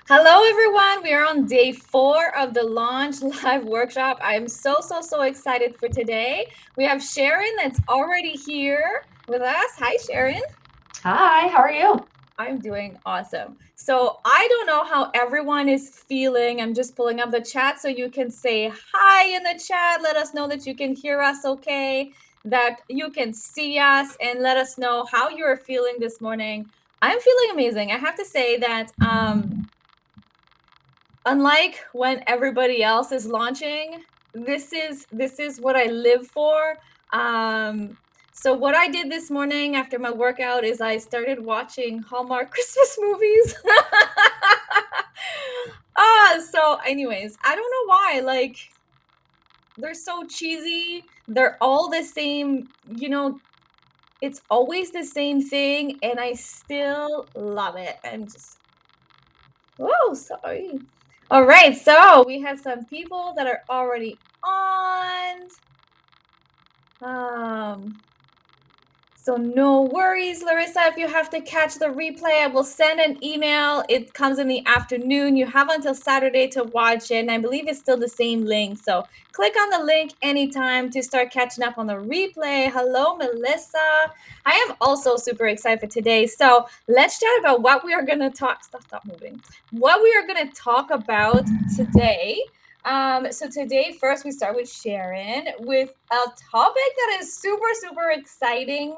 Hello, everyone. We are on day 4 of the Launch Live Workshop. I'm so excited for today. We have Sharon that's already here with us. Hi, Sharon. Hi, how are you? I'm doing awesome. So, I don't know how everyone is feeling. I'm just pulling up the chat so you can say hi in the chat. Let us know that you can hear us okay, that you can see us, and let us know how you're feeling this morning. I'm feeling amazing. I have to say that unlike when everybody else is launching, this is what I live for. So what I did this morning after my workout is I started watching Hallmark Christmas movies. So anyways, I don't know why, like they're so cheesy. They're all the same, it's always the same thing and I still love it. And just oh, sorry. All right, so we have some people that are already on. So no worries, Larissa, if you have to catch the replay, I will send an email. It comes in the afternoon. You have until Saturday to watch it, and I believe it's still the same link. So click on the link anytime to start catching up on the replay. Hello, Melissa. I am also super excited for today. So let's chat about what we are going to talk. Stop moving. What we are going to talk about today. So today, first we start with Sharon with a topic that is super exciting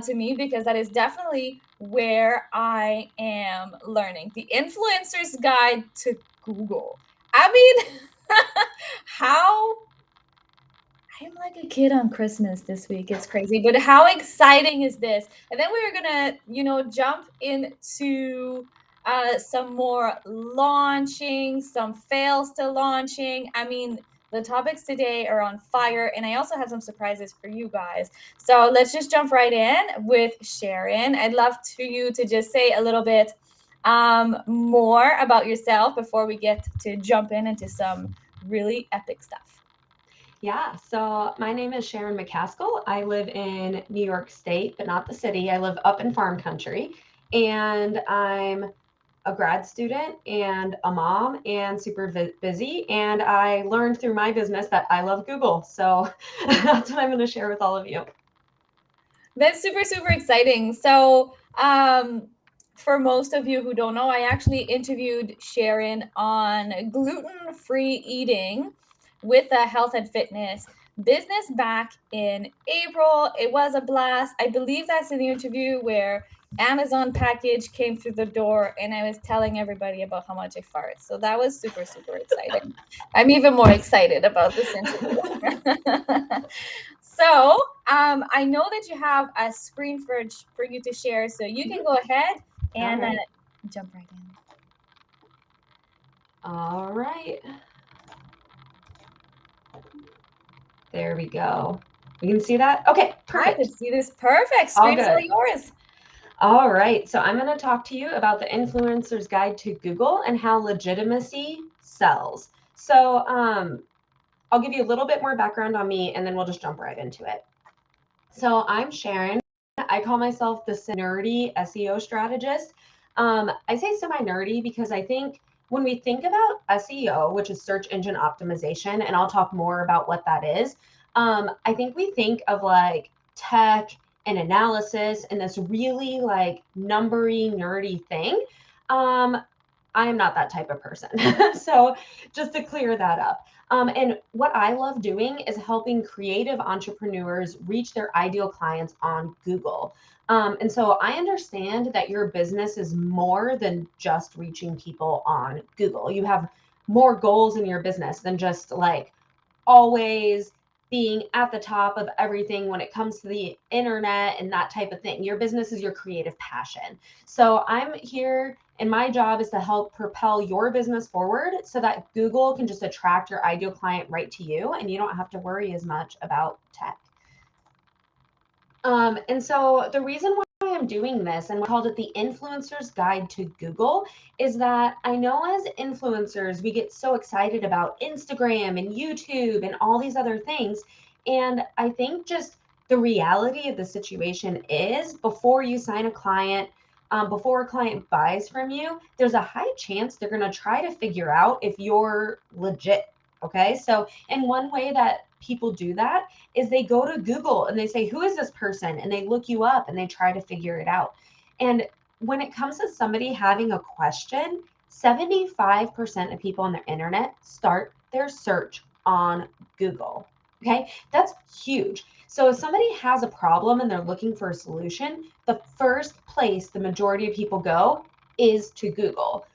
to me because that is definitely where I am learning. The Influencer's Guide to Google. I mean, how I'm like a kid on Christmas this week. It's crazy, but how exciting is this? And then we're gonna, jump into some more launching, some fails to launching. I mean, the topics today are on fire, and I also have some surprises for you guys. So let's just jump right in with Sharon. I'd love for you to just say a little bit more about yourself before we get to jump into some really epic stuff. Yeah, so my name is Sharon McCaskill. I live in New York State, but not the city. I live up in farm country, and I'm a grad student and a mom and super busy. And I learned through my business that I love Google. So that's what I'm going to share with all of you. That's super exciting. So, for most of you who don't know, I actually interviewed Sharon on gluten-free eating with a health and fitness business back in April. It was a blast. I believe that's in the interview where Amazon package came through the door and I was telling everybody about how much I fart. So that was super exciting. I'm even more excited about this interview. So, I know that you have a screen for you to share, so you can go ahead All and right. jump right in. All right. There we go. You can see that? Okay, I could perfect. see this perfect. All Screen's all good. yours. All right, so I'm going to talk to you about the Influencer's Guide to Google and how legitimacy sells. So, I'll give you a little bit more background on me and then we'll just jump right into it. So, I'm Sharon. I call myself the nerdy SEO strategist. I say semi nerdy because I think when we think about SEO, which is search engine optimization, and I'll talk more about what that is, I think we think of like tech and analysis and this really like numbery, nerdy thing. Um, I am not that type of person. So just to clear that up. And what I love doing is helping creative entrepreneurs reach their ideal clients on Google. And so I understand that your business is more than just reaching people on Google. You have more goals in your business than just like always being at the top of everything when it comes to the internet and that type of thing. Your business is your creative passion. So I'm here and my job is to help propel your business forward so that Google can just attract your ideal client right to you and you don't have to worry as much about tech. And so the reason why I'm doing this and we called it the Influencer's Guide to Google is that I know as influencers, we get so excited about Instagram and YouTube and all these other things. And I think just the reality of the situation is before you sign a client, before a client buys from you, there's a high chance they're going to try to figure out if you're legit. Okay. So, in one way that people do that is they go to Google and they say, who is this person? And they look you up and they try to figure it out. And when it comes to somebody having a question, 75% of people on the internet start their search on Google. Okay. That's huge. So if somebody has a problem and they're looking for a solution, the first place the majority of people go is to Google.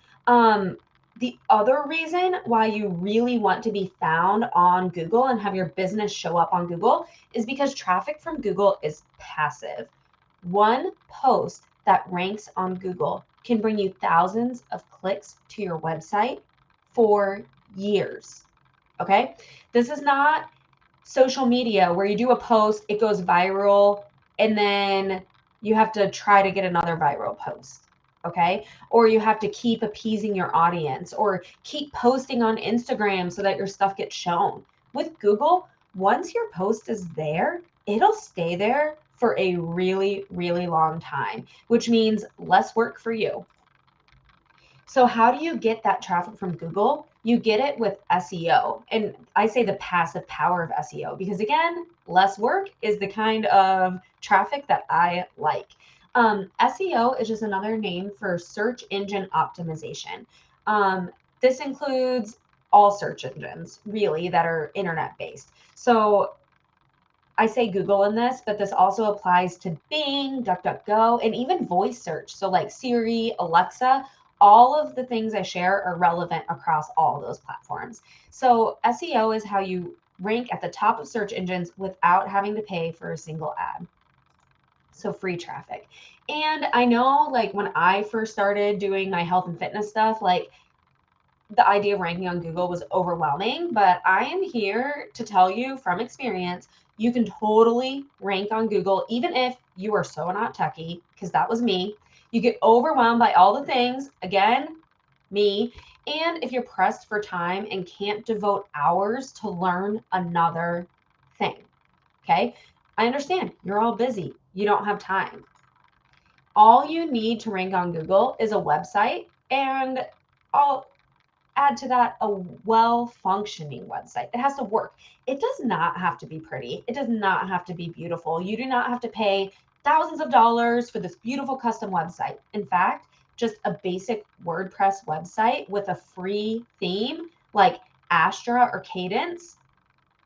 The other reason why you really want to be found on Google and have your business show up on Google is because traffic from Google is passive. One post that ranks on Google can bring you thousands of clicks to your website for years. Okay? This is not social media where you do a post, it goes viral, and then you have to try to get another viral post. Okay. Or you have to keep appeasing your audience or keep posting on Instagram so that your stuff gets shown. With Google, once your post is there, it'll stay there for a really, really long time, which means less work for you. So how do you get that traffic from Google? You get it with SEO. And I say the passive power of SEO because, again, less work is the kind of traffic that I like. SEO is just another name for search engine optimization. This includes all search engines, really, that are internet based. So I say Google in this, but this also applies to Bing, DuckDuckGo, and even voice search. So like Siri, Alexa, all of the things I share are relevant across all those platforms. So SEO is how you rank at the top of search engines without having to pay for a single ad. So free traffic. And I know like when I first started doing my health and fitness stuff, like the idea of ranking on Google was overwhelming, but I am here to tell you from experience, you can totally rank on Google, even if you are so not techie, because that was me. You get overwhelmed by all the things, again, me. And if you're pressed for time and can't devote hours to learn another thing, okay? I understand you're all busy, you don't have time. All you need to rank on Google is a website, and I'll add to that a well-functioning website. It has to work. It does not have to be pretty. It does not have to be beautiful. You do not have to pay thousands of dollars for this beautiful custom website. In fact, just a basic WordPress website with a free theme like Astra or Cadence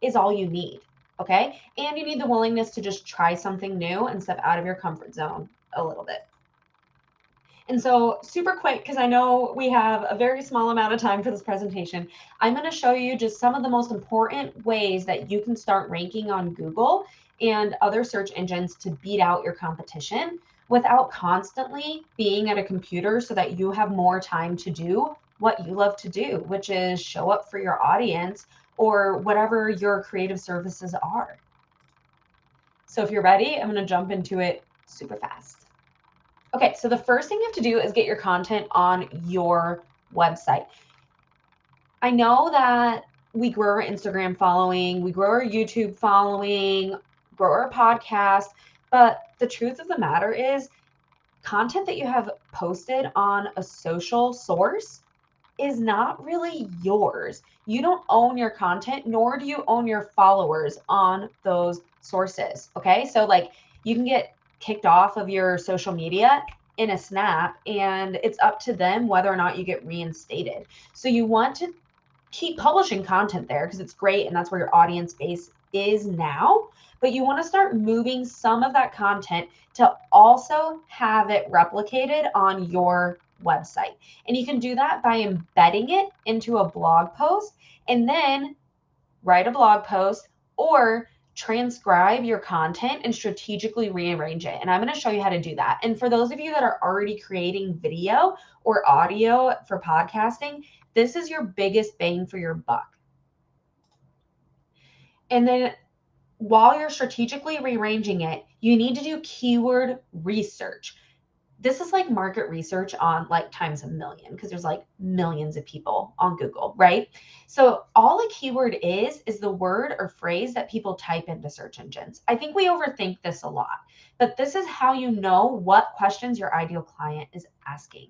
is all you need. Okay. And you need the willingness to just try something new and step out of your comfort zone a little bit. And so super quick, because I know we have a very small amount of time for this presentation, I'm going to show you just some of the most important ways that you can start ranking on Google and other search engines to beat out your competition without constantly being at a computer so that you have more time to do what you love to do, which is show up for your audience or whatever your creative services are. So if you're ready, I'm going to jump into it super fast. Okay, so the first thing you have to do is get your content on your website. I know that we grow our Instagram following, we grow our YouTube following, grow our podcast, but the truth of the matter is content that you have posted on a social source is not really yours. You don't own your content, nor do you own your followers on those sources. Okay, so like you can get kicked off of your social media in a snap, and it's up to them whether or not you get reinstated. So you want to keep publishing content there because it's great and that's where your audience base is now. But you want to start moving some of that content to also have it replicated on your website. And you can do that by embedding it into a blog post and then write a blog post or transcribe your content and strategically rearrange it. And I'm going to show you how to do that. And for those of you that are already creating video or audio for podcasting, this is your biggest bang for your buck. And then while you're strategically rearranging it, you need to do keyword research. this is like market research on like times a million, because there's like millions of people on Google, right? So all a keyword is the word or phrase that people type into search engines. I think we overthink this a lot, but this is how you know what questions your ideal client is asking.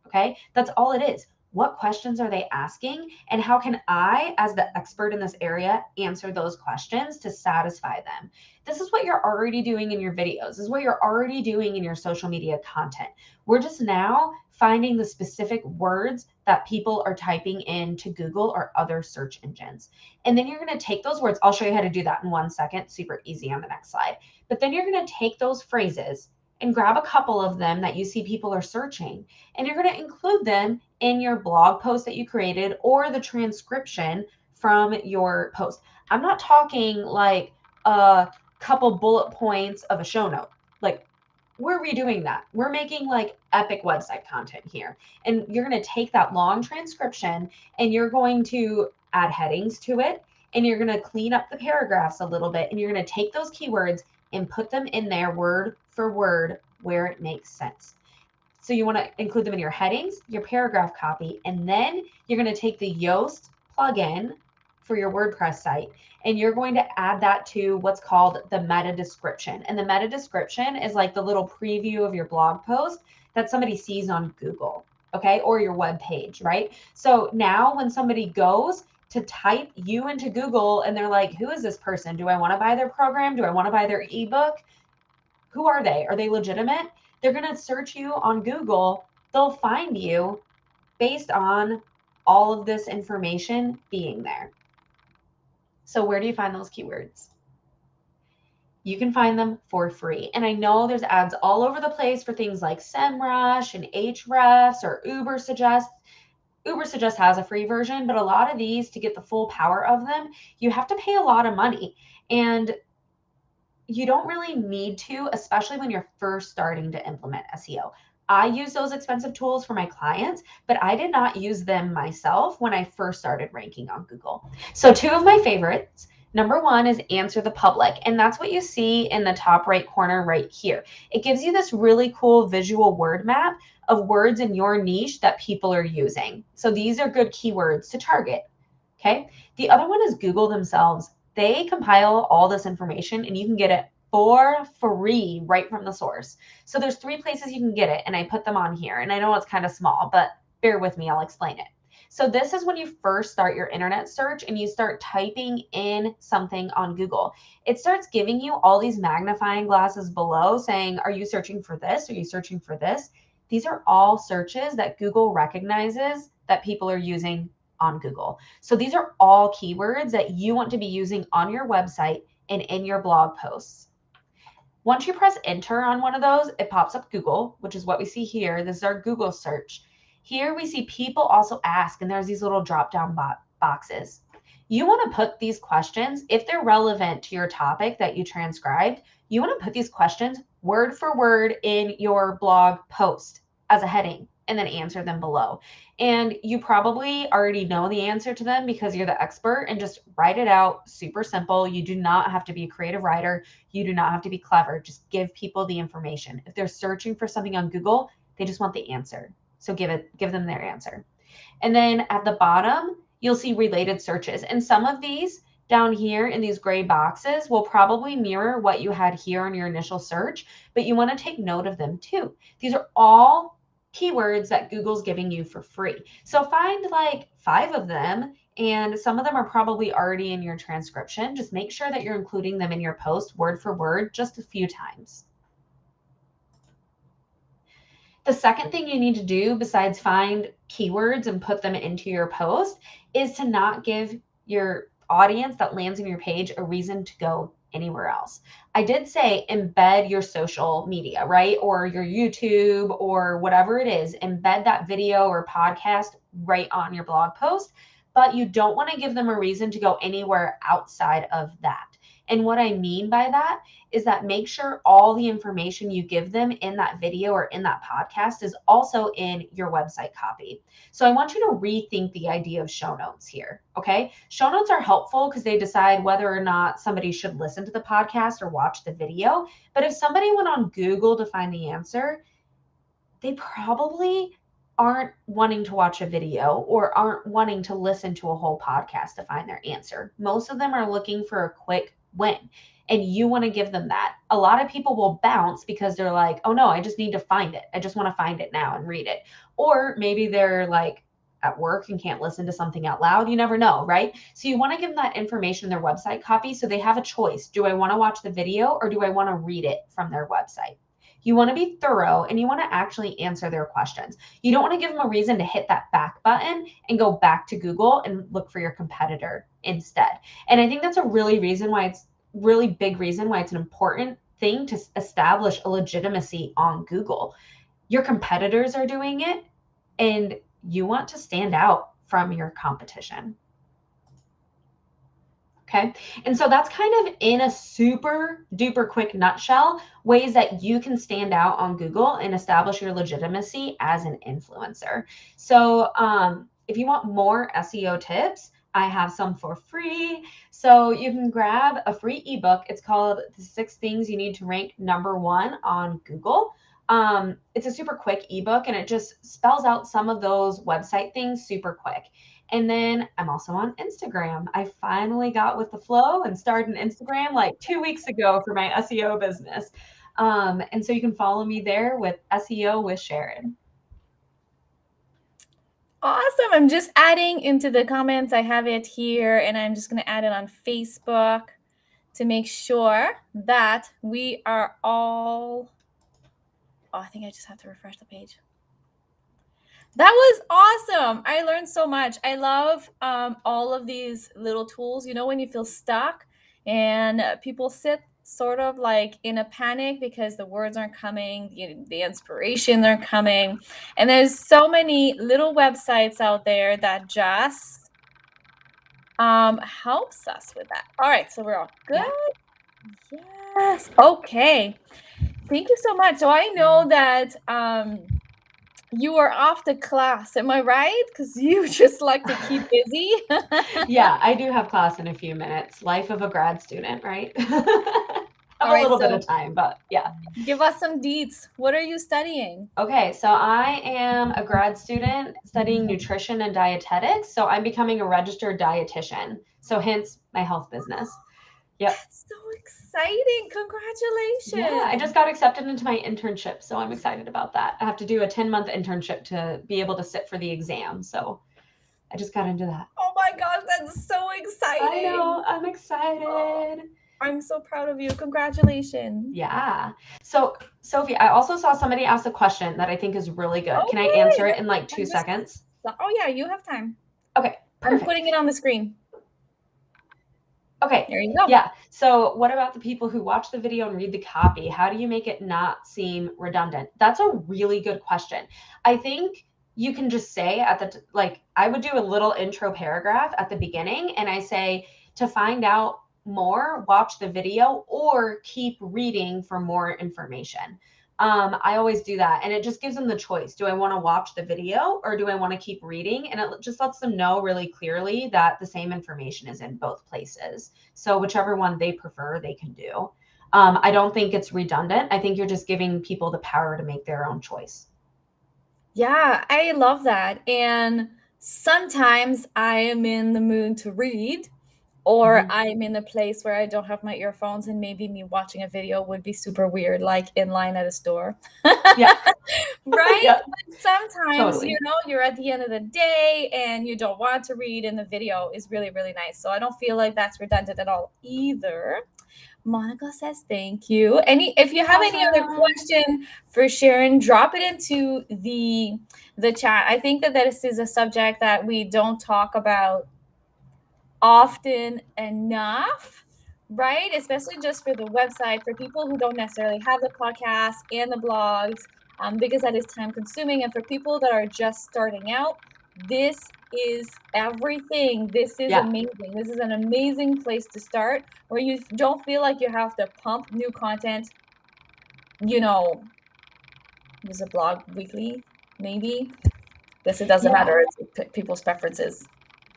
Okay, that's all it is. What questions are they asking, and how can I, as the expert in this area, answer those questions to satisfy them? This is what you're already doing in your videos. This is what you're already doing in your social media content. We're just now finding the specific words that people are typing into Google or other search engines. And then you're going to take those words. I'll show you how to do that in 1 second. Super easy on the next slide. But then you're going to take those phrases and grab a couple of them that you see people are searching, and you're going to include them in your blog post that you created or the transcription from your post. I'm not talking like a couple bullet points of a show note. Like, we're redoing that. We're making like epic website content here. And you're going to take that long transcription and you're going to add headings to it. And you're going to clean up the paragraphs a little bit. And you're going to take those keywords and put them in there word for word where it makes sense. So you want to include them in your headings, your paragraph copy, and then you're going to take the Yoast plugin for your WordPress site, and you're going to add that to what's called the meta description. And the meta description is like the little preview of your blog post that somebody sees on Google, okay, or your web page, right? So now when somebody goes to type you into Google and they're like, who is this person? Do I want to buy their program? Do I want to buy their ebook? Who are they? Are they legitimate? They're going to search you on Google. They'll find you based on all of this information being there. So where do you find those keywords? You can find them for free. And I know there's ads all over the place for things like SEMrush and Ahrefs or Ubersuggest. Ubersuggest has a free version, but a lot of these, to get the full power of them, you have to pay a lot of money. And you don't really need to, especially when you're first starting to implement SEO. I use those expensive tools for my clients, but I did not use them myself when I first started ranking on Google. So 2 of my favorites. Number 1 is Answer the Public, and that's what you see in the top right corner right here. It gives you this really cool visual word map of words in your niche that people are using. So these are good keywords to target. Okay. The other one is Google themselves. They compile all this information and you can get it for free right from the source. So there's 3 places you can get it, and I put them on here. And I know it's kind of small, but bear with me, I'll explain it. So this is when you first start your internet search and you start typing in something on Google. It starts giving you all these magnifying glasses below saying, are you searching for this? Are you searching for this? These are all searches that Google recognizes that people are using on Google. So these are all keywords that you want to be using on your website and in your blog posts. Once you press enter on one of those, it pops up Google, which is what we see here. This is our Google search. Here we see people also ask, and there's these little drop-down boxes. You want to put these questions, if they're relevant to your topic that you transcribed, you want to put these questions word for word in your blog post as a heading, and then answer them below. And you probably already know the answer to them because you're the expert, and just write it out. Super simple. You do not have to be a creative writer. You do not have to be clever. Just give people the information. If they're searching for something on Google, they just want the answer. So give them their answer. And then at the bottom, you'll see related searches. And some of these down here in these gray boxes will probably mirror what you had here in your initial search, but you want to take note of them too. These are all keywords that Google's giving you for free. So find like 5 of them, and some of them are probably already in your transcription. Just make sure that you're including them in your post word for word just a few times. The second thing you need to do besides find keywords and put them into your post is to not give your audience that lands on your page a reason to go anywhere else. I did say embed your social media, right? Or your YouTube or whatever it is, embed that video or podcast right on your blog post, but you don't want to give them a reason to go anywhere outside of that. And what I mean by that is that make sure all the information you give them in that video or in that podcast is also in your website copy. So I want you to rethink the idea of show notes here, okay? Show notes are helpful because they decide whether or not somebody should listen to the podcast or watch the video. But if somebody went on Google to find the answer, they probably aren't wanting to watch a video or aren't wanting to listen to a whole podcast to find their answer. Most of them are looking for a quick win, and you want to give them that. A lot of people will bounce because they're like, oh no, I just need to find it. I just want to find it now and read it. Or maybe they're like at work and can't listen to something out loud. You never know, right? So you want to give them that information in their website copy so they have a choice. Do I want to watch the video or do I want to read it from their website? You want to be thorough and you want to actually answer their questions. You don't want to give them a reason to hit that back button and go back to Google and look for your competitor instead. And I think that's a really big reason why it's an important thing to establish a legitimacy on Google. Your competitors are doing it and you want to stand out from your competition. Okay. And so that's kind of in a super duper quick nutshell, ways that you can stand out on Google and establish your legitimacy as an influencer. So if you want more SEO tips, I have some for free. So you can grab a free ebook. It's called The 6 Things You Need to Rank #1 on Google. It's a super quick ebook and it just spells out some of those website things super quick. And then I'm also on Instagram. I finally got with the flow and started an Instagram like 2 weeks ago for my SEO business. And so you can follow me there with SEO with Sharon. Awesome. I'm just adding into the comments. I have it here, and I'm just going to add it on Facebook to make sure that we are all. Oh, I think I just have to refresh the page. That was awesome. I learned so much. I love all of these little tools. You know, when you feel stuck and people sit sort of like in a panic because the words aren't coming, the inspiration aren't coming. And there's so many little websites out there that just helps us with that. All right, so we're all good. Yeah. Yes. Okay. Thank you so much. So I know that you are off to class, am I right? Because you just like to keep busy. Yeah, I do have class in a few minutes. Life of a grad student, right? All A right, little bit so of time, but yeah. give us some deets. What are you studying? Okay, so I am a grad student studying nutrition and dietetics. So I'm becoming a registered dietitian. So hence my health business. Yep. That's so exciting. Congratulations. Yeah, I just got accepted into my internship, so I'm excited about that. I have to do a 10-month internship to be able to sit for the exam. So I just got into that. Oh my gosh, that's so exciting. I know, I'm excited. Oh, I'm so proud of you. Congratulations. Yeah. So, Sophie, I also saw somebody ask a question that I think is really good. Can I Okay, answer it in like 2 seconds? Oh yeah, you have time. Okay, perfect. I'm putting it on the screen. Okay. There you go. Yeah. So what about the people who watch the video and read the copy? How do you make it not seem redundant? That's a really good question. I think you can just say I would do a little intro paragraph at the beginning and I say, to find out more, watch the video or keep reading for more information. I always do that. And it just gives them the choice. Do I want to watch the video or do I want to keep reading? And it just lets them know really clearly that the same information is in both places. So whichever one they prefer, they can do. I don't think it's redundant. I think you're just giving people the power to make their own choice. Yeah, I love that. And sometimes I am in the mood to read, or I'm in a place where I don't have my earphones, and maybe me watching a video would be super weird, like in line at a store. Yeah. Right? Yeah. But sometimes, Totally. you're at the end of the day and you don't want to read, and the video is really, really nice. So I don't feel like that's redundant at all either. Monica says thank you. If you have any other question for Sharon, drop it into the chat. I think that this is a subject that we don't talk about often enough, right? Especially just for the website, for people who don't necessarily have the podcast and the blogs, because that is time consuming. And for people that are just starting out, this is everything. This is amazing. This is an amazing place to start where you don't feel like you have to pump new content. There's a blog weekly, maybe. Guess it doesn't matter. It's people's preferences.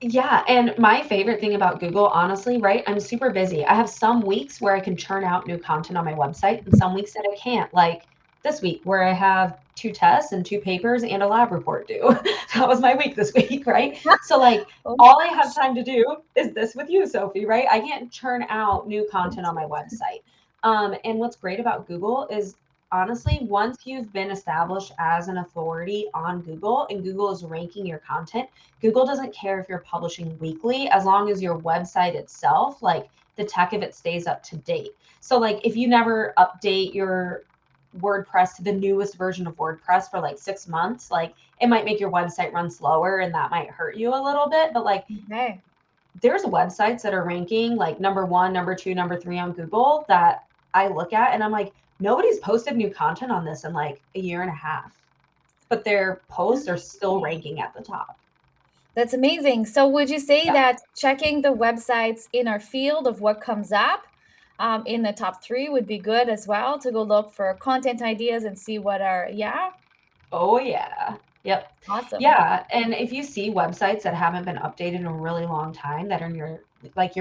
Yeah. And my favorite thing about Google, honestly, right? I'm super busy. I have some weeks where I can churn out new content on my website and some weeks that I can't. Like this week, where I have 2 tests and 2 papers and a lab report due. That was my week this week, right? So like Oh my all I have gosh. time to do is this with you, Sophie, right? I can't churn out new content on my website. And what's great about Google is honestly, once you've been established as an authority on Google and Google is ranking your content, Google doesn't care if you're publishing weekly as long as your website itself, like the tech of it, stays up to date. So like if you never update your WordPress to the newest version of WordPress for like 6 months, like it might make your website run slower and that might hurt you a little bit. But like Okay. there's websites that are ranking like number 1, number 2, number 3 on Google that I look at and I'm like, nobody's posted new content on this in like a year and a half, but their posts are still ranking at the top. That's amazing. So would you say Yeah. that checking the websites in our field of what comes up in the top 3 would be good as well to go look for content ideas and see what are, yeah? Oh yeah. Yep. Awesome. Yeah. And if you see websites that haven't been updated in a really long time that are in your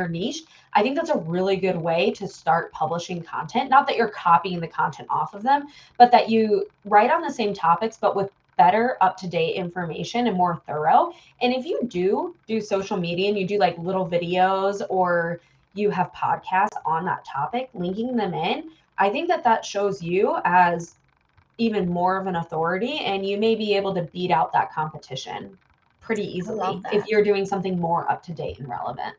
niche, I think that's a really good way to start publishing content. Not that you're copying the content off of them, but that you write on the same topics, but with better up-to-date information and more thorough. And if you do social media and you do like little videos or you have podcasts on that topic, linking them in, I think that shows you as even more of an authority and you may be able to beat out that competition pretty I love easily if that. you're doing something more up to date and relevant.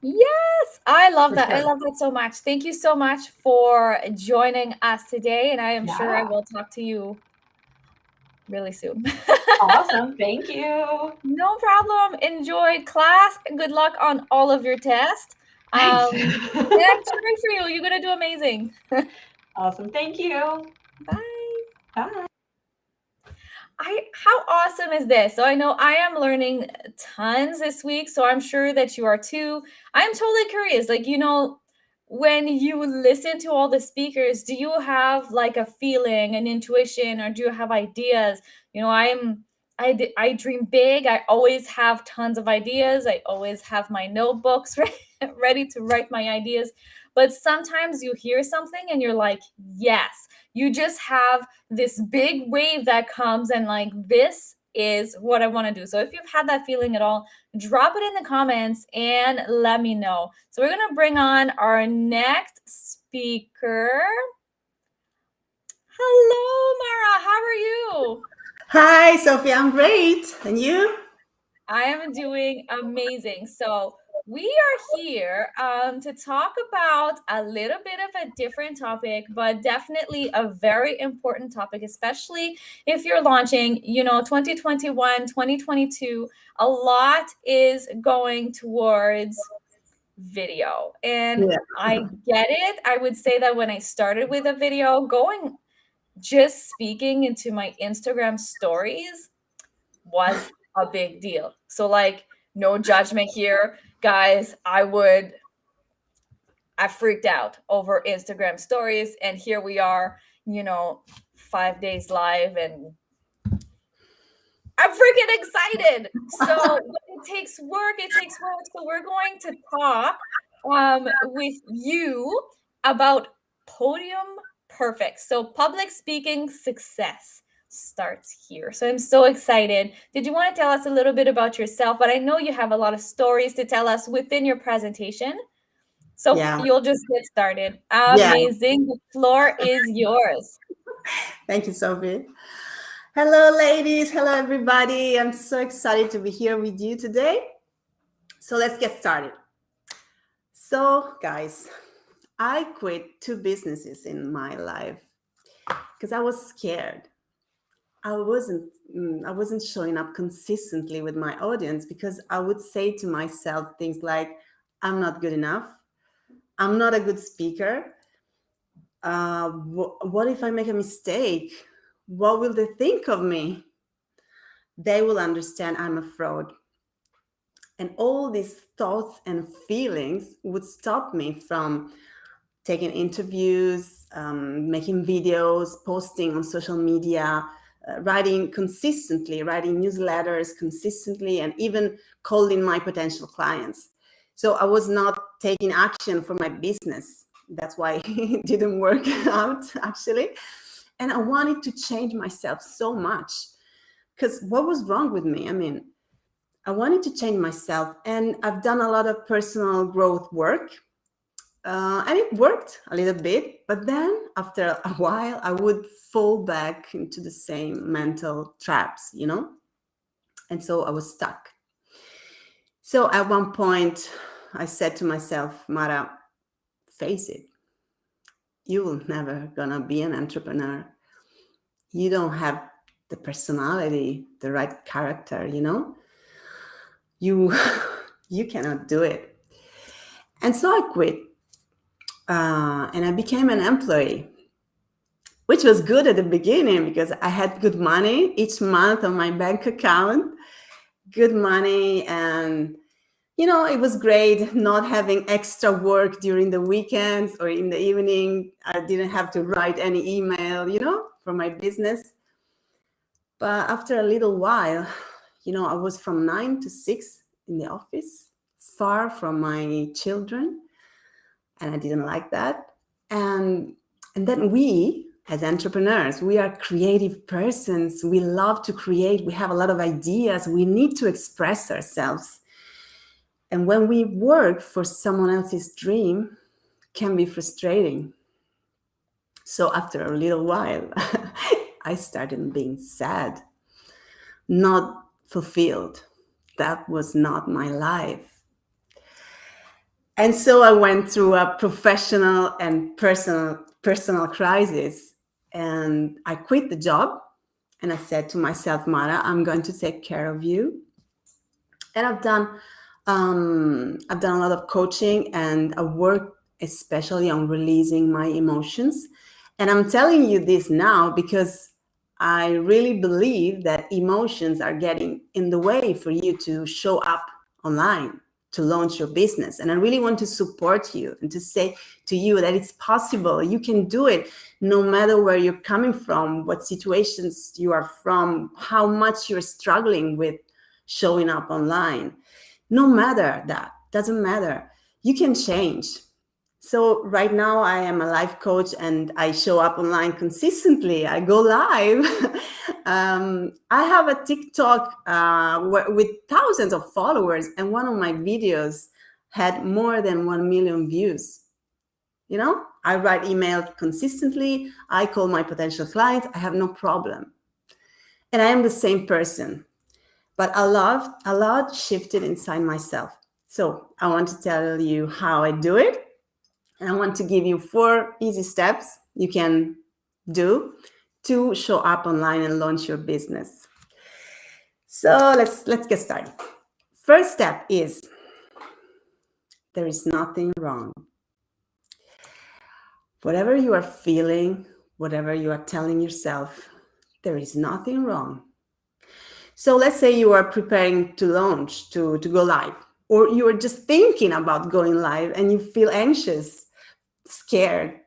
Yes, I love For that. I sure. love that so much. Thank you so much for joining us today. And I am sure I Yeah. will talk to you really soon. Awesome. Thank you. No problem. Enjoy class. Good luck on all of your tests. Thanks. And I'm cheering for you. You're going to do amazing. Awesome. Thank you. Bye. Bye. How awesome is this? So I know I am learning tons this week, so I'm sure that you are too. I'm totally curious. Like, when you listen to all the speakers, do you have like a feeling, an intuition, or do you have ideas? I dream big. I always have tons of ideas. I always have my notebooks ready to write my ideas. But sometimes you hear something and you're like, yes, you just have this big wave that comes and like, this is what I want to do. So if you've had that feeling at all, drop it in the comments and let me know. So we're going to bring on our next speaker. Hello, Mara. How are you? Hi, Sophie. I'm great. And you? I am doing amazing. So we are here to talk about a little bit of a different topic, but definitely a very important topic, especially if you're launching, 2021, 2022, a lot is going towards video. And Yeah. I get it. I would say that when I started with a video, just speaking into my Instagram stories was a big deal. So like, no judgment here, guys. I freaked out over Instagram stories, and here we are, 5 days live, and I'm freaking excited. So it takes work. It takes work. So we're going to talk with you about Podium Perfect. So public speaking success starts here. So I'm so excited. Did you want to tell us a little bit about yourself? But I know you have a lot of stories to tell us within your presentation. So Yeah. you'll just get started. Yeah. Amazing. The floor is yours. Thank you, Sophie. Hello, ladies. Hello, everybody. I'm so excited to be here with you today. So let's get started. So, guys, I quit 2 businesses in my life because I was scared. I wasn't showing up consistently with my audience because I would say to myself things like, I'm not good enough. I'm not a good speaker. What if I make a mistake? What will they think of me? They will understand I'm a fraud. And all these thoughts and feelings would stop me from taking interviews, making videos, posting on social media, writing consistently, writing newsletters consistently, and even calling my potential clients. So I was not taking action for my business. That's why it didn't work out, actually. And I wanted to change myself so much, because what was wrong with me? I mean, I wanted to change myself, and I've done a lot of personal growth work, and it worked a little bit. But then after a while, I would fall back into the same mental traps, you know? And so I was stuck. So at one point, I said to myself, Mara, face it. You will never gonna be an entrepreneur. You don't have the personality, the right character, you know? You cannot do it. And so I quit, and I became an employee, which was good at the beginning because I had good money each month on my bank account, good money. And, you know, it was great not having extra work during the weekends or in the evening. I didn't have to write any email, you know, for my business. But after a little while, you know, I was from 9 to 6 in the office, far from my children, and I didn't like that. And then we, as entrepreneurs, we are creative persons. We love to create. We have a lot of ideas. We need to express ourselves. And when we work for someone else's dream, it can be frustrating. So after a little while, I started being sad, not fulfilled. That was not my life. And so I went through a professional and personal crisis, and I quit the job. And I said to myself, Mara, I'm going to take care of you. And I've done a lot of coaching, and I work especially on releasing my emotions. And I'm telling you this now because I really believe that emotions are getting in the way for you to show up online, to launch your business. And I really want to support you and to say to you that it's possible. You can do it no matter where you're coming from, what situations you are from, how much you're struggling with showing up online. No matter that, doesn't matter. You can change. So right now I am a life coach and I show up online consistently. I go live. I have a TikTok with thousands of followers, and one of my videos had more than 1 million views. You know, I write emails consistently. I call my potential clients. I have no problem. And I am the same person, but a lot shifted inside myself. So I want to tell you how I do it. And I want to give you 4 easy steps you can do to show up online and launch your business. So let's get started. First step is, there is nothing wrong. Whatever you are feeling, whatever you are telling yourself, there is nothing wrong. So let's say you are preparing to launch, to go live, or you are just thinking about going live and you feel anxious, scared.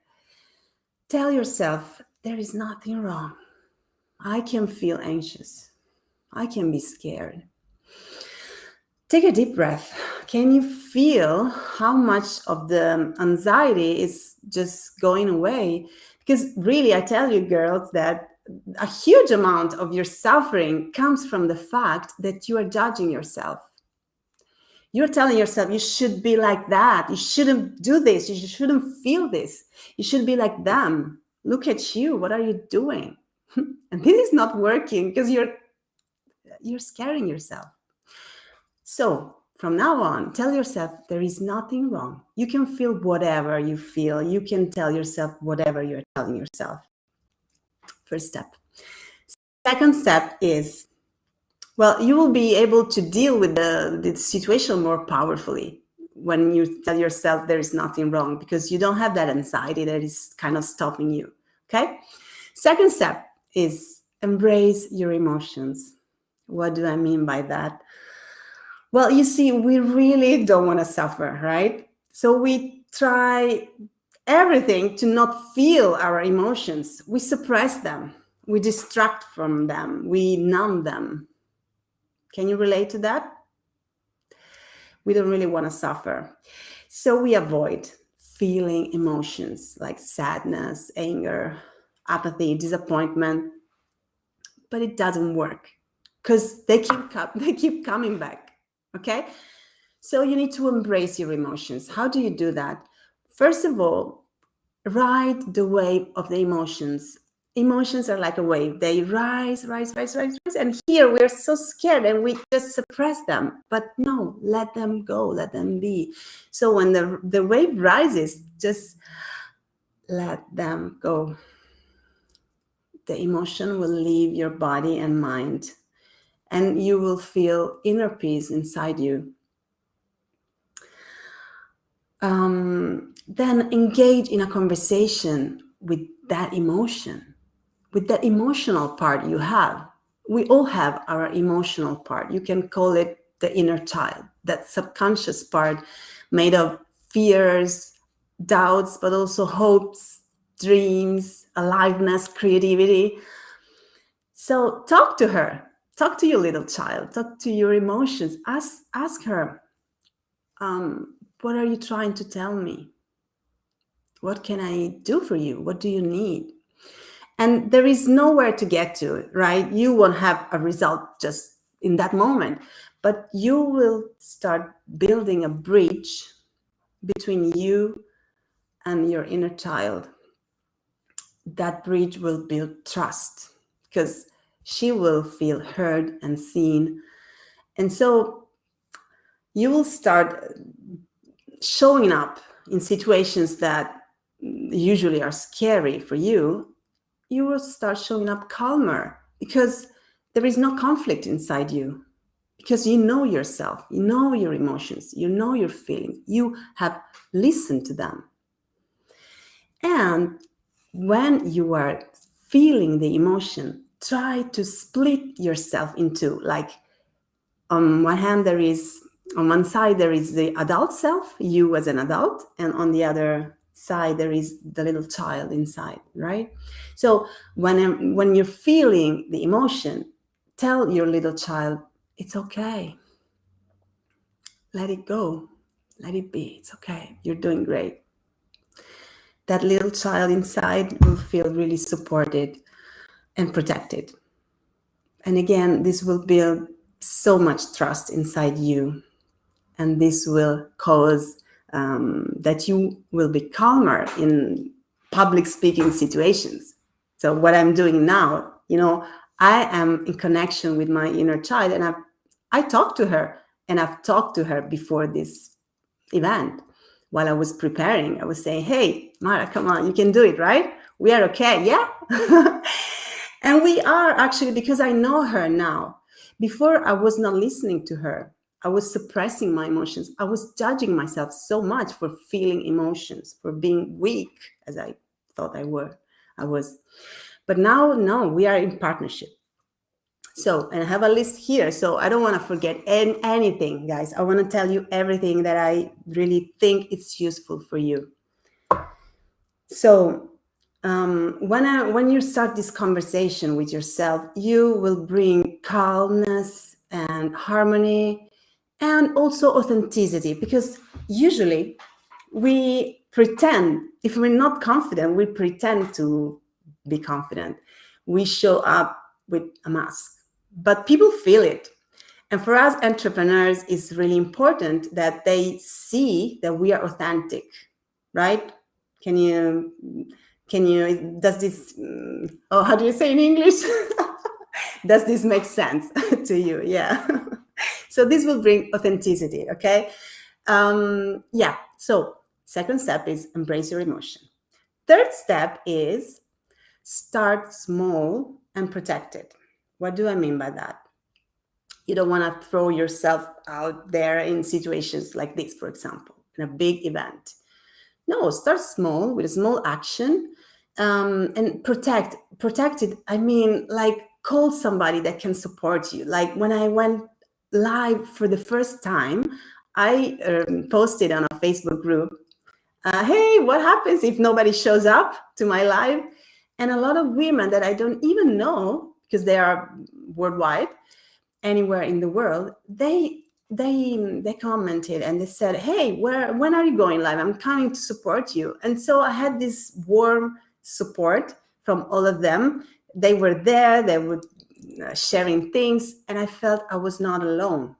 Tell yourself, there is nothing wrong. I can feel anxious. I can be scared. Take a deep breath. Can you feel how much of the anxiety is just going away? Because really, I tell you, girls, that a huge amount of your suffering comes from the fact that you are judging yourself. You're telling yourself you should be like that. You shouldn't do this. You shouldn't feel this. You should be like them. Look at you. What are you doing? And this is not working because you're scaring yourself. So from now on, tell yourself there is nothing wrong. You can feel whatever you feel. You can tell yourself whatever you're telling yourself. First step. Second step is, well, you will be able to deal with the situation more powerfully when you tell yourself there is nothing wrong, because you don't have that anxiety that is kind of stopping you, okay? Second step is embrace your emotions. What do I mean by that? Well, you see, we really don't want to suffer, right? So we try everything to not feel our emotions. We suppress them. We distract from them. We numb them. Can you relate to that? We don't really want to suffer. So we avoid feeling emotions like sadness, anger, apathy, disappointment, but it doesn't work because they keep coming back. Okay, so you need to embrace your emotions. How do you do that? First of all, ride the wave of the emotions. Emotions are like a wave. They rise. And here we're so scared and we just suppress them. But no, let them go, let them be. So when the wave rises, just let them go. The emotion will leave your body and mind, and you will feel inner peace inside you. Then engage in a conversation with that emotion, with that emotional part you have. We all have our emotional part. You can call it the inner child, that subconscious part made of fears, doubts, but also hopes, dreams, aliveness, creativity. So talk to her. Talk to your little child. Talk to your emotions. Ask her, what are you trying to tell me? What can I do for you? What do you need? And there is nowhere to get to, right? You won't have a result just in that moment, but you will start building a bridge between you and your inner child. That bridge will build trust because she will feel heard and seen. And so you will start showing up in situations that usually are scary for you. You will start showing up calmer because there is no conflict inside you, because you know yourself, you know your emotions, you know your feelings, you have listened to them. And when you are feeling the emotion, try to split yourself into, like, on one side there is the adult self, you as an adult, and on the other side there is the little child inside, right? So when you're feeling the emotion, tell your little child, it's okay. Let it go. Let it be. It's okay. You're doing great. That little child inside will feel really supported and protected. And again, this will build so much trust inside you. And this will cause that you will be calmer in public speaking situations. So what I'm doing now, I am in connection with my inner child, and I talk to her, and I've talked to her before this event. While I was preparing, I was saying, hey, Mara, come on, you can do it, right? We are okay, yeah? And we are actually, because I know her now. Before, I was not listening to her. I was suppressing my emotions. I was judging myself so much for feeling emotions, for being weak, as I thought I was. But now, no, we are in partnership. So, and I have a list here, so I don't want to forget anything, guys. I want to tell you everything that I really think it's useful for you. So, when you start this conversation with yourself, you will bring calmness and harmony and also authenticity, because usually we pretend, if we're not confident, we pretend to be confident. We show up with a mask, but people feel it. And for us entrepreneurs, it's really important that they see that we are authentic, right? Does this, how do you say in English? Does this make sense to you? Yeah. So this will bring authenticity, okay? Yeah, so second step is embrace your emotion. Third step is start small and protect it. What do I mean by that? You don't want to throw yourself out there in situations like this, for example, in a big event. No, start small with a small action, and protect it. I mean, like, call somebody that can support you. Like when I went live for the first time, I posted on a Facebook group, hey, what happens if nobody shows up to my live? And a lot of women that I don't even know, because they are worldwide, anywhere in the world, they commented and they said, hey, when are you going live? I'm coming to support you. And so I had this warm support from all of them. They were there, they were sharing things, and I felt I was not alone.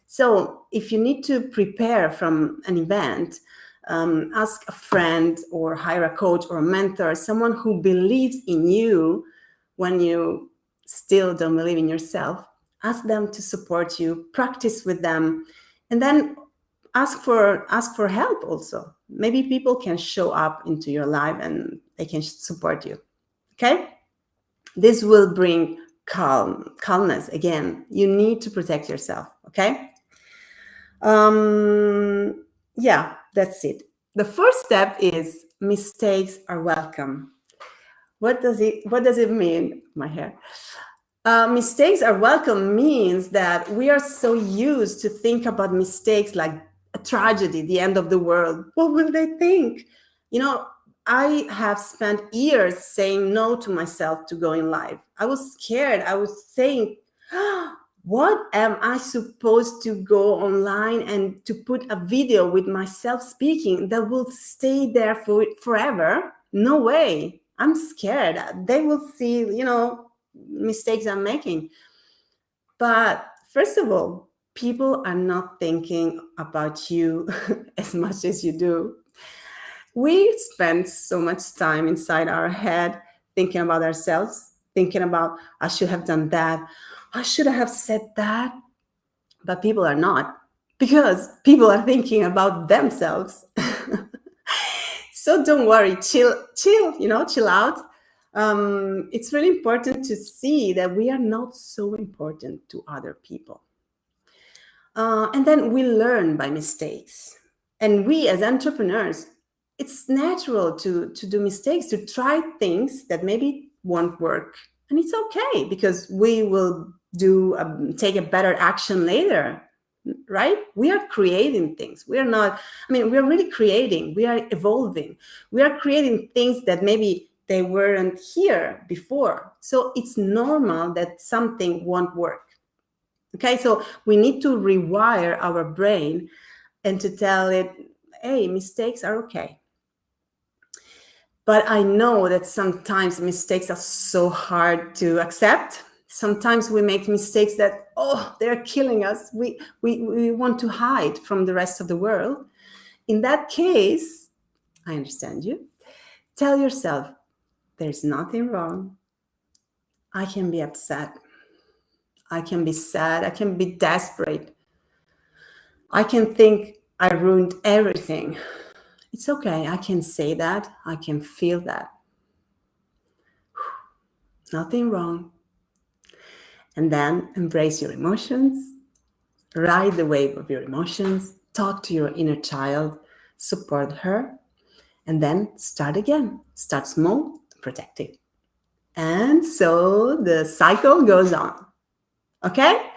So if you need to prepare from an event, ask a friend or hire a coach or a mentor, someone who believes in you when you still don't believe in yourself. Ask them to support you, practice with them, and then ask for help also. Maybe people can show up into your life and they can support you. Okay? This will bring calmness. Again, you need to protect yourself. Okay? Yeah, that's it. The first step is mistakes are welcome. What does it mean? My hair. Mistakes are welcome means that we are so used to think about mistakes like a tragedy, the end of the world. What will they think? I have spent years saying no to myself to going live. I was scared. I was saying, what am I supposed to go online and to put a video with myself speaking that will stay there forever? No way. I'm scared. They will see, mistakes I'm making. But first of all, people are not thinking about you as much as you do. We spend so much time inside our head thinking about ourselves, thinking about, I should have done that. I should have said that. But people are not, because people are thinking about themselves. So don't worry, chill, chill out. It's really important to see that we are not so important to other people. And then we learn by mistakes. And we as entrepreneurs, it's natural to do mistakes, to try things that maybe won't work. And it's okay, because we will take a better action later, right? We are creating things. We are really creating. We are evolving. We are creating things that maybe they weren't here before. So it's normal that something won't work. Okay, so we need to rewire our brain and to tell it, hey, mistakes are okay. But I know that sometimes mistakes are so hard to accept. Sometimes we make mistakes that, they're killing us. We want to hide from the rest of the world. In that case, I understand you. Tell yourself, there's nothing wrong. I can be upset. I can be sad. I can be desperate. I can think I ruined everything. It's okay. I can say that. I can feel that. Nothing wrong. And then embrace your emotions. Ride the wave of your emotions. Talk to your inner child. Support her. And then start again. Start small, protective. And so the cycle goes on. Okay?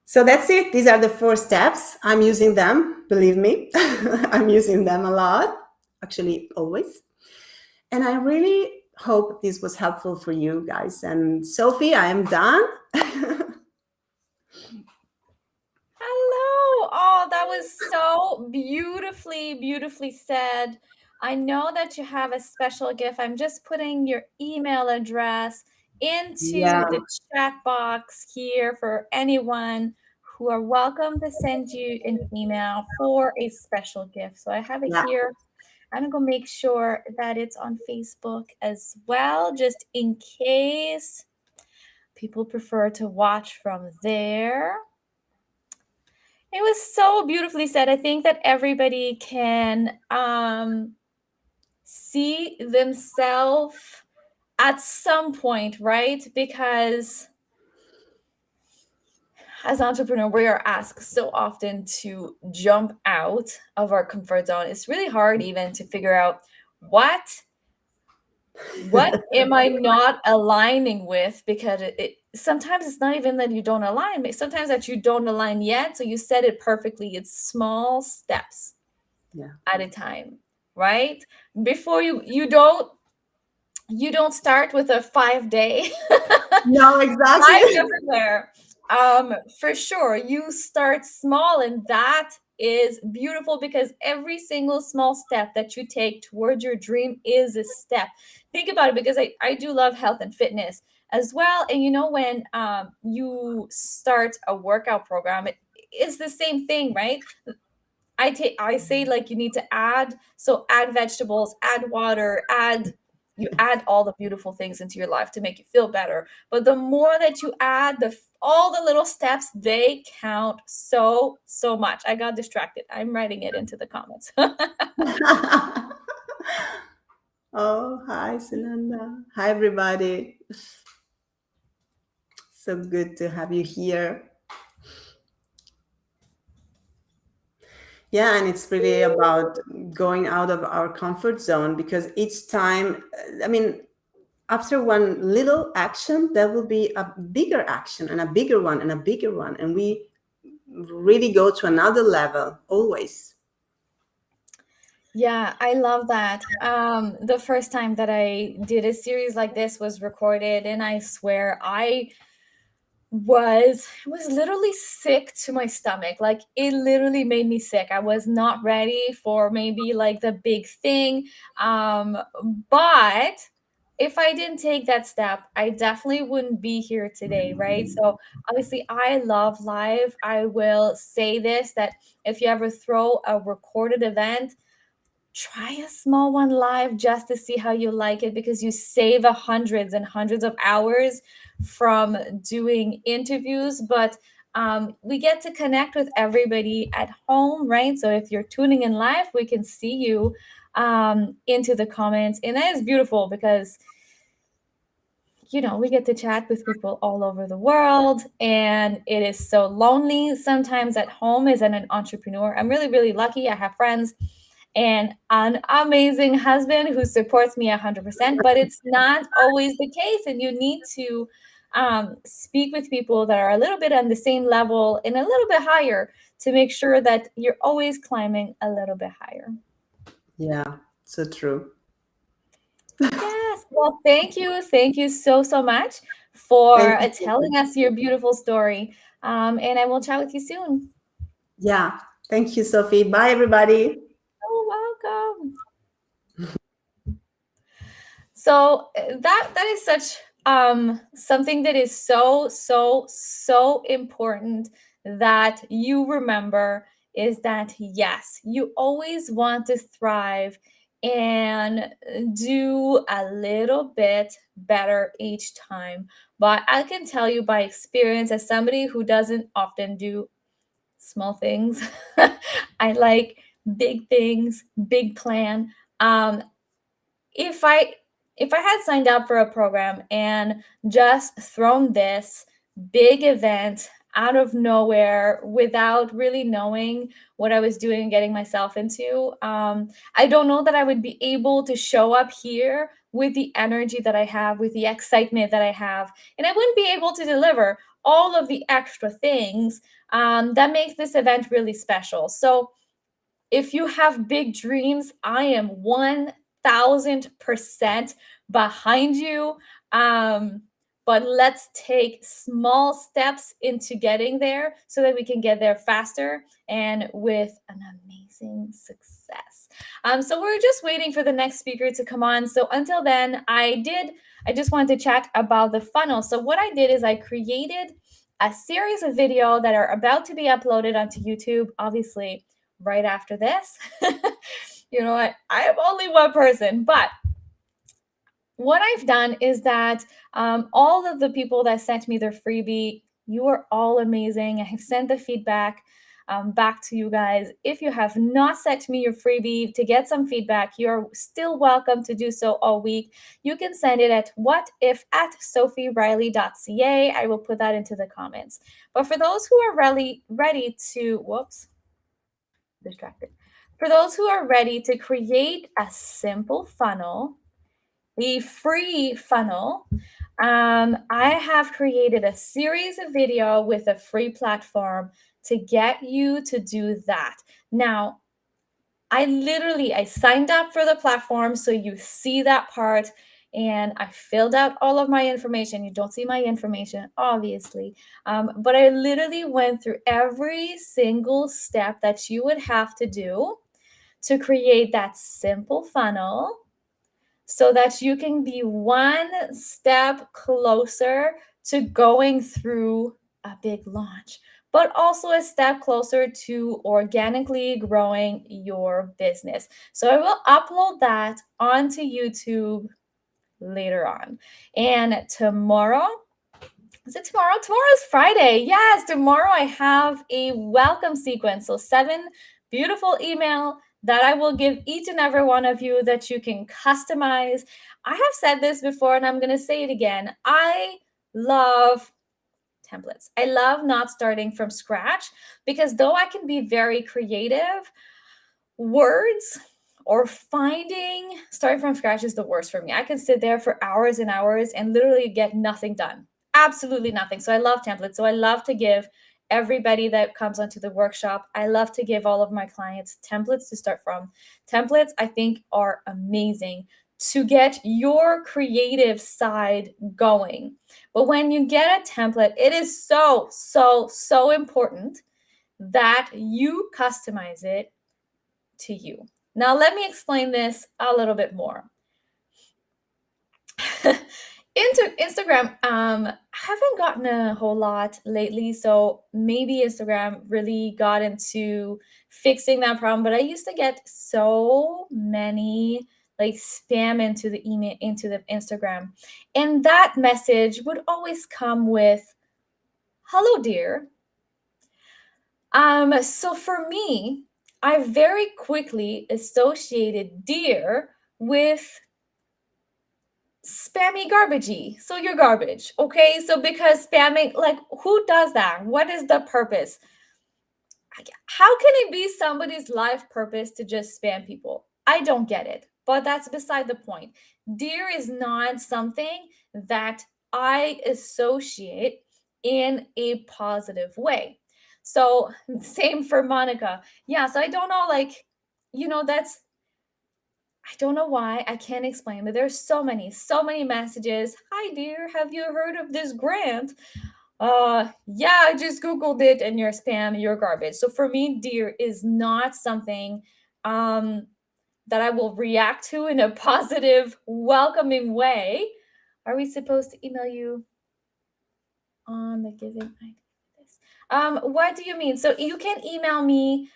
So that's it. These are the 4 steps. I'm using them, believe me. I'm using them a lot, actually always. And I really hope this was helpful for you guys. And Sophie, I am done. Hello. Oh, that was so beautifully said. I know that you have a special gift. I'm just putting your email address into the chat box here for anyone who are welcome to send you an email for a special gift. So I have it here. I'm going to make sure that it's on Facebook as well, just in case people prefer to watch from there. It was so beautifully said. I think that everybody can see themselves at some point, right? Because as entrepreneurs, we are asked so often to jump out of our comfort zone. It's really hard even to figure out what am I not aligning with, because sometimes it's not even that you don't align, but sometimes that you don't align yet. So you said it perfectly. It's small steps at a time, right? Before you don't start with a 5-day. No, exactly. Everywhere. For sure, you start small, and that is beautiful because every single small step that you take towards your dream is a step. Think about it, because I do love health and fitness as well. And when you start a workout program, it's the same thing, right? I say, like, you need to add vegetables, add water, you add all the beautiful things into your life to make you feel better. But the more that you add, all the little steps, they count so much. I got distracted. I'm writing it into the comments. Oh, hi, Sunanda. Hi, everybody. So good to have you here. Yeah, and it's really about going out of our comfort zone, because each time, I mean, after one little action, there will be a bigger action and a bigger one and a bigger one. And we really go to another level always. Yeah, I love that. The first time that I did a series like this was recorded, and I swear I was literally sick to my stomach. Like, it literally made me sick. I was not ready for maybe like the big thing. But if I didn't take that step, I definitely wouldn't be here today, right? So obviously I love live. I will say this, that if you ever throw a recorded event, try a small one live just to see how you like it, because you save hundreds and hundreds of hours from doing interviews. But we get to connect with everybody at home, right? So if you're tuning in live, we can see you into the comments, and that is beautiful, because we get to chat with people all over the world, and it is so lonely sometimes at home as an entrepreneur. I'm really, really lucky. I have friends and an amazing husband who supports me 100%, but it's not always the case. And you need to speak with people that are a little bit on the same level and a little bit higher to make sure that you're always climbing a little bit higher. Yeah, so true. Yes. Well, thank you. Thank you so much for Thank you. telling us your beautiful story. And I will chat with you soon. Yeah, thank you, Sophie. Bye, everybody. Oh, welcome. So that is such something that is so important that you remember, is that yes, you always want to thrive and do a little bit better each time. But I can tell you by experience, as somebody who doesn't often do small things, I like big things, big plan. If I had signed up for a program and just thrown this big event out of nowhere without really knowing what I was doing and getting myself into, I don't know that I would be able to show up here with the energy that I have, with the excitement that I have, and I wouldn't be able to deliver all of the extra things that makes this event really special. So if you have big dreams, I am 1000% behind you. But let's take small steps into getting there so that we can get there faster and with an amazing success. So we're just waiting for the next speaker to come on. So until then, I just wanted to chat about the funnel. So what I did is I created a series of video that are about to be uploaded onto YouTube, obviously right after this. You know what? I am only one person, but what I've done is that all of the people that sent me their freebie, you are all amazing. I have sent the feedback back to you guys. If you have not sent me your freebie to get some feedback, you're still welcome to do so all week. You can send it at whatif@sophieriley.ca. I will put that into the comments. But for those who are ready to, distracted. For those who are ready to create a simple funnel, a free funnel, I have created a series of video with a free platform to get you to do that. Now, I signed up for the platform, so you see that part, and I filled out all of my information. You don't see my information, obviously, but I literally went through every single step that you would have to do to create that simple funnel so that you can be one step closer to going through a big launch, but also a step closer to organically growing your business. So I will upload that onto YouTube later on. And tomorrow, is it tomorrow? Tomorrow is Friday. Yes, tomorrow I have a welcome sequence. So 7 beautiful email that I will give each and every one of you that you can customize. I have said this before and I'm going to say it again. I love templates. I love not starting from scratch because though I can be very creative, words or starting from scratch is the worst for me. I can sit there for hours and hours and literally get nothing done. Absolutely nothing. So I love templates. So I love to give everybody that comes onto the workshop, I love to give all of my clients templates to start from. Templates, I think, are amazing to get your creative side going. But when you get a template, it is so, so, so important that you customize it to you. Now, let me explain this a little bit more. Instagram, haven't gotten a whole lot lately, so maybe Instagram really got into fixing that problem. But I used to get so many like spam into the email, into the Instagram, and that message would always come with, "Hello, dear." So for me, I very quickly associated dear with spammy garbagey. So you're garbage. Okay. So because spamming, like, who does that? What is the purpose? How can it be somebody's life purpose to just spam people? I don't get it. But that's beside the point. Dear is not something that I associate in a positive way. So same for Monica. Yeah, so I don't know, like, that's, I don't know why. I can't explain, but there's so many messages. Hi, dear. Have you heard of this grant? Yeah, I just Googled it and you're spam, you're garbage. So for me, dear is not something that I will react to in a positive, welcoming way. Are we supposed to email you on the given ID? What do you mean? So you can email me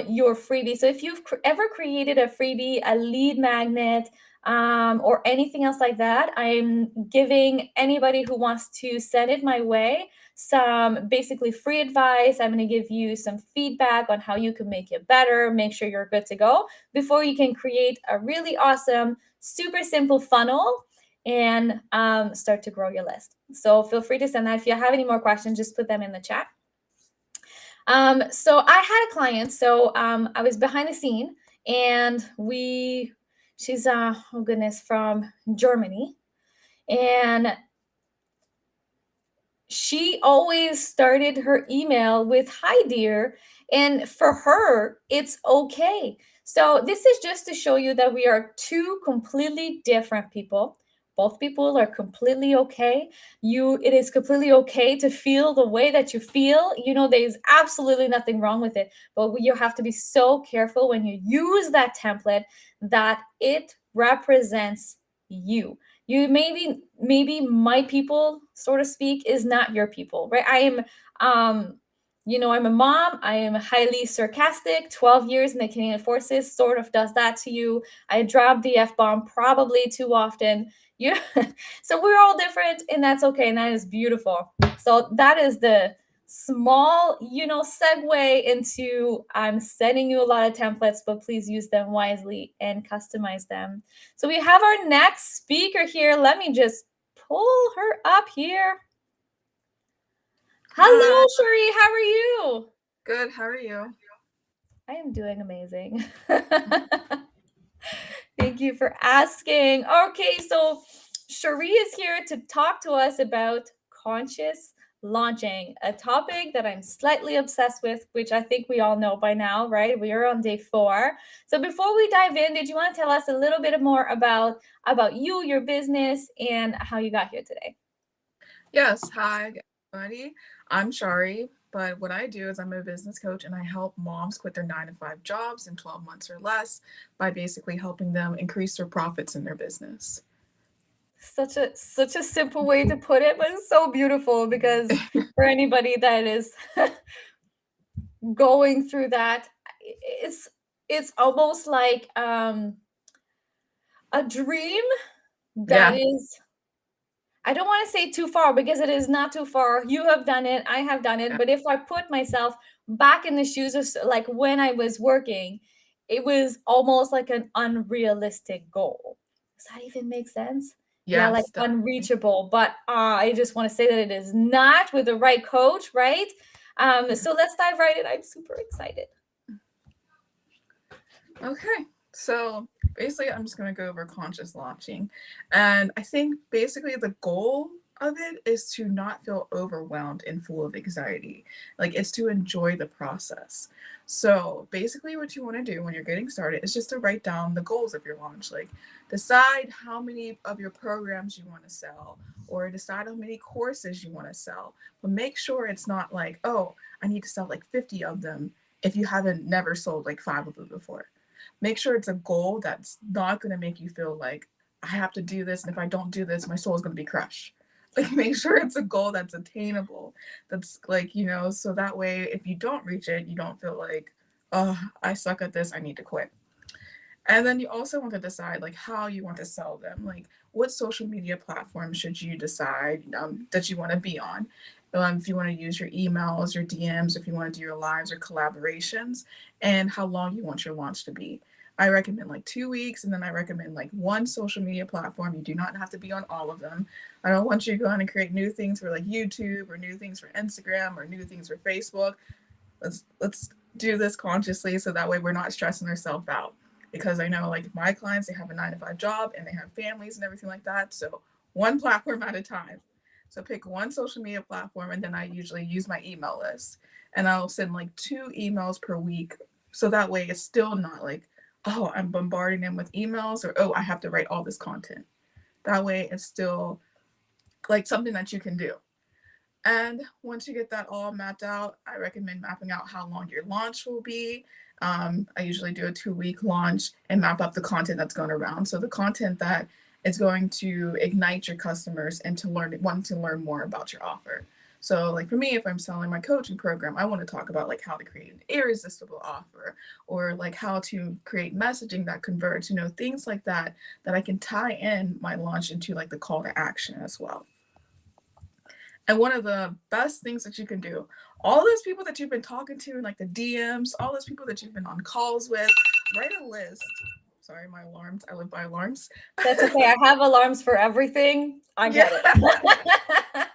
your freebie. So if you've ever created a freebie, a lead magnet, or anything else like that, I'm giving anybody who wants to send it my way some basically free advice. I'm going to give you some feedback on how you can make it better, make sure you're good to go before you can create a really awesome, super simple funnel and start to grow your list. So feel free to send that. If you have any more questions, just put them in the chat. So I had a client. So I was behind the scene and she's, oh goodness, from Germany. And she always started her email with, "Hi, dear." And for her, it's okay. So this is just to show you that we are two completely different people. Both people are completely okay. It is completely okay to feel the way that you feel. There's absolutely nothing wrong with it. But you have to be so careful when you use that template that it represents you. You maybe my people, so to speak, is not your people, right? I'm a mom. I am highly sarcastic. 12 years in the Canadian Forces sort of does that to you. I drop the F-bomb probably too often. So we're all different, and that's okay, and that is beautiful. So that is the small, segue into, I'm sending you a lot of templates, but please use them wisely and customize them. So we have our next speaker here. Let me just pull her up here. Hello, Cherie. How are you? Good. How are you? I am doing amazing. Thank you for asking. Okay, so Cherie is here to talk to us about conscious launching, a topic that I'm slightly obsessed with, which I think we all know by now, right? We are on day 4. So before we dive in, did you want to tell us a little bit more about you, your business, and how you got here today? Yes, hi everybody. I'm Shari, but what I do is I'm a business coach and I help moms quit their 9-to-5 jobs in 12 months or less by basically helping them increase their profits in their business. Such a simple way to put it, but it's so beautiful because for anybody that is going through that, it's almost like a dream that is, I don't want to say too far because it is not too far. You have done it, I have done it. Yeah. But if I put myself back in the shoes of like when I was working, it was almost like an unrealistic goal. Does that even make sense? Yeah, like Yes, definitely. unreachable. But I just want to say that it is not with the right coach, right? So let's dive right in. I'm super excited. Okay, so basically I'm just going to go over conscious launching. And I think basically the goal of it is to not feel overwhelmed and full of anxiety. Like it's to enjoy the process. So basically what you want to do when you're getting started is just to write down the goals of your launch. Like decide how many of your programs you want to sell or decide how many courses you want to sell. But make sure it's not like, oh, I need to sell like 50 of them if you haven't never sold like 5 of them before. Make sure it's a goal that's not going to make you feel like I have to do this. And if I don't do this, my soul is going to be crushed. Like make sure it's a goal that's attainable. That's like, you know, so that way, if you don't reach it, you don't feel like, oh, I suck at this. I need to quit. And then you also want to decide like how you want to sell them. Like what social media platform should you decide that you want to be on? If you want to use your emails, your DMs, if you want to do your lives or collaborations, and how long you want your launch to be. I recommend like 2 weeks, and then I recommend like 1 social media platform. You do not have to be on all of them. I don't want you to go on and create new things for like YouTube or new things for Instagram or new things for Facebook. Let's do this consciously so that way we're not stressing ourselves out. Because I know like my clients, they have a 9-to-5 job and they have families and everything like that. So 1 platform at a time. So pick 1 social media platform, and then I usually use my email list, and I'll send like 2 emails per week. So that way it's still not like, oh, I'm bombarding them with emails or, oh, I have to write all this content. That way it's still like something that you can do. And once you get that all mapped out, I recommend mapping out how long your launch will be. I usually do a 2-week launch and map up the content that's going around. So the content that is going to ignite your customers and want to learn more about your offer. So like for me, if I'm selling my coaching program, I want to talk about like how to create an irresistible offer or like how to create messaging that converts, you know, things like that I can tie in my launch into like the call to action as well. And one of the best things that you can do, all those people that you've been talking to in like the DMs, all those people that you've been on calls with, write a list. Sorry, my alarms. I live by alarms. That's okay. I have alarms for everything. I get it.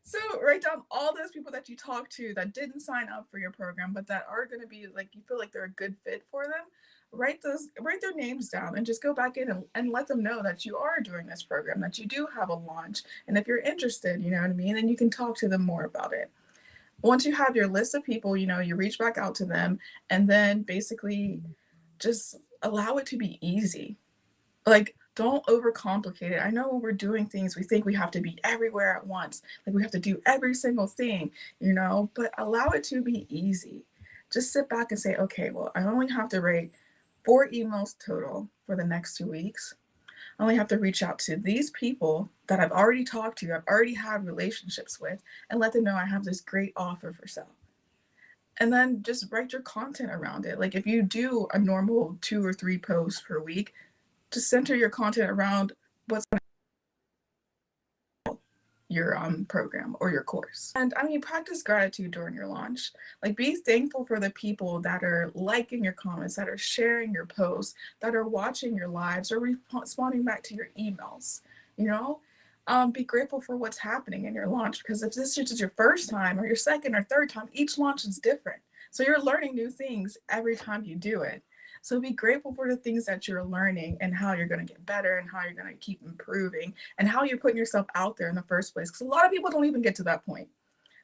So write down all those people that you talk to that didn't sign up for your program, but that are going to be like, you feel like they're a good fit for them. Write their names down and just go back in and let them know that you are doing this program, that you do have a launch. And if you're interested, you know what I mean? Then you can talk to them more about it. Once you have your list of people, you know, you reach back out to them and then basically just allow it to be easy. Like, don't overcomplicate it. I know when we're doing things, we think we have to be everywhere at once. Like we have to do every single thing, you know, but allow it to be easy. Just sit back and say, okay, well, I only have to write 4 emails total for the next 2 weeks. I only have to reach out to these people that I've already talked to, I've already had relationships with, and let them know I have this great offer for sale. And then just write your content around it. Like if you do a normal 2 or 3 posts per week, just center your content around what's going to your program or your course. And I mean, practice gratitude during your launch. Like be thankful for the people that are liking your comments, that are sharing your posts, that are watching your lives or responding back to your emails, you know? Be grateful for what's happening in your launch, because if this is your first time or your second or third time, each launch is different. So you're learning new things every time you do it. So be grateful for the things that you're learning and how you're going to get better and how you're going to keep improving and how you're putting yourself out there in the first place. Because a lot of people don't even get to that point.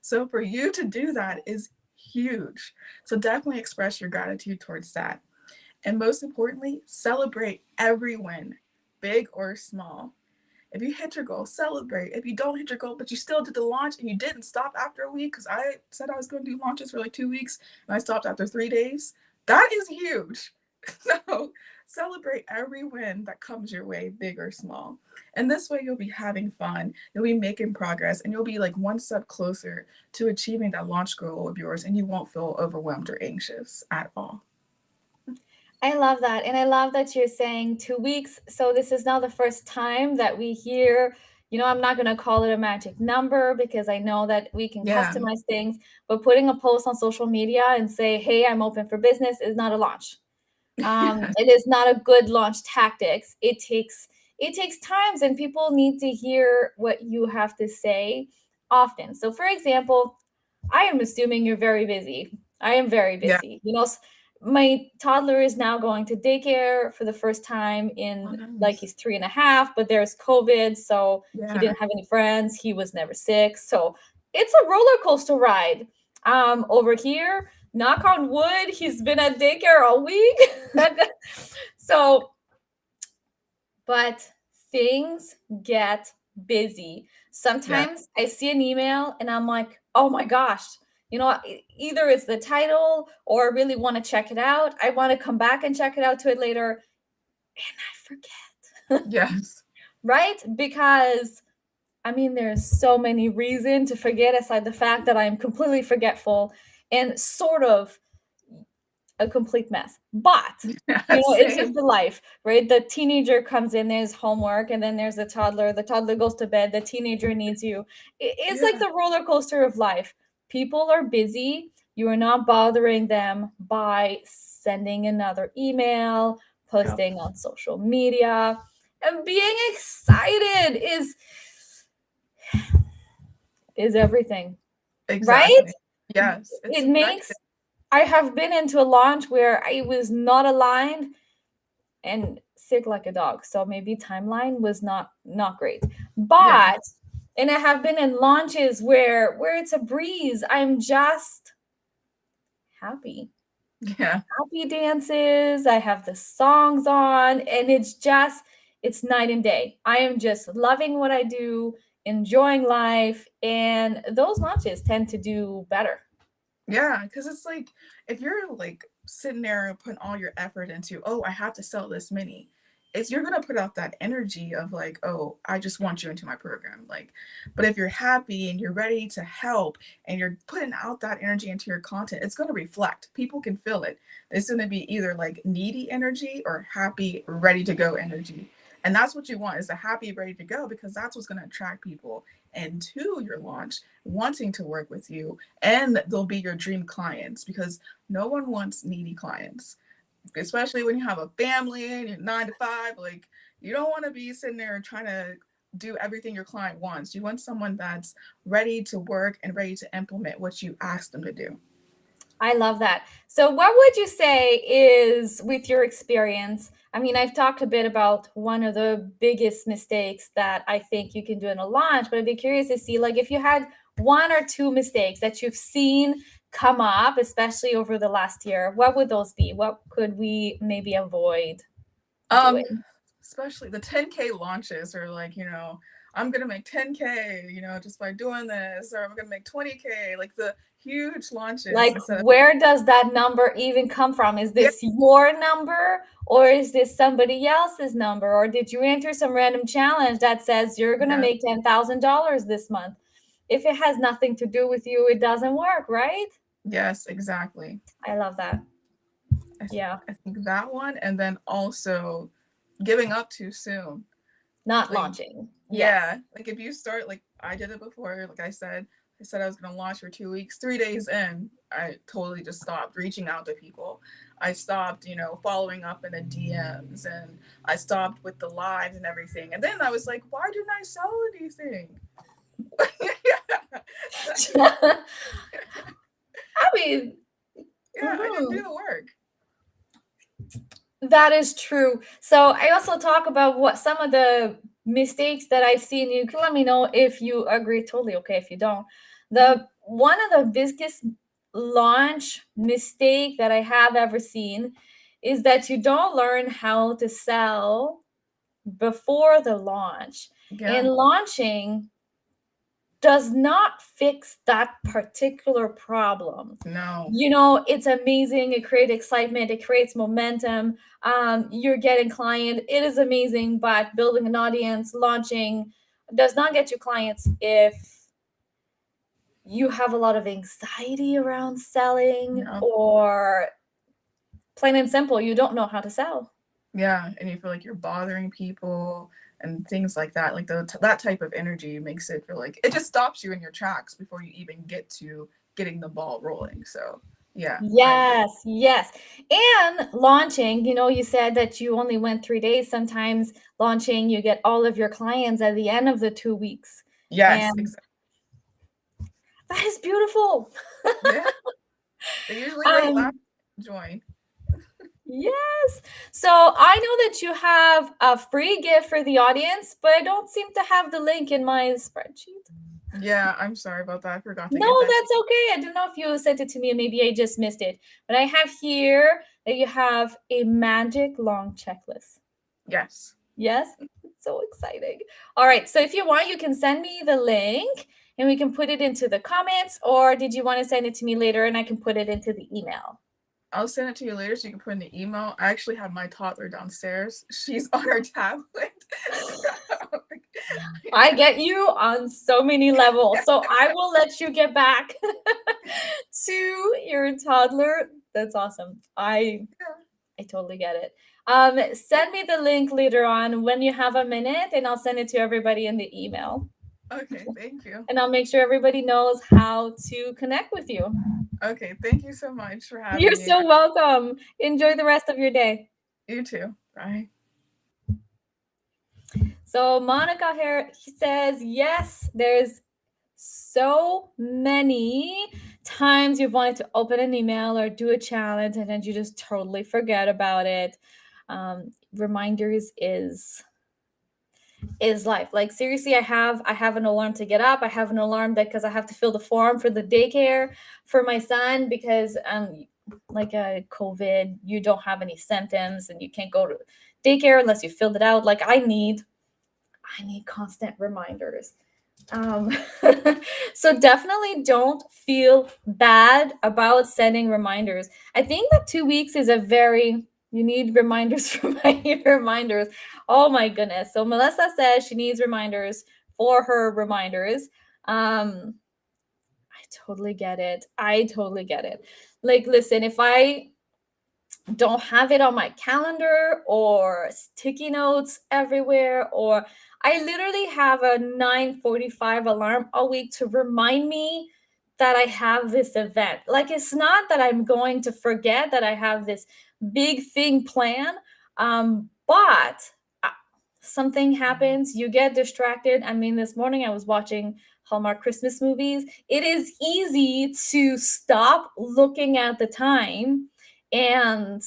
So for you to do that is huge. So definitely express your gratitude towards that. And most importantly, celebrate every win, big or small. If you hit your goal, celebrate. If you don't hit your goal, but you still did the launch and you didn't stop after a week, because I said I was going to do launches for like 2 weeks and I stopped after 3 days, that is huge. So celebrate every win that comes your way, big or small. And this way you'll be having fun, you'll be making progress, and you'll be like one step closer to achieving that launch goal of yours, and you won't feel overwhelmed or anxious at all. I love that. And I love that you're saying 2 weeks. So this is now the first time that we hear, I'm not going to call it a magic number because I know that we can Yeah. customize things, but putting a post on social media and say, hey, I'm open for business is not a launch. It is not a good launch tactics. It takes times, and people need to hear what you have to say often. So for example, I am assuming you're very busy. I am very Yeah. busy. My toddler is now going to daycare for the first time in nice. like he's 3.5, but there's COVID. So Yeah. he didn't have any friends. He was never sick. So it's a roller coaster ride. Over here, knock on wood, he's been at daycare all week. So, but things get busy. Sometimes I see an email and I'm like, oh my gosh, either it's the title or I really want to check it out. I want to come back and check it out to it later. And I forget. Yes. Right? Because there's so many reasons to forget aside the fact that I'm completely forgetful and sort of a complete mess. But it's just the life, right? The teenager comes in, there's homework, and then there's the toddler goes to bed, the teenager needs you. It's like the roller coaster of life. People are busy. You are not bothering them by sending another email, posting on social media, and being excited is everything. Exactly. Right? Yes. It makes I have been into a launch where I was not aligned and sick like a dog. So maybe timeline was not great. But and I have been in launches where it's a breeze. I'm just happy. Yeah. Happy dances. I have the songs on, and it's night and day. I am just loving what I do, enjoying life, and those launches tend to do better. Yeah, because it's like if you're like sitting there and putting all your effort into, oh, I have to sell this many, you're gonna put out that energy of like, oh, I just want you into my program. Like, but if you're happy and you're ready to help and you're putting out that energy into your content, it's gonna reflect. People can feel it. It's gonna be either like needy energy or happy, ready to go energy. And that's what you want, is a happy, ready to go, because that's what's gonna attract people into your launch, wanting to work with you, and they'll be your dream clients, because no one wants needy clients, especially when you have a family and you're 9 to 5. Like, you don't want to be sitting there trying to do everything your client wants. You want someone that's ready to work and ready to implement what you ask them to do. I love that. So what would you say is, with your experience, I've talked a bit about one of the biggest mistakes that I think you can do in a launch, but I'd be curious to see, like, if you had 1 or 2 mistakes that you've seen come up, especially over the last year, what would those be? What could we maybe avoid doing? Especially the 10K launches, or like, I'm going to make 10K, just by doing this, or I'm going to make 20K, like the huge launches. Like, where does that number even come from? Is this your number, or is this somebody else's number? Or did you enter some random challenge that says you're going to make $10,000 this month? If it has nothing to do with you, it doesn't work, right? Yes, exactly. I love that. I think that one, and then also giving up too soon. Not launching. Yeah. Like, if you start, like I did it before, like I said I was going to launch for 2 weeks. 3 days in, I totally just stopped reaching out to people. I stopped, following up in the DMs, and I stopped with the lives and everything. And then I was like, why didn't I sell anything? I didn't do the work. That is true. So I also talk about what some of the mistakes that I've seen. You can let me know if you agree. Totally okay if you don't. The one of the biggest launch mistake that I have ever seen is that you don't learn how to sell before the launch. Yeah. And launching does not fix that particular problem. No. You know, it's amazing. It creates excitement. It creates momentum. You're getting client. It is amazing, but building an audience, launching does not get you clients if you have a lot of anxiety around selling No. or plain and simple, you don't know how to sell. Yeah, and you feel like you're bothering people and things like that. Like that type of energy makes it feel like it just stops you in your tracks before you even get to getting the ball rolling. So yeah, I agree. Yes. And launching, you know, you said that you only went 3 days. Sometimes launching, you get all of your clients at the end of the 2 weeks. Yes, And exactly. that is beautiful. Yeah, they usually wait Um, last to join. yes. So I know that you have a free gift for the audience, but I don't seem to have the link in my spreadsheet. Yeah, I'm sorry about that. I forgot to No, get that. that's okay. I don't know if you sent it to me or maybe I just missed it. But I have here that you have a magic long checklist. Yes. Yes, it's so exciting. All right, so if you want, you can send me the link and we can put it into the comments, or did you want to send it to me later and I can put it into the email? I'll send it to you later so you can put in the email. I actually have my toddler downstairs. She's on her tablet. I get you on so many levels. So I will let you get back to your toddler. That's awesome. I totally get it. Send me the link later on when you have a minute, and I'll send it to everybody in the email. Okay, thank you. And I'll make sure everybody knows how to connect with you. Okay, thank you so much for having You're me. so welcome. Enjoy the rest of your day. You too. Bye. So Monica here, he says, yes, there's so many times you've wanted to open an email or do a challenge and then you just totally forget about it. Reminders is life. Like seriously, I have an alarm to get up. I have an alarm because I have to fill the form for the daycare for my son because like a COVID, you don't have any symptoms and you can't go to daycare unless you filled it out. Like I need constant reminders. So definitely don't feel bad about sending reminders. I think that 2 weeks is you need reminders for my reminders. Oh my goodness. So Melissa says she needs reminders for her reminders. I totally get it. Like, listen, if I don't have it on my calendar or sticky notes everywhere, or I literally have a 9:45 alarm a week to remind me that I have this event. Like it's not that I'm going to forget that I have this big thing planned, but something happens, you get distracted. I mean, this morning I was watching Hallmark Christmas movies. It is easy to stop looking at the time and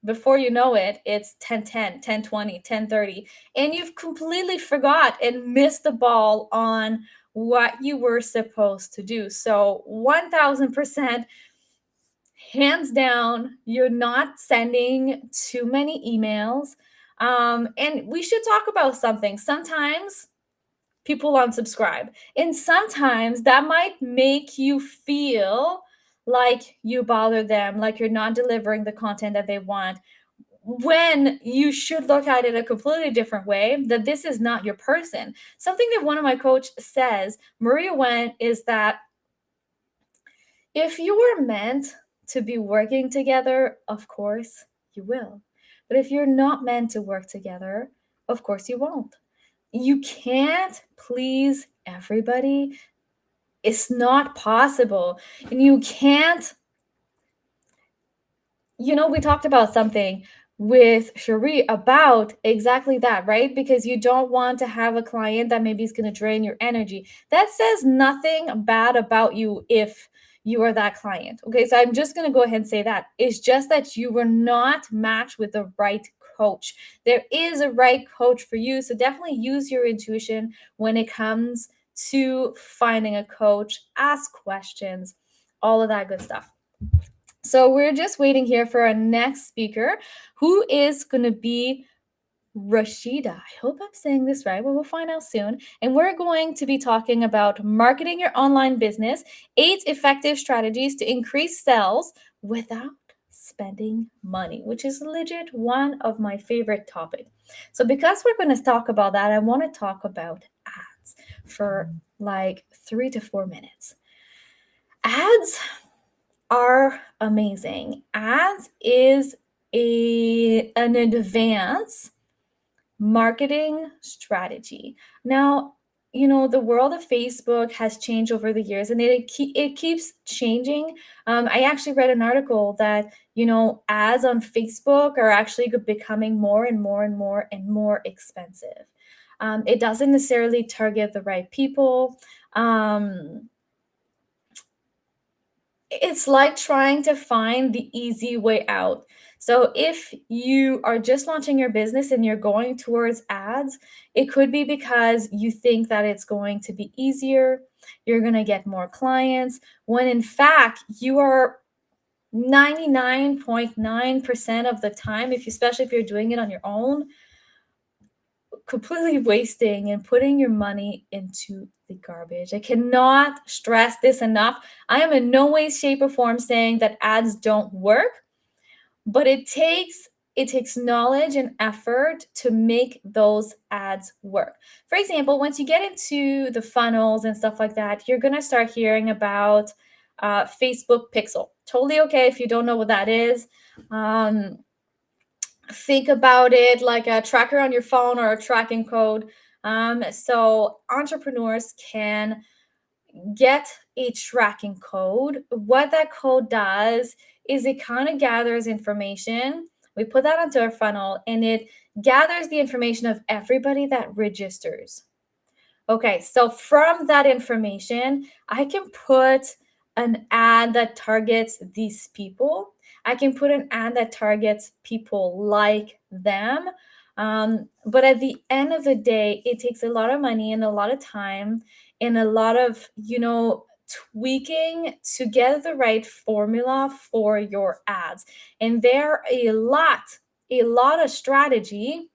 before you know it, it's 10:10, 10:20, 10:30, and you've completely forgot and missed the ball on what you were supposed to do. So 1000%, hands down, you're not sending too many emails. And we should talk about something. Sometimes people unsubscribe, and sometimes that might make you feel like you bother them, like you're not delivering the content that they want, when you should look at it a completely different way, that this is not your person. Something that one of my coach says, Maria Went, is that if you were meant to be working together, of course you will. But if you're not meant to work together, of course you won't. You can't please everybody. It's not possible. And you can't, we talked about something with Cherie about exactly that, right? Because you don't want to have a client that maybe is going to drain your energy. That says nothing bad about you if you are that client. Okay, so I'm just going to go ahead and say that. It's just that you were not matched with the right coach. There is a right coach for you. So definitely use your intuition when it comes to finding a coach. Ask questions, all of that good stuff. So we're just waiting here for our next speaker, who is going to be Rashida. I hope I'm saying this right. Well, we'll find out soon. And we're going to be talking about marketing your online business, 8 effective strategies to increase sales without spending money, which is legit one of my favorite topics. So because we're going to talk about that, I want to talk about ads for like 3 to 4 minutes. Ads are amazing. Ads is an advanced marketing strategy. Now, the world of Facebook has changed over the years, and it keeps changing. I actually read an article that ads on Facebook are actually becoming more and more and more and more expensive. It doesn't necessarily target the right people. It's like trying to find the easy way out. So if you are just launching your business and you're going towards ads, it could be because you think that it's going to be easier, you're going to get more clients, when in fact you are 99.9% of the time, especially if you're doing it on your own, completely wasting and putting your money into the garbage. I cannot stress this enough. I am in no way, shape, or form saying that ads don't work, but it takes knowledge and effort to make those ads work. For example, once you get into the funnels and stuff like that, you're going to start hearing about Facebook Pixel. Totally okay if you don't know what that is. Think about it like a tracker on your phone or a tracking code. So entrepreneurs can get a tracking code. What that code does is it kind of gathers information. We put that onto our funnel, and it gathers the information of everybody that registers. Okay, so from that information, I can put an ad that targets these people. I can put an ad that targets people like them. But at the end of the day, it takes a lot of money and a lot of time and a lot of, tweaking to get the right formula for your ads. And there are a lot of strategy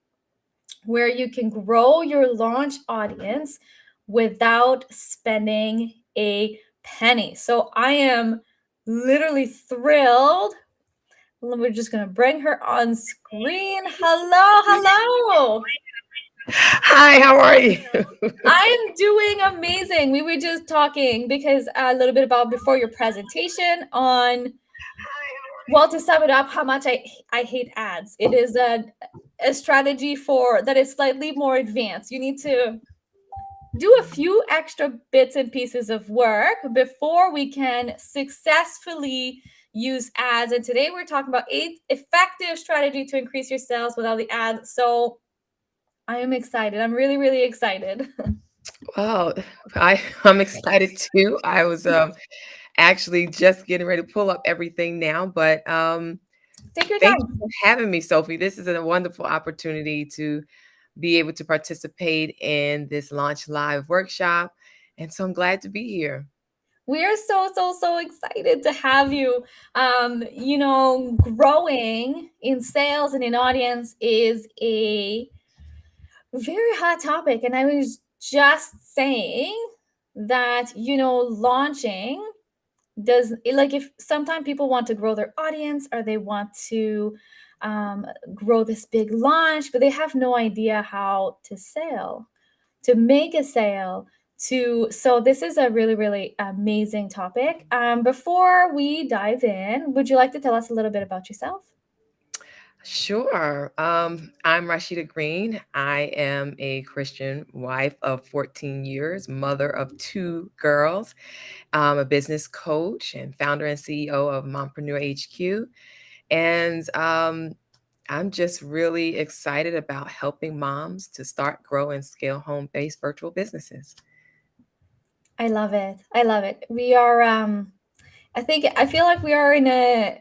where you can grow your launch audience without spending a penny. So I am literally thrilled. We're just going to bring her on screen. Hello. Hi, how are you? I'm doing amazing. We were just talking because a little bit about before your presentation on, well, to sum it up, how much I hate ads. It is a strategy that is slightly more advanced. You need to do a few extra bits and pieces of work before we can successfully use ads. And today we're talking about 8 effective strategy to increase your sales without the ads. So I am excited. I'm really, really excited. Wow, I'm excited too. I was actually just getting ready to pull up everything now, but Take your thank time. you for having me, Sophie. This is a wonderful opportunity to be able to participate in this Launch Live workshop, and so I'm glad to be here. We are so excited to have you. Growing in sales and in audience is a very hot topic. And I was just saying that, launching if sometimes people want to grow their audience or they want to grow this big launch, but they have no idea how to make a sale. So this is a really, really amazing topic. Before we dive in, would you like to tell us a little bit about yourself? Sure. I'm Rashida Green. I am a Christian wife of 14 years, mother of 2 girls. I'm a business coach and founder and CEO of Mompreneur HQ. And I'm just really excited about helping moms to start, grow, and scale home-based virtual businesses. I love it. We are I feel like we are in a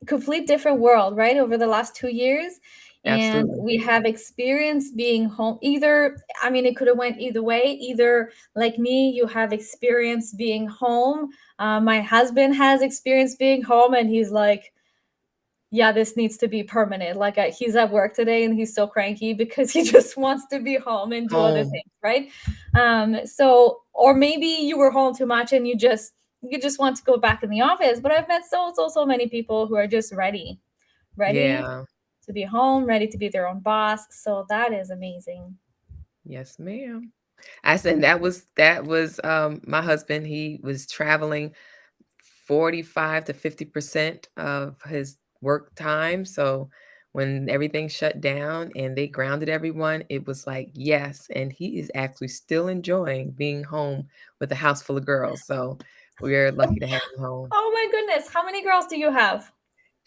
complete different world, right? Over the last 2 years. And Absolutely. we have experienced being home. Either, I mean, it could have went either way. Either like me, you have experienced being home. My husband has experienced being home, and he's like, yeah, this needs to be permanent. Like he's at work today and he's so cranky because he just wants to be home and do other Home. things, right? So or maybe you were home too much and you just want to go back in the office. But I've met so many people who are just ready Yeah. to be home, ready to be their own boss. So that is amazing. Yes, ma'am. I said that was my husband. He was traveling 45 to 50% of his work time. So when everything shut down and they grounded everyone, it was like, yes. And he is actually still enjoying being home with a house full of girls. So we're lucky to have him home. Oh my goodness. How many girls do you have?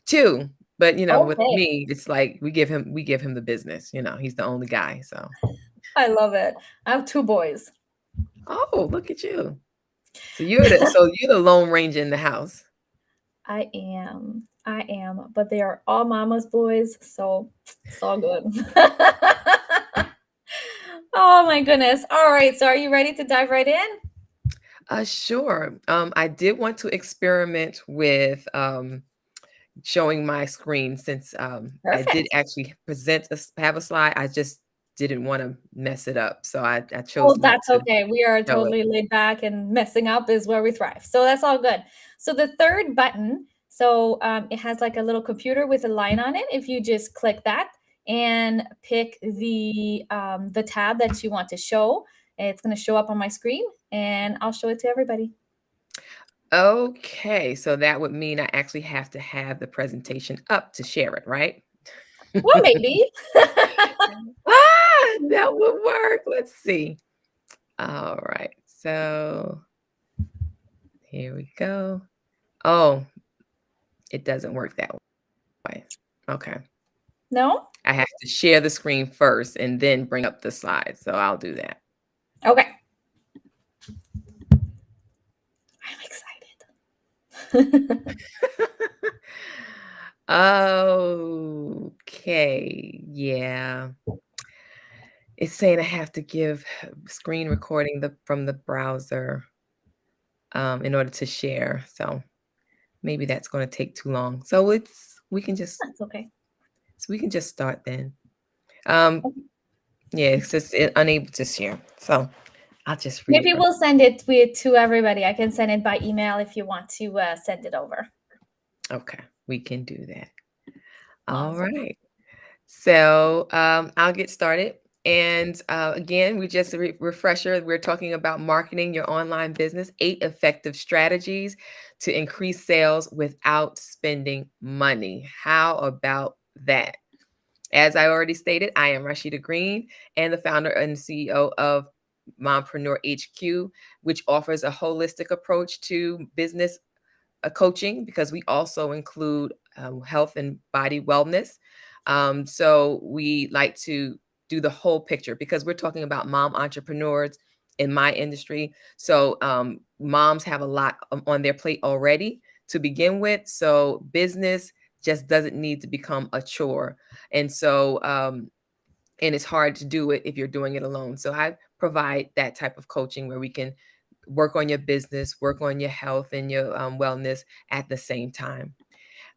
Two. But with Okay. me, it's like we give him the business. He's the only guy. So I love it. I have 2 boys. oh, look at you. So you're the Lone Ranger in the house. I am. I am. But they are all mama's boys, so it's all good. Oh my goodness. All right. So are you ready to dive right in? Sure. I did want to experiment with showing my screen since I did Perfect. actually have a slide. I just didn't want to mess it up, so I Oh, chose not that's to okay. We are show it. totally laid back, and messing up is where we thrive. So that's all good. So the third button, it has like a little computer with a line on it. If you just click that and pick the tab that you want to show, it's going to show up on my screen, and I'll show it to everybody. Okay, so that would mean I actually have to have the presentation up to share it, right? Well, maybe. That would work. Let's see. All right, so here we go. Oh, it doesn't work that way. Okay. No? I have to share the screen first and then bring up the slides. So I'll do that. Okay. I'm excited. Okay. Yeah. It's saying I have to give screen recording from the browser in order to share. So maybe that's going to take too long. So we can just That's okay. start then. Yeah, it's just unable to share. So I'll just read Maybe it. we'll send it to everybody. I can send it by email if you want to send it over. Okay, we can do that. All Awesome. right. So I'll get started. And again, we just refresher. We're talking about marketing your online business, 8 effective strategies to increase sales without spending money. How about that? As I already stated, I am Rashida Green and the founder and CEO of Mompreneur HQ, which offers a holistic approach to business coaching because we also include health and body wellness. So we like to do the whole picture because we're talking about mom entrepreneurs in my industry. So moms have a lot on their plate already to begin with. So business just doesn't need to become a chore. And so, and it's hard to do it if you're doing it alone. So I provide that type of coaching where we can work on your business, work on your health and your wellness at the same time.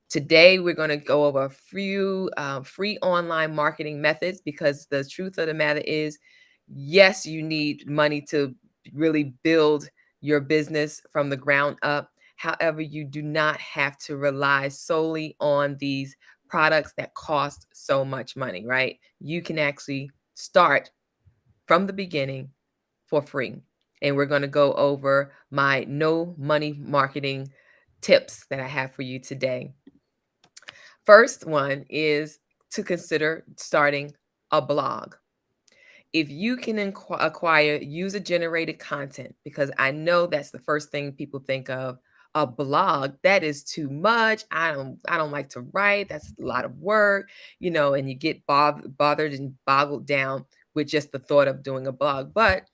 Today, we're going to go over a few free online marketing methods because the truth of the matter is, yes, you need money to really build your business from the ground up. However, you do not have to rely solely on these products that cost so much money, right? You can actually start from the beginning for free. And we're going to go over my no money marketing tips that I have for you today. First one is to consider starting a blog. If you can acquire user generated content, because I know that's the first thing people think of, a blog, that is too much. I don't like to write. That's a lot of work, and you get bothered and boggled down with just the thought of doing a blog. But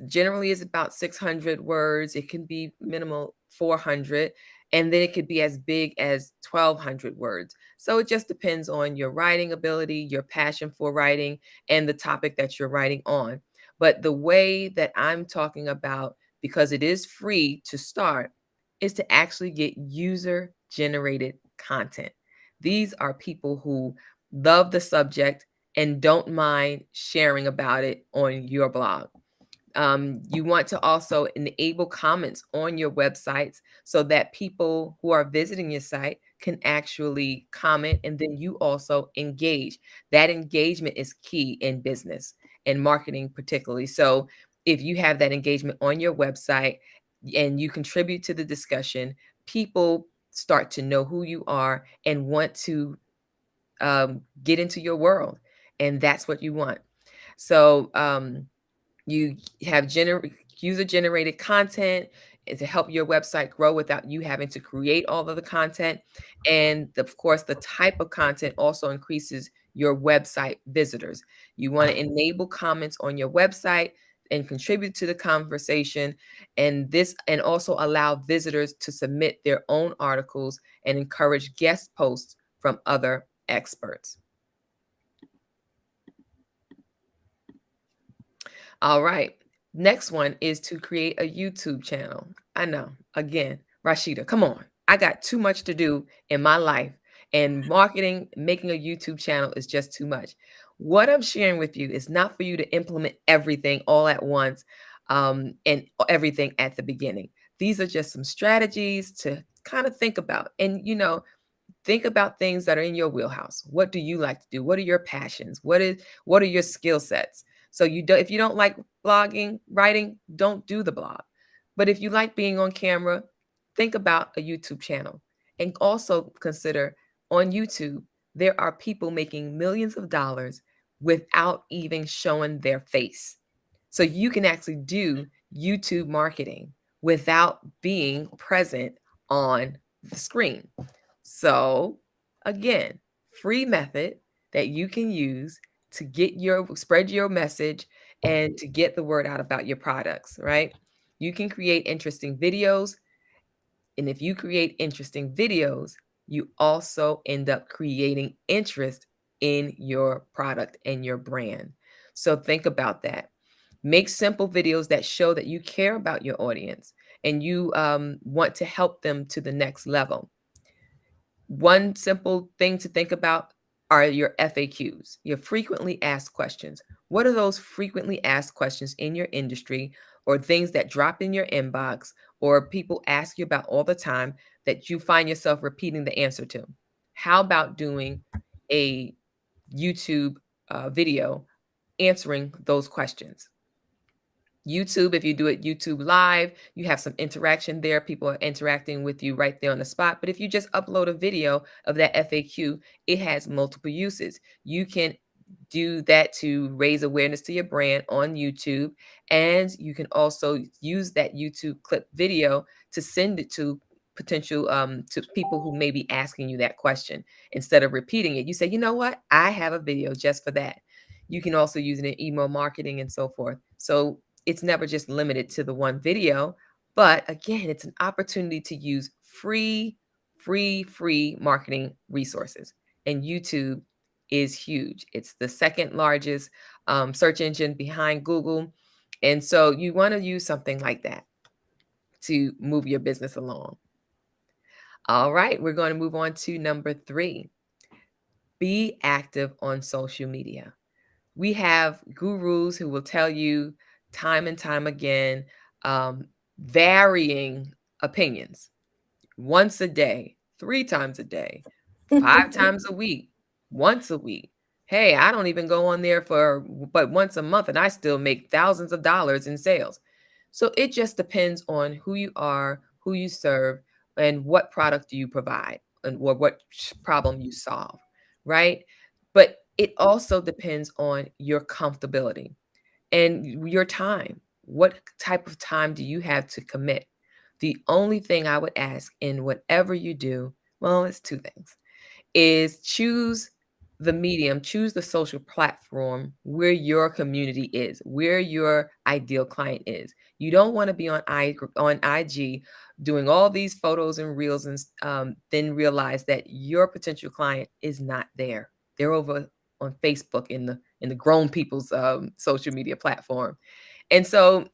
generally is about 600 words. It can be minimal 400, and then it could be as big as 1,200 words. So it just depends on your writing ability, your passion for writing, and the topic that you're writing on. But the way that I'm talking about, because it is free to start, is to actually get user generated content. These are people who love the subject and don't mind sharing about it on your blog. You want to also enable comments on your websites so that people who are visiting your site can actually comment, and then you also engage. That engagement is key in business and marketing, particularly. So, if you have that engagement on your website and you contribute to the discussion, people start to know who you are and want to get into your world. And that's what you want. So, you have user generated content to help your website grow without you having to create all of the content. And of course, the type of content also increases your website visitors. You want to enable comments on your website and contribute to the conversation, and also allow visitors to submit their own articles and encourage guest posts from other experts. All right. Next one is to create a YouTube channel. I know. Again, Rashida, come on. I got too much to do in my life, and marketing, making a YouTube channel is just too much. What I'm sharing with you is not for you to implement everything all at once, and everything at the beginning. These are just some strategies to kind of think about. And, think about things that are in your wheelhouse. What do you like to do? What are your passions? What are your skill sets? So if you don't like blogging, writing, don't do the blog. But if you like being on camera, think about a YouTube channel. And also consider, on YouTube, there are people making millions of dollars without even showing their face. So you can actually do YouTube marketing without being present on the screen. So again, free method that you can use to spread your message and to get the word out about your products, right? You can create interesting videos. And if you create interesting videos, you also end up creating interest in your product and your brand. So think about that. Make simple videos that show that you care about your audience and you want to help them to the next level. One simple thing to think about are your FAQs, your frequently asked questions. What are those frequently asked questions in your industry, or things that drop in your inbox or people ask you about all the time that you find yourself repeating the answer to? How about doing a YouTube video answering those questions? YouTube, if you do it YouTube live, you have some interaction there. People are interacting with you right there on the spot. But if you just upload a video of that FAQ, it has multiple uses. You can do that to raise awareness to your brand on YouTube. And you can also use that YouTube clip video to send it to potential to people who may be asking you that question. Instead of repeating it, you say, you know what? I have a video just for that. You can also use it in email marketing and so forth. So it's never just limited to the one video, but again, it's an opportunity to use free marketing resources. And YouTube is huge. It's the second largest search engine behind Google. And so you want to use something like that to move your business along. All right, we're going to move on to number 3. Be active on social media. We have gurus who will tell you time and time again, varying opinions. Once a day, 3 times a day, 5 times a week, once a week. Hey, I don't even go on there but once a month, and I still make thousands of dollars in sales. So it just depends on who you are, who you serve, and what product do you provide, or what problem you solve, right? But it also depends on your comfortability and your time. What type of time do you have to commit? The only thing I would ask in whatever you do, well, it's 2 things, is choose the medium, choose the social platform where your community is, where your ideal client is. You don't want to be on IG doing all these photos and reels and then realize that your potential client is not there. They're over on Facebook in the grown people's social media platform. And so,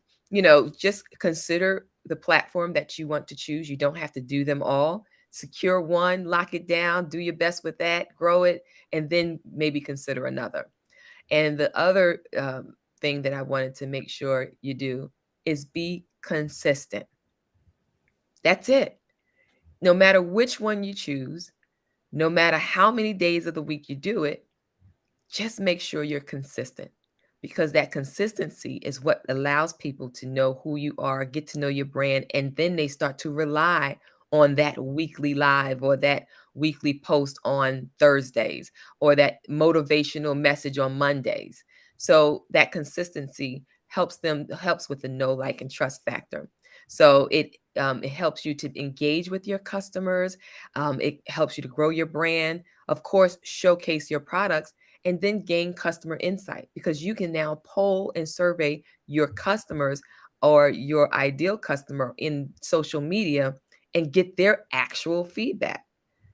just consider the platform that you want to choose. You don't have to do them all. Secure one, lock it down, do your best with that, grow it, and then maybe consider another. And the other thing that I wanted to make sure you do is be consistent. That's it. No matter which one you choose, no matter how many days of the week you do it, just make sure you're consistent, because that consistency is what allows people to know who you are, get to know your brand, and then they start to rely on that weekly live or that weekly post on Thursdays or that motivational message on Mondays. So that consistency helps with the know, like, and trust factor. So it helps you to engage with your customers. It helps you to grow your brand. Of course, showcase your products, and then gain customer insight, because you can now poll and survey your customers or your ideal customer in social media and get their actual feedback.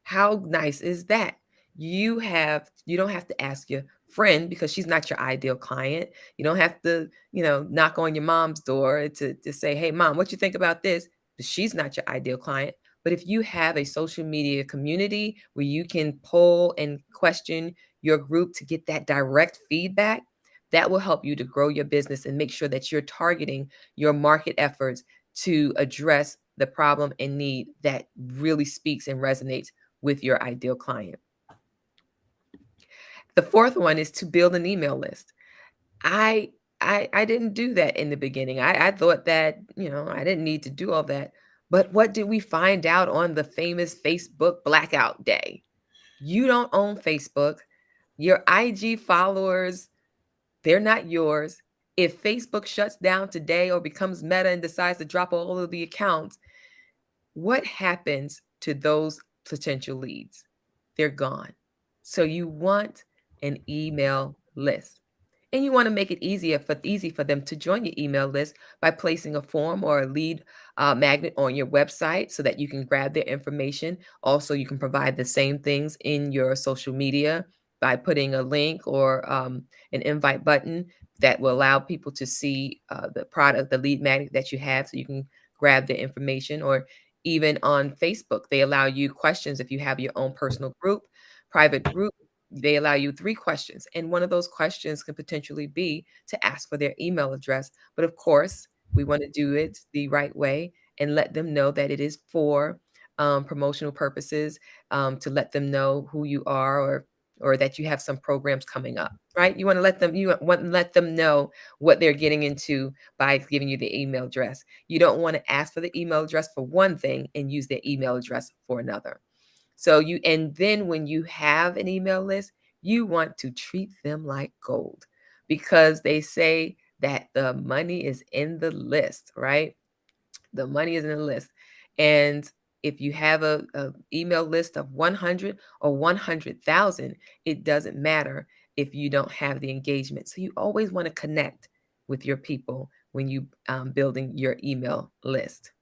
How nice is that? You don't have to ask your friend, because she's not your ideal client. You don't have to, knock on your mom's door to say, "Hey mom, what you think about this?" She's not your ideal client. But if you have a social media community where you can poll and question your group to get that direct feedback, that will help you to grow your business and make sure that you're targeting your market efforts to address the problem and need that really speaks and resonates with your ideal client. The fourth one is to build an email list. I didn't do that in the beginning. I thought that, I didn't need to do all that. But what did we find out on the famous Facebook blackout day? You don't own Facebook. Your IG followers, they're not yours. If Facebook shuts down today or becomes Meta and decides to drop all of the accounts, what happens to those potential leads? They're gone. So you want an email list. And you want to make it easy for them to join your email list by placing a form or a lead magnet on your website so that you can grab their information. Also, you can provide the same things in your social media by putting a link or an invite button that will allow people to see the product, the lead magnet that you have, so you can grab their information. Or even on Facebook, they allow you questions if you have your own personal group, private group. They allow you 3 questions, and one of those questions could potentially be to ask for their email address. But of course, we want to do it the right way and let them know that it is for promotional purposes, to let them know who you are, or that you have some programs coming up, right? You want to let them know what they're getting into by giving you the email address. You don't want to ask for the email address for one thing and use their email address for another. And then when you have an email list, you want to treat them like gold, because they say that the money is in the list, right? The money is in the list. And if you have a email list of 100 or 100,000, it doesn't matter if you don't have the engagement. So you always want to connect with your people when you building your email list.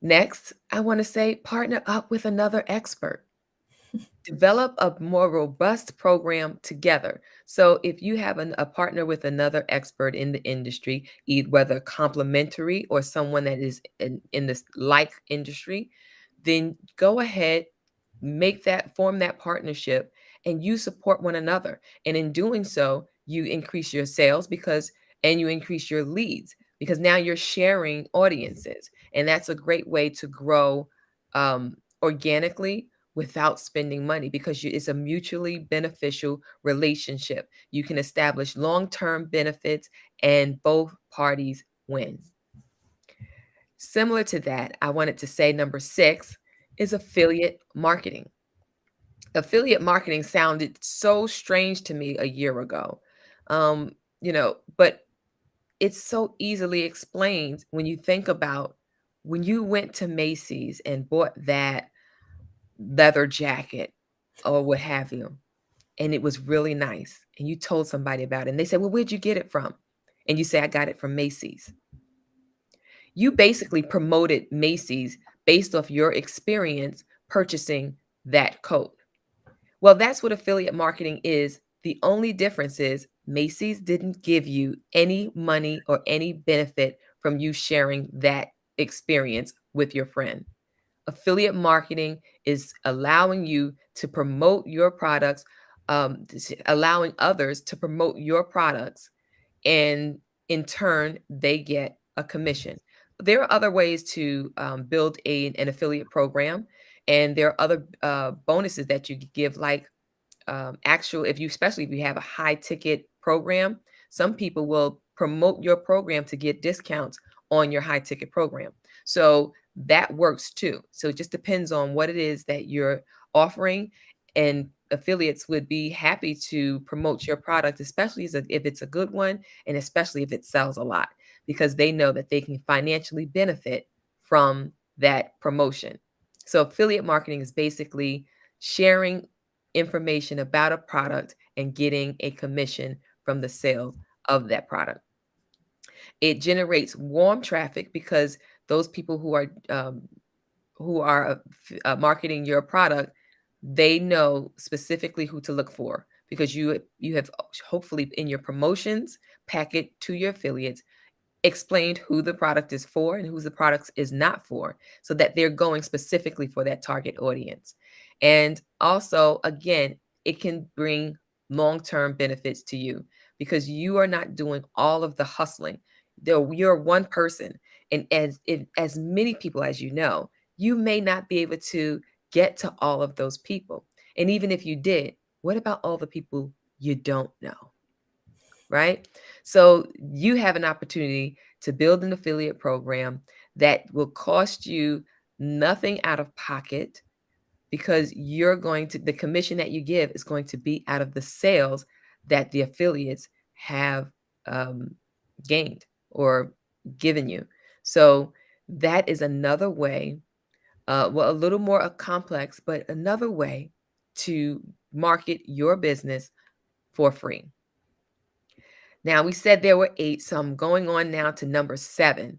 Next, I want to say partner up with another expert. Develop a more robust program together. So if you have a partner with another expert in the industry, whether complementary or someone that is in this like industry, then go ahead, form that partnership, and you support one another. And in doing so, you increase your sales and you increase your leads, because now you're sharing audiences. And that's a great way to grow organically without spending money, because it's a mutually beneficial relationship. You can establish long-term benefits and both parties win. Similar to that, I wanted to say number 6 is affiliate marketing. Affiliate marketing sounded so strange to me a year ago, but it's so easily explained when you think about when you went to Macy's and bought that leather jacket or what have you, and it was really nice, and you told somebody about it, and they said, well, where'd you get it from? And you say, I got it from Macy's. You basically promoted Macy's based off your experience purchasing that coat. Well, that's what affiliate marketing is. The only difference is Macy's didn't give you any money or any benefit from you sharing that experience with your friend. Affiliate marketing is allowing you to promote your products, allowing others to promote your products, and in turn, they get a commission. There are other ways to build an affiliate program, and there are other bonuses that you give, like especially if you have a high ticket program, some people will promote your program to get discounts on your high ticket program. So that works too. So it just depends on what it is that you're offering, and affiliates would be happy to promote your product, especially if it's a good one, and especially if it sells a lot, because they know that they can financially benefit from that promotion. So affiliate marketing is basically sharing information about a product and getting a commission from the sale of that product. It generates warm traffic because those people who are marketing your product, they know specifically who to look for, because you have hopefully in your promotions packet to your affiliates explained who the product is for and who the product is not for, so that they're going specifically for that target audience. And also, again, it can bring long-term benefits to you because you are not doing all of the hustling. Though you're one person, and as many people as you know, you may not be able to get to all of those people. And even if you did, what about all the people you don't know? Right? So you have an opportunity to build an affiliate program that will cost you nothing out of pocket, because the commission that you give is going to be out of the sales that the affiliates have gained or given you. So that is another way, a little more complex, but another way to market your business for free. Now, we said there were 8, so I'm going on now to number 7.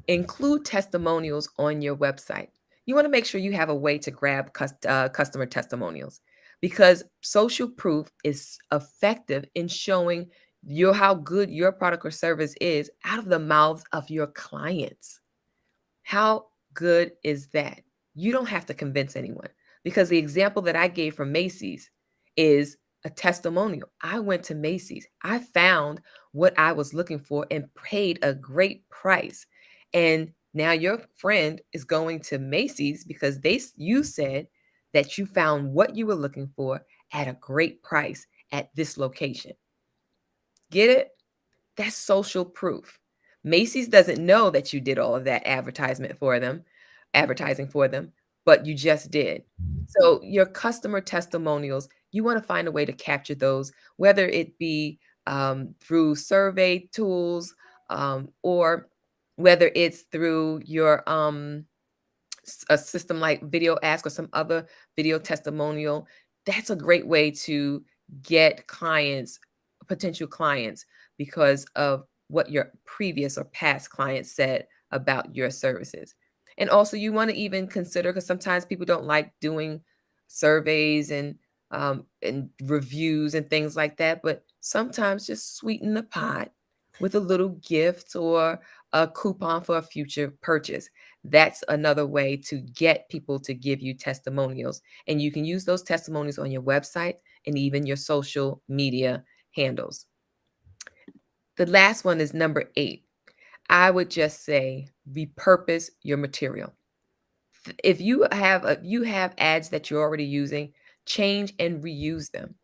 Include testimonials on your website. You want to make sure you have a way to grab customer testimonials, because social proof is effective in showing how good your product or service is out of the mouths of your clients. How good is that? You don't have to convince anyone, because the example that I gave from Macy's is a testimonial. I went to Macy's. I found what I was looking for and paid a great price. And now your friend is going to Macy's because you said that you found what you were looking for at a great price at this location. Get it? That's social proof. Macy's doesn't know that you did all of that advertising for them, but you just did. So your customer testimonials, you want to find a way to capture those, whether it be through survey tools, or whether it's through your a system like Video Ask or some other video testimonial. That's a great way to get potential clients, because of what your previous or past clients said about your services. And also, you want to even consider, because sometimes people don't like doing surveys and reviews and things like that, but sometimes just sweeten the pot with a little gift or a coupon for a future purchase. That's another way to get people to give you testimonials. And you can use those testimonials on your website and even your social media handles. The last one is number 8. I would just say repurpose your material. If you have ads that you're already using, change and reuse them.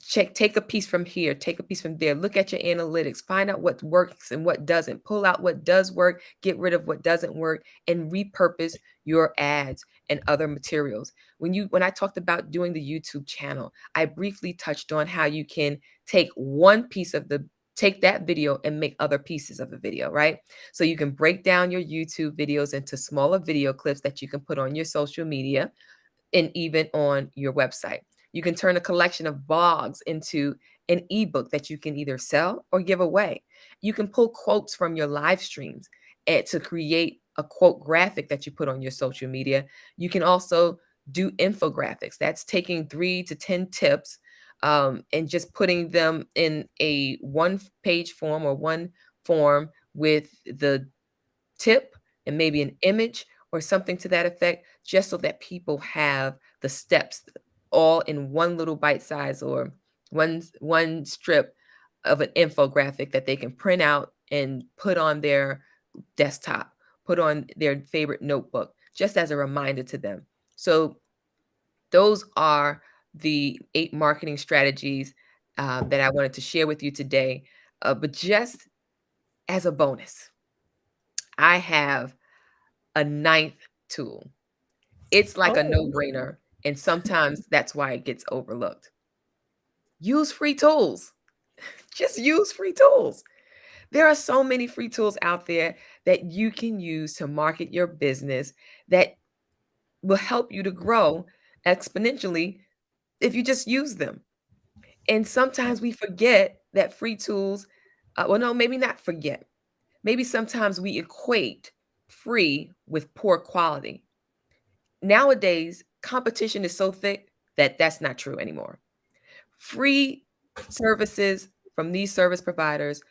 Take a piece from here, take a piece from there. Look at your analytics, find out what works and what doesn't. Pull out what does work, get rid of what doesn't work, and repurpose your ads and other materials. When I talked about doing the YouTube channel, I briefly touched on how you can take that video and make other pieces of the video, right? So you can break down your YouTube videos into smaller video clips that you can put on your social media and even on your website. You can turn a collection of blogs into an ebook that you can either sell or give away. You can pull quotes from your live streams and to create a quote graphic that you put on your social media. You can also do infographics. That's taking 3 to 10 tips and just putting them in a one-page form or one form with the tip and maybe an image or something to that effect, just so that people have the steps all in one little bite size or one strip of an infographic that they can print out and put on their desktop, put on their favorite notebook, just as a reminder to them. So those are the 8 marketing strategies that I wanted to share with you today. But just as a bonus, I have a ninth tool. It's like a Oh, no-brainer, and sometimes that's why it gets overlooked. Use free tools. Just use free tools. There are so many free tools out there that you can use to market your business that will help you to grow exponentially if you just use them. And sometimes we forget that free tools, well, no, maybe not forget. Maybe sometimes we equate free with poor quality. Nowadays, competition is so thick that that's not true anymore. Free services from these service providers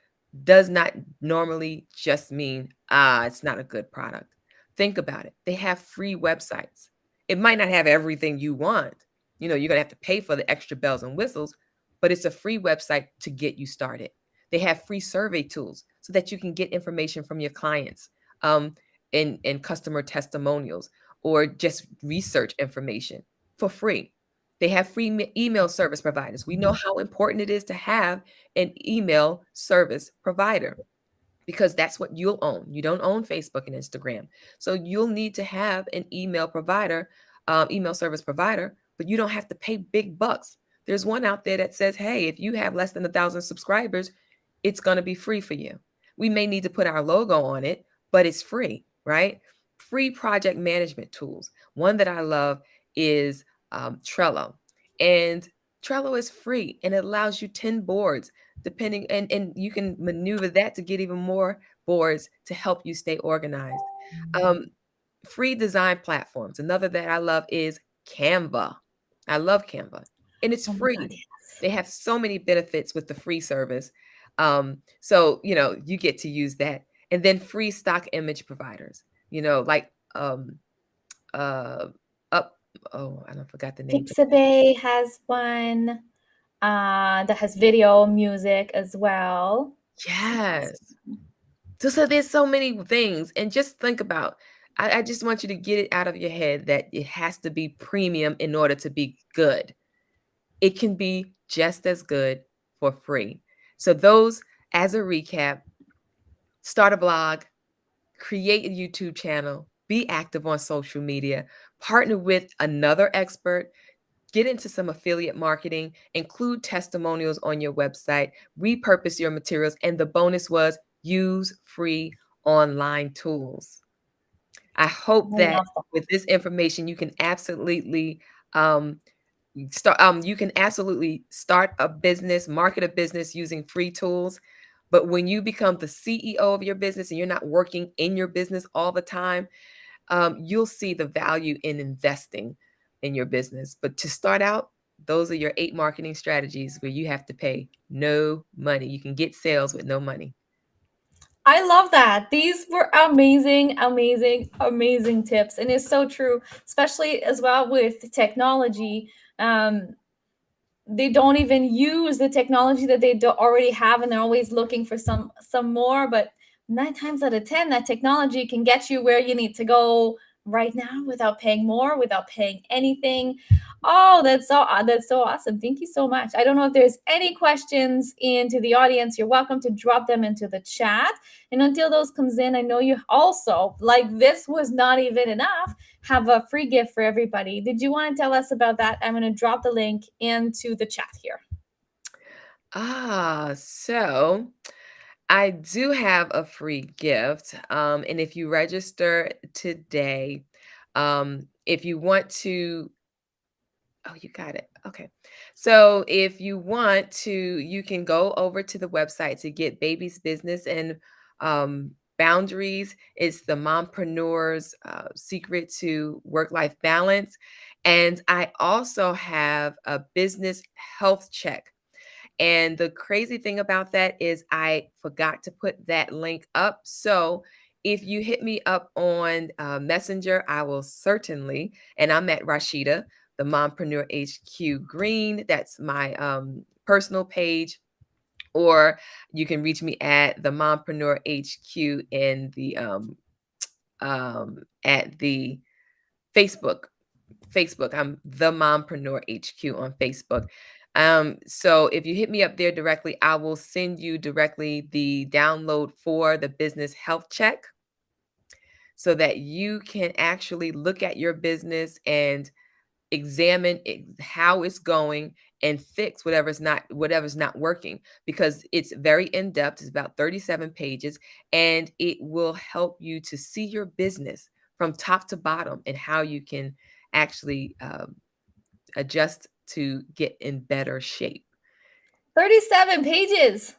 does not normally just mean, it's not a good product. Think about it. They have free websites. It might not have everything you want. You're going to have to pay for the extra bells and whistles, but it's a free website to get you started. They have free survey tools so that you can get information from your clients um, and customer testimonials or just research information for free. They have free email service providers. We know how important it is to have an email service provider because that's what you'll own. You don't own Facebook and Instagram. So you'll need to have an email provider, email service provider, but you don't have to pay big bucks. There's one out there that says, hey, if you have less than 1,000 subscribers, it's going to be free for you. We may need to put our logo on it, but it's free, right? Free project management tools. One that I love is Trello. And Trello is free and it allows you 10 boards depending, and you can maneuver that to get even more boards to help you stay organized. Um, Free design platforms. Another that I love is Canva. I love Canva and it's oh my God, free. yes. They have so many benefits with the free service. So, you get to use that. And then free stock image providers, like uh, up, oh, I don't forgot the name. Pixabay has one that has video, music as well. Yes. So there's so many things. And just think about, I just want you to get it out of your head that it has to be premium in order to be good. It can be just as good for free. So those, as a recap, start a blog, create a YouTube channel, be active on social media, partner with another expert, get into some affiliate marketing, include testimonials on your website, repurpose your materials, and the bonus was use free online tools. I hope I that love that. with this information, you can absolutely start a business, market a business using free tools. But when you become the CEO of your business and you're not working in your business all the time, you'll see the value in investing in your business. But to start out, those are your 8 marketing strategies where you have to pay no money. You can get sales with no money. I love that. These were amazing, amazing, amazing tips. And it's so true, especially as well with technology. They don't even use the technology that they already have, and they're always looking for some more. But 9 times out of 10, that technology can get you where you need to go right now without paying more, without paying anything. Oh, that's so awesome. Thank you so much. I don't know if there's any questions into the audience. You're welcome to drop them into the chat. And until those comes in, I know you also, like, this was not even enough, have a free gift for everybody. Did you want to tell us about that? I'm going to drop the link into the chat here. So I do have a free gift. And if you register today, if you want to Oh, you got it. Okay. So if you want to, you can go over to the website to get Baby's Business and Boundaries. It's the mompreneur's secret to work-life balance. And I also have a business health check. And the crazy thing about that is I forgot to put that link up. So if you hit me up on Messenger, I will certainly, and I'm at Rashida, the Mompreneur HQ Green. That's my personal page. Or you can reach me at the Mompreneur HQ in the at the Facebook. I'm the Mompreneur HQ on Facebook. So if you hit me up there directly, I will send you directly the download for the business health check so that you can actually look at your business and examine how it's going and fix whatever's not working, because it's very in-depth. It's about 37 pages, and it will help you to see your business from top to bottom and how you can actually adjust to get in better shape. 37 pages.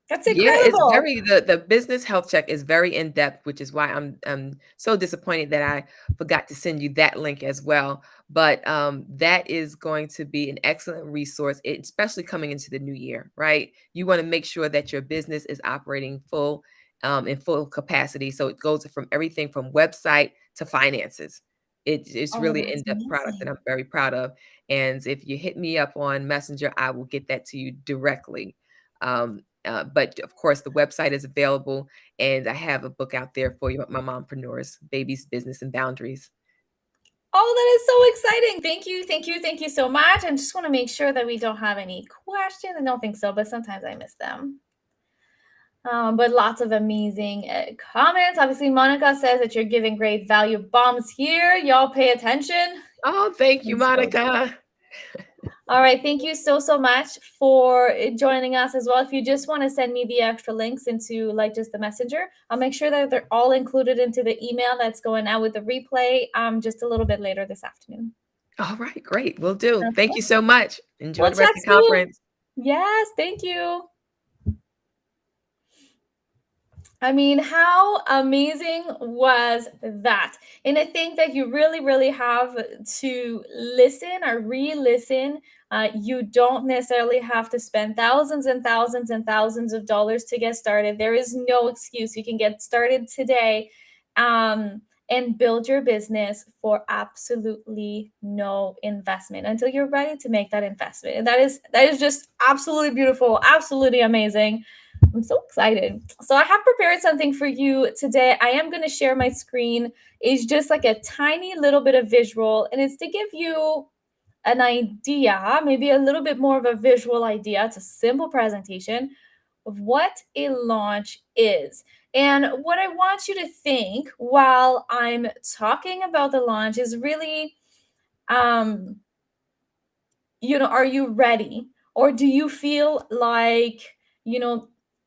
That's Yeah, it's incredible. very the business health check is very in depth, which is why I'm so disappointed that I forgot to send you that link as well. But that is going to be an excellent resource, especially coming into the new year, right? You want to make sure that your business is operating in full capacity. So it goes from everything from website to finances. It's Oh, really an that's in-depth product that amazing. I'm very proud of. And if you hit me up on Messenger, I will get that to you directly. But of course, the website is available, and I have a book out there for you, my mompreneurs, Baby's Business and Boundaries. Oh, that is so exciting. Thank you so much. I just want to make sure that we don't have any questions. I don't think so, but sometimes I miss them. But lots of amazing comments. Obviously, Monica says that you're giving great value bombs here. Y'all pay attention. Oh, thank you, And so- Monica. All right. Thank you so much for joining us as well. If you just want to send me the extra links into like just the messenger, I'll make sure that they're all included into the email that's going out with the replay just a little bit later this afternoon. All right, great. Will do. Okay. Thank you so much. Enjoy We'll the rest chat of the soon. conference. Yes, thank you. I mean, how amazing was that? And I think that you really have to listen or re-listen. You don't necessarily have to spend thousands and thousands and thousands of dollars to get started. There is no excuse. You can get started today and build your business for absolutely no investment until you're ready to make that investment. And that is just absolutely beautiful, absolutely amazing. I'm so excited. So I have prepared something for you today. I am going to share my screen. It's just like a tiny little bit of visual, and it's to give you an idea, maybe a little bit more of a visual idea. It's a simple presentation of what a launch is. And what I want you to think while I'm talking about the launch is really, are you ready? Or do you feel like,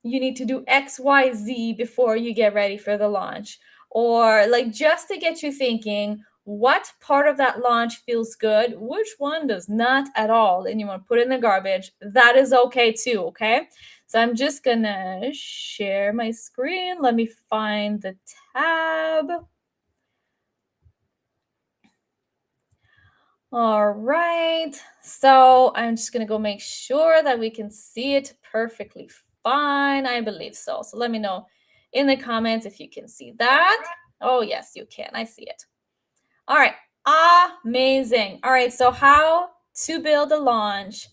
you need to do X, Y, Z before you get ready for the launch? Or like just to get you thinking, what part of that launch feels good? Which one does not at all? And you want to put it in the garbage. That is okay too, okay? So I'm just gonna share my screen. Let me find the tab. All right, so I'm just gonna go make sure that we can see it perfectly fine. I believe so. So let me know in the comments if you can see that. Oh, yes, you can. I see it. All right, amazing. All right, so how to build a launch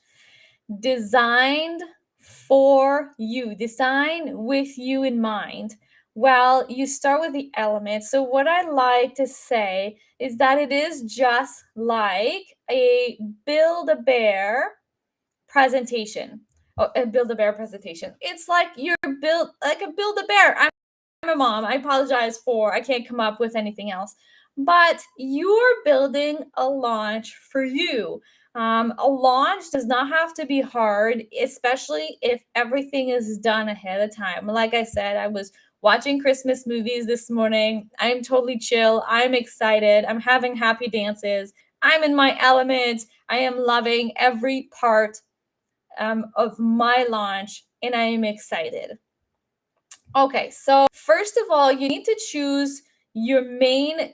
designed for you, design with you in mind. Well, you start with the elements. So what I like to say is that it is just like a Build-A-Bear presentation. Oh, a Build-A-Bear presentation. It's like you're built like a Build-A-Bear. I'm a mom. I apologize I can't come up with anything else. But you're building a launch for you. A launch does not have to be hard, especially if everything is done ahead of time. Like I said, I was watching Christmas movies this morning. I'm totally chill. I'm excited. I'm having happy dances I'm in my element. I am loving every part of my launch, and I am excited. Okay, so first of all, you need to choose your main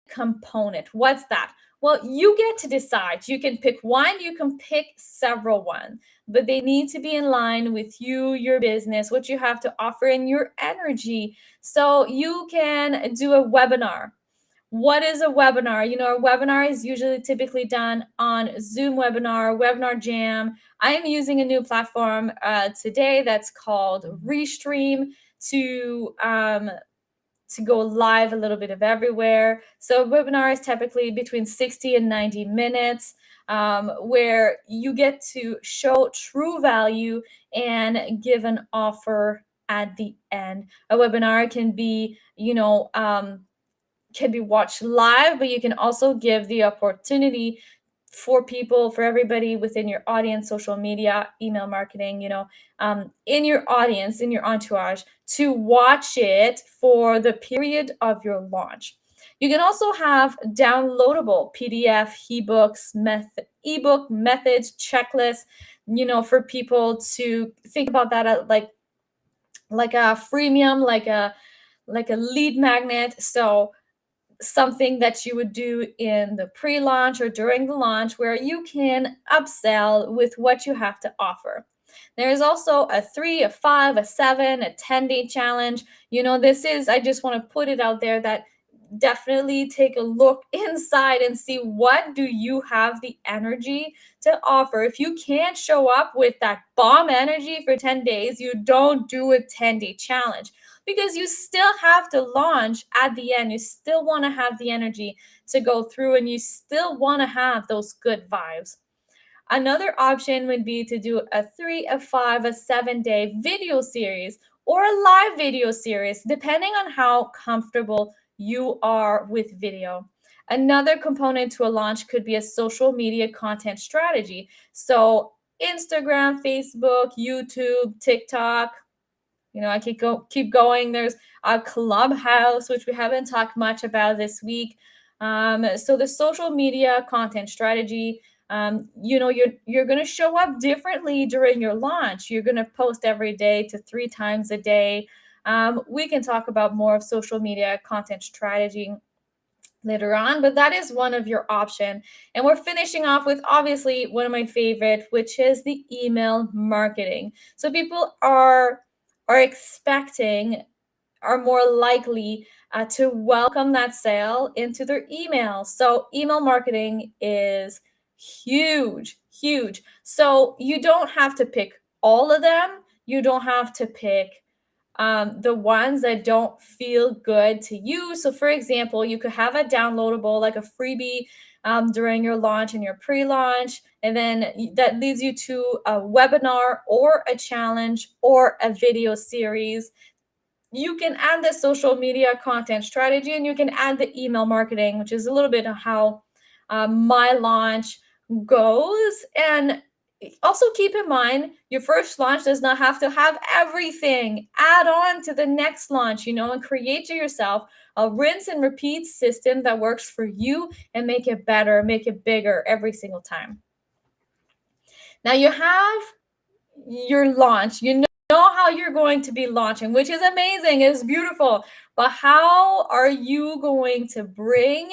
component. What's that? Well, you get to decide. You can pick one, you can pick several one, but they need to be in line with you, your business, what you have to offer, and your energy. So you can do a webinar. What is a webinar? You know, a webinar is usually typically done on Zoom webinar, Webinar Jam. I am using a new platform today that's called Restream to go live a little bit of everywhere. So a webinar is typically between 60 and 90 minutes, where you get to show true value and give an offer at the end. A webinar can be, can be watched live, but you can also give the opportunity for people, for everybody within your audience, social media, email marketing, in your audience, in your entourage, to watch it for the period of your launch. You can also have downloadable PDF, ebook methods, checklists, for people to think about that at like a freemium, like a lead magnet. So something that you would do in the pre-launch or during the launch where you can upsell with what you have to offer. There's also a 3, a 5, a 7, a 10-day challenge. I just want to put it out there that definitely take a look inside and see what do you have the energy to offer. If you can't show up with that bomb energy for 10 days, you don't do a 10-day challenge, because you still have to launch at the end. You still want to have the energy to go through, and you still want to have those good vibes. Another option would be to do a 3, a 5, a 7-day video series or a live video series, depending on how comfortable you are with video. Another component to a launch could be a social media content strategy. So Instagram, Facebook, YouTube, TikTok, I keep going. There's a Clubhouse, which we haven't talked much about this week. So the social media content strategy, you're going to show up differently during your launch. You're going to post every day to 3 times a day. We can talk about more of social media content strategy later on, but that is one of your options. And we're finishing off with obviously one of my favorite, which is the email marketing. So people are expecting, are more likely to welcome that sale into their email. So email marketing is huge. So you don't have to pick all of them. You don't have to pick the ones that don't feel good to you. So for example, you could have a downloadable, like a freebie, during your launch and your pre-launch, and then that leads you to a webinar or a challenge or a video series. You can add the social media content strategy, and you can add the email marketing, which is a little bit of how my launch goes. And also keep in mind, your first launch does not have to have everything. Add on to the next launch, and create to yourself a rinse and repeat system that works for you, and make it better, make it bigger every single time. Now you have your launch. You know how you're going to be launching, which is amazing. It's beautiful. But how are you going to bring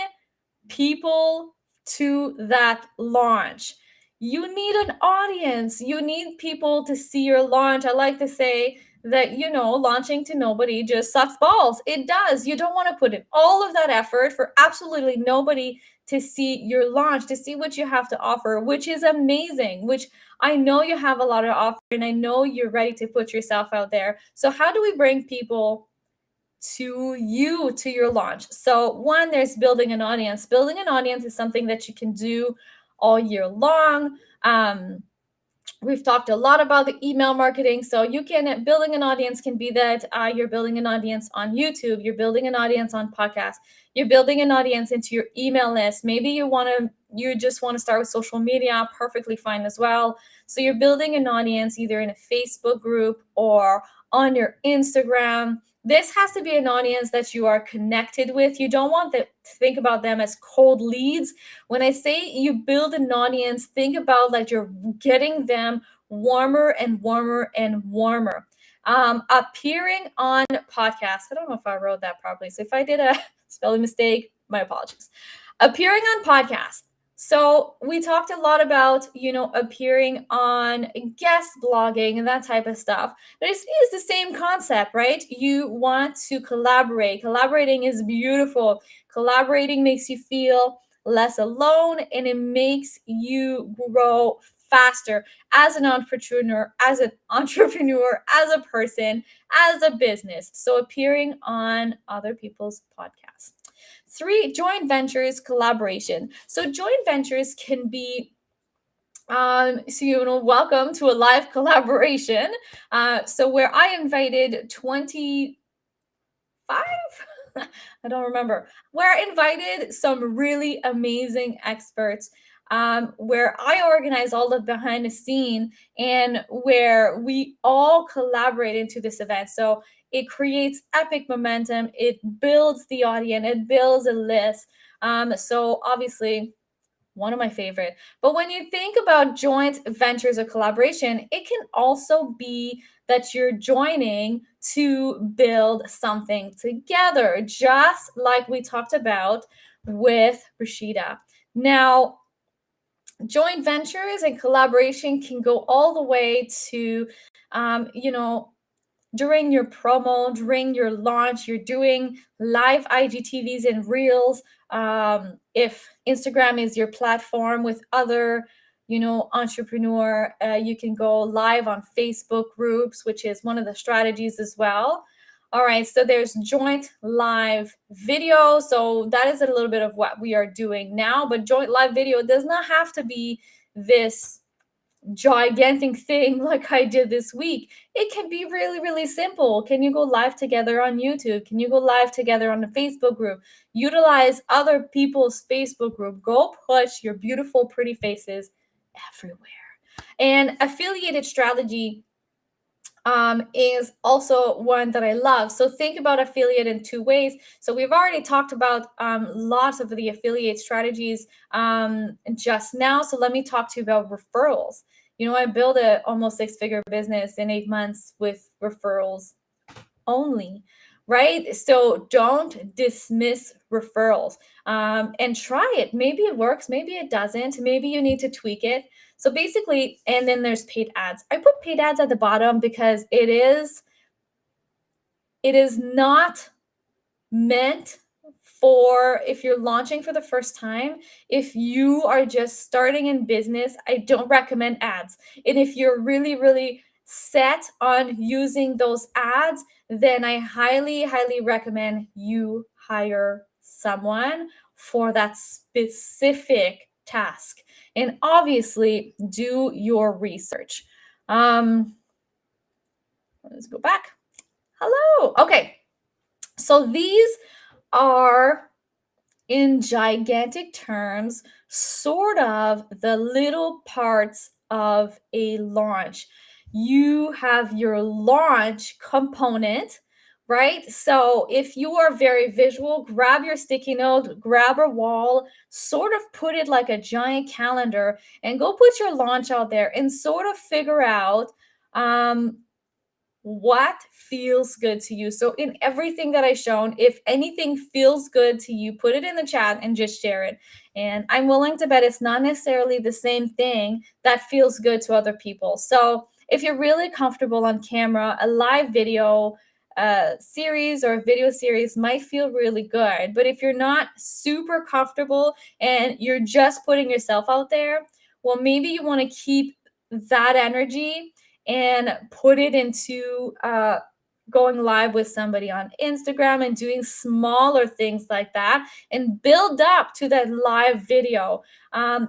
people to that launch? You need an audience. You need people to see your launch. I like to say that, launching to nobody just sucks balls. It does. You don't want to put in all of that effort for absolutely nobody to see your launch, to see what you have to offer, which is amazing, which I know you have a lot to offer, and I know you're ready to put yourself out there. So how do we bring people to you, to your launch? So one, there's building an audience. Building an audience is something that you can do all year long. We've talked a lot about the email marketing. So building an audience can be that you're building an audience on YouTube, you're building an audience on podcasts, you're building an audience into your email list. Maybe you just want to start with social media, perfectly fine as well. So you're building an audience either in a Facebook group or on your Instagram. this has to be an audience that you are connected with. You don't want to think about them as cold leads. When I say you build an audience, think about like you're getting them warmer and warmer and warmer. Appearing on podcasts. I don't know if I wrote that properly. So if I did a spelling mistake, my apologies. Appearing on podcasts. So we talked a lot about, appearing on guest blogging and that type of stuff. But it's the same concept, right? You want to collaborate. Collaborating is beautiful. Collaborating makes you feel less alone, and it makes you grow faster as an entrepreneur, as a person, as a business. So appearing on other people's podcasts. 3, joint ventures, collaboration. So joint ventures can be welcome to a live collaboration. So where I invited 25, I don't remember, where I invited some really amazing experts, where I organize all the behind the scene and where we all collaborate into this event. So it creates epic momentum. It builds the audience. It builds a list. So obviously, one of my favorite. But when you think about joint ventures or collaboration, it can also be that you're joining to build something together, just like we talked about with Rashida. Now, joint ventures and collaboration can go all the way to, during your promo, during your launch, you're doing live IGTVs and reels. If Instagram is your platform with other, entrepreneur, you can go live on Facebook groups, which is one of the strategies as well. All right, so there's joint live video. So that is a little bit of what we are doing now, but joint live video does not have to be this gigantic thing like I did this week. It can be really, really simple. Can you go live together on YouTube? Can you go live together on the Facebook group? Utilize other people's Facebook group. Go push your beautiful, pretty faces everywhere. And affiliated strategy is also one that I love. So think about affiliate in 2 ways. So we've already talked about lots of the affiliate strategies just now. So let me talk to you about referrals. I built a almost 6-figure business in 8 months with referrals only, right? So don't dismiss referrals and try it. Maybe it works, maybe it doesn't. Maybe you need to tweak it. So basically, and then there's paid ads. I put paid ads at the bottom because it is not meant for if you're launching for the first time. If you are just starting in business, I don't recommend ads. And if you're really, really set on using those ads, then I highly, highly recommend you hire someone for that specific task. And obviously, do your research. Let's go back. Hello. Okay. So these are, in gigantic terms, sort of the little parts of a launch. You have your launch component, right? So if you are very visual, grab your sticky note, grab a wall, sort of put it like a giant calendar, and go put your launch out there and sort of figure out what feels good to you. So in everything that I've shown, if anything feels good to you, put it in the chat and just share it. And I'm willing to bet it's not necessarily the same thing that feels good to other people. So if you're really comfortable on camera, a live video series or a video series might feel really good. But if you're not super comfortable and you're just putting yourself out there, well, maybe you want to keep that energy and put it into going live with somebody on Instagram and doing smaller things like that and build up to that live video.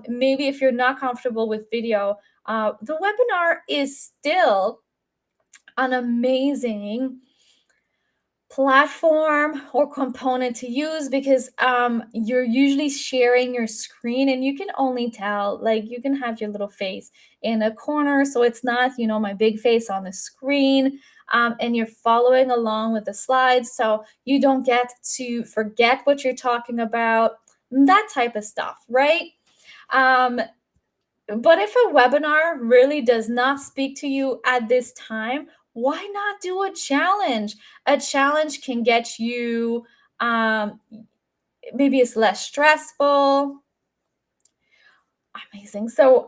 Maybe if you're not comfortable with video, the webinar is still an amazing platform or component to use, because you're usually sharing your screen and you can only tell, like you can have your little face in a corner, so it's not, my big face on the screen, and you're following along with the slides, so you don't get to forget what you're talking about, that type of stuff, right? But if a webinar really does not speak to you at this time, why not do a challenge? A challenge can get you, maybe it's less stressful. Amazing. So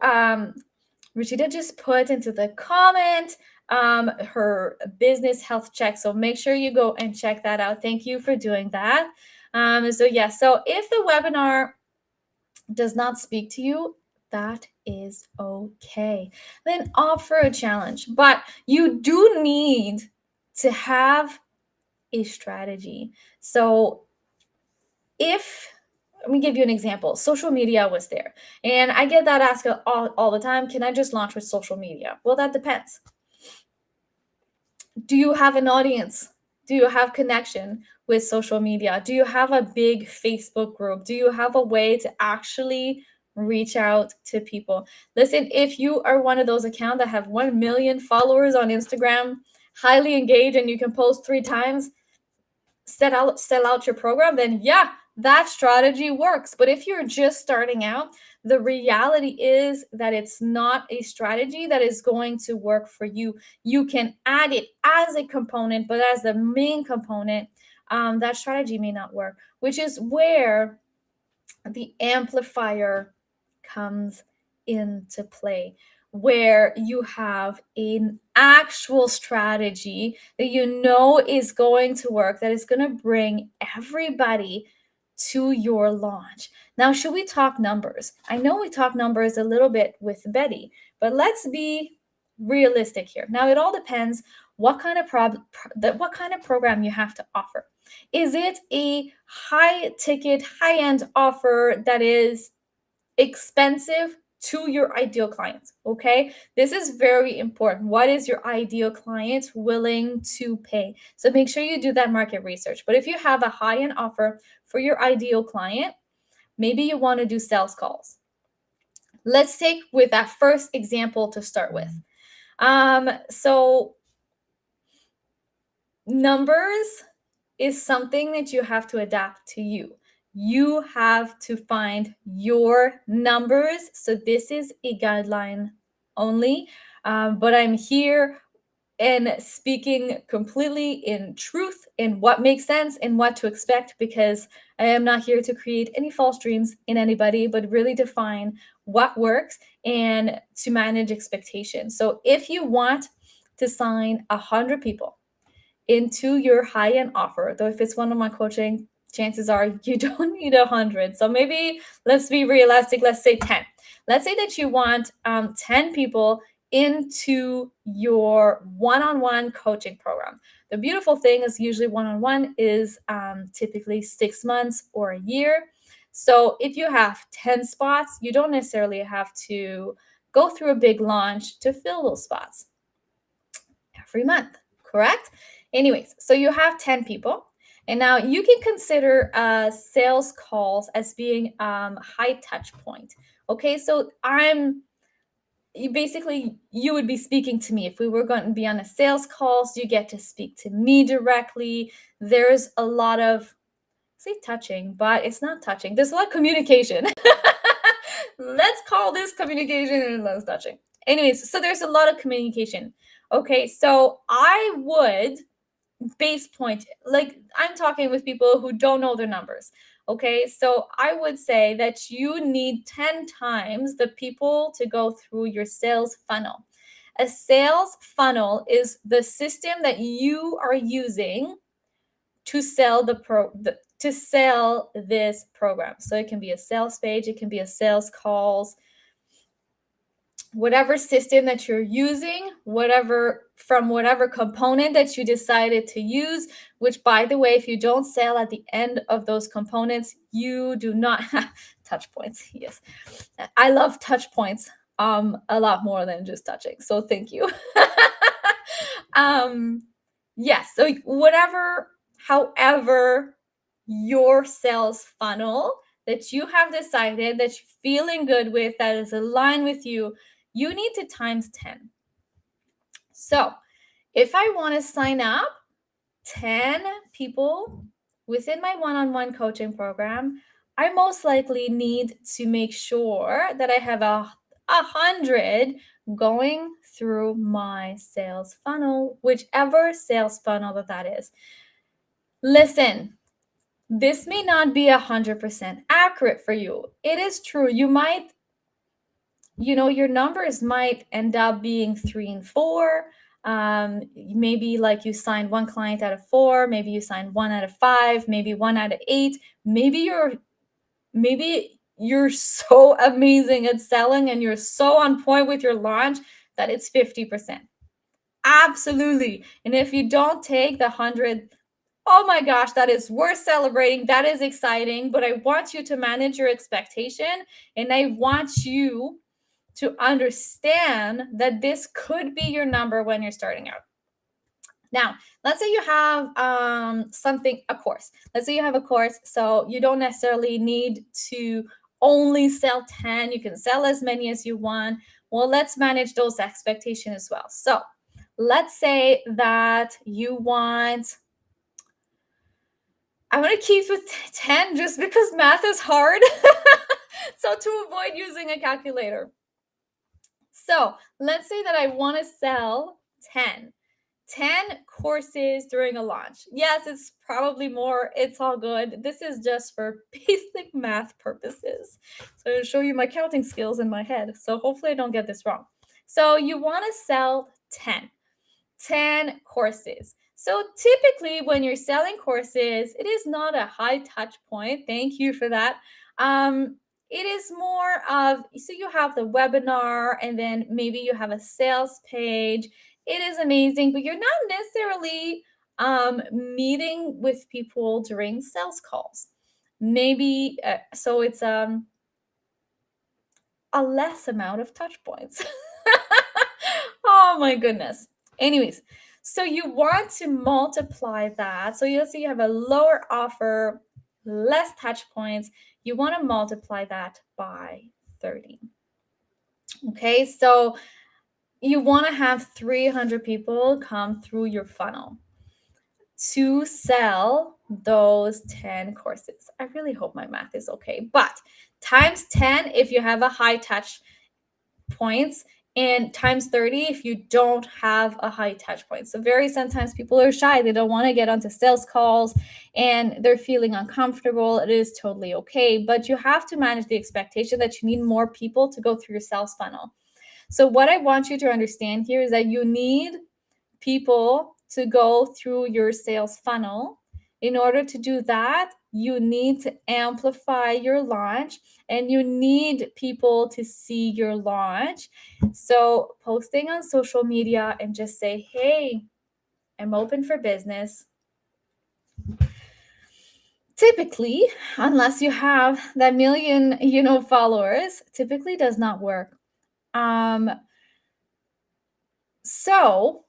Rashida just put into the comment her business health check. So make sure you go and check that out. Thank you for doing that. So if the webinar does not speak to you, that is okay. Then offer a challenge, but you do need to have a strategy. So let me give you an example. Social media was there, and I get that asked all the time. Can I just launch with social media? Well, that depends. Do you have an audience? Do you have connection with social media? Do you have a big Facebook group? Do you have a way to actually reach out to people? Listen, if you are one of those accounts that have 1 million followers on Instagram, highly engaged, and you can post 3 times, sell out your program, then yeah, that strategy works. But if you're just starting out, the reality is that it's not a strategy that is going to work for you. You can add it as a component, but as the main component, that strategy may not work, which is where the amplifier comes into play, where you have an actual strategy that is going to work, that is going to bring everybody to your launch. Now, should we talk numbers? I know we talk numbers a little bit with Betty, but let's be realistic here. Now, it all depends what kind of program you have to offer. Is it a high ticket, high end offer that is expensive to your ideal clients? Okay, this is very important. What is your ideal client willing to pay? So make sure you do that market research. But if you have a high end offer for your ideal client, maybe you want to do sales calls. Let's take with that first example to start with. So numbers is something that you have to adapt to you. You have to find your numbers. So this is a guideline only, but I'm here and speaking completely in truth and what makes sense and what to expect, because I am not here to create any false dreams in anybody, but really define what works and to manage expectations. So if you want to sign 100 people into your high-end offer, though if it's one of my coaching, chances are you don't need 100. So maybe let's be realistic. Let's say 10. Let's say that you want 10 people into your one-on-one coaching program. The beautiful thing is usually one-on-one is typically 6 months or a year. So if you have 10 spots, you don't necessarily have to go through a big launch to fill those spots every month, correct? Anyways, so you have 10 people. And now you can consider sales calls as being high touch point. Okay, so you would be speaking to me. If we were going to be on a sales call, so you get to speak to me directly. There's a lot of, say touching, but it's not touching. There's a lot of communication. Let's call this communication and less touching. Anyways, so there's a lot of communication. Okay, so I would base point, like I'm talking with people who don't know their numbers. Okay, so I would say that you need 10 times the people to go through your sales funnel. A sales funnel is the system that you are using to sell to sell this program. So it can be a sales page, it can be a sales calls, whatever system that you're using, whatever component that you decided to use, which by the way, if you don't sell at the end of those components, you do not have touch points. Yes. I love touch points a lot more than just touching. So thank you. Yes. So whatever However, your sales funnel that you have decided that you're feeling good with, that is aligned with you, you need to times 10. So if I want to sign up 10 people within my one-on-one coaching program, I most likely need to make sure that I have 100 going through my sales funnel, whichever sales funnel that is. Listen, this may not be 100% accurate for you. It is true. You might, your numbers might end up being 3 and 4. Maybe like you signed 1 client out of 4, maybe you signed 1 out of 5, maybe 1 out of 8. Maybe you're so amazing at selling and you're so on point with your launch that it's 50%. Absolutely. And if you don't take the 100, oh my gosh, that is worth celebrating. That is exciting. But I want you to manage your expectation, and I want you to understand that this could be your number when you're starting out. Now, let's say you have a course. Let's say you have a course, so you don't necessarily need to only sell 10. You can sell as many as you want. Well, let's manage those expectations as well. So let's say that you want, I'm going to keep with 10 just because math is hard. So to avoid using a calculator. So let's say that I want to sell 10 courses during a launch. Yes, it's probably more. It's all good. This is just for basic math purposes. So I'll show you my counting skills in my head. So hopefully I don't get this wrong. So you want to sell 10 courses. So typically when you're selling courses, it is not a high touch point. Thank you for that. It is more of, so you have the webinar and then maybe you have a sales page. It is amazing, but you're not necessarily meeting with people during sales calls. Maybe, so it's a less amount of touch points. Oh my goodness. Anyways, so you want to multiply that. So you'll see you have a lower offer, less touch points. You want to multiply that by 30. Okay, so you want to have 300 people come through your funnel to sell those 10 courses. I really hope my math is okay, but times 10 if you have a high touch points, and times 30 if you don't have a high touch point. So sometimes people are shy. They don't want to get onto sales calls and they're feeling uncomfortable. It is totally okay, but you have to manage the expectation that you need more people to go through your sales funnel. So what I want you to understand here is that you need people to go through your sales funnel. In order to do that, you need to amplify your launch and you need people to see your launch. So posting on social media and just say, hey, I'm open for business. Typically, unless you have that million, followers, typically does not work. So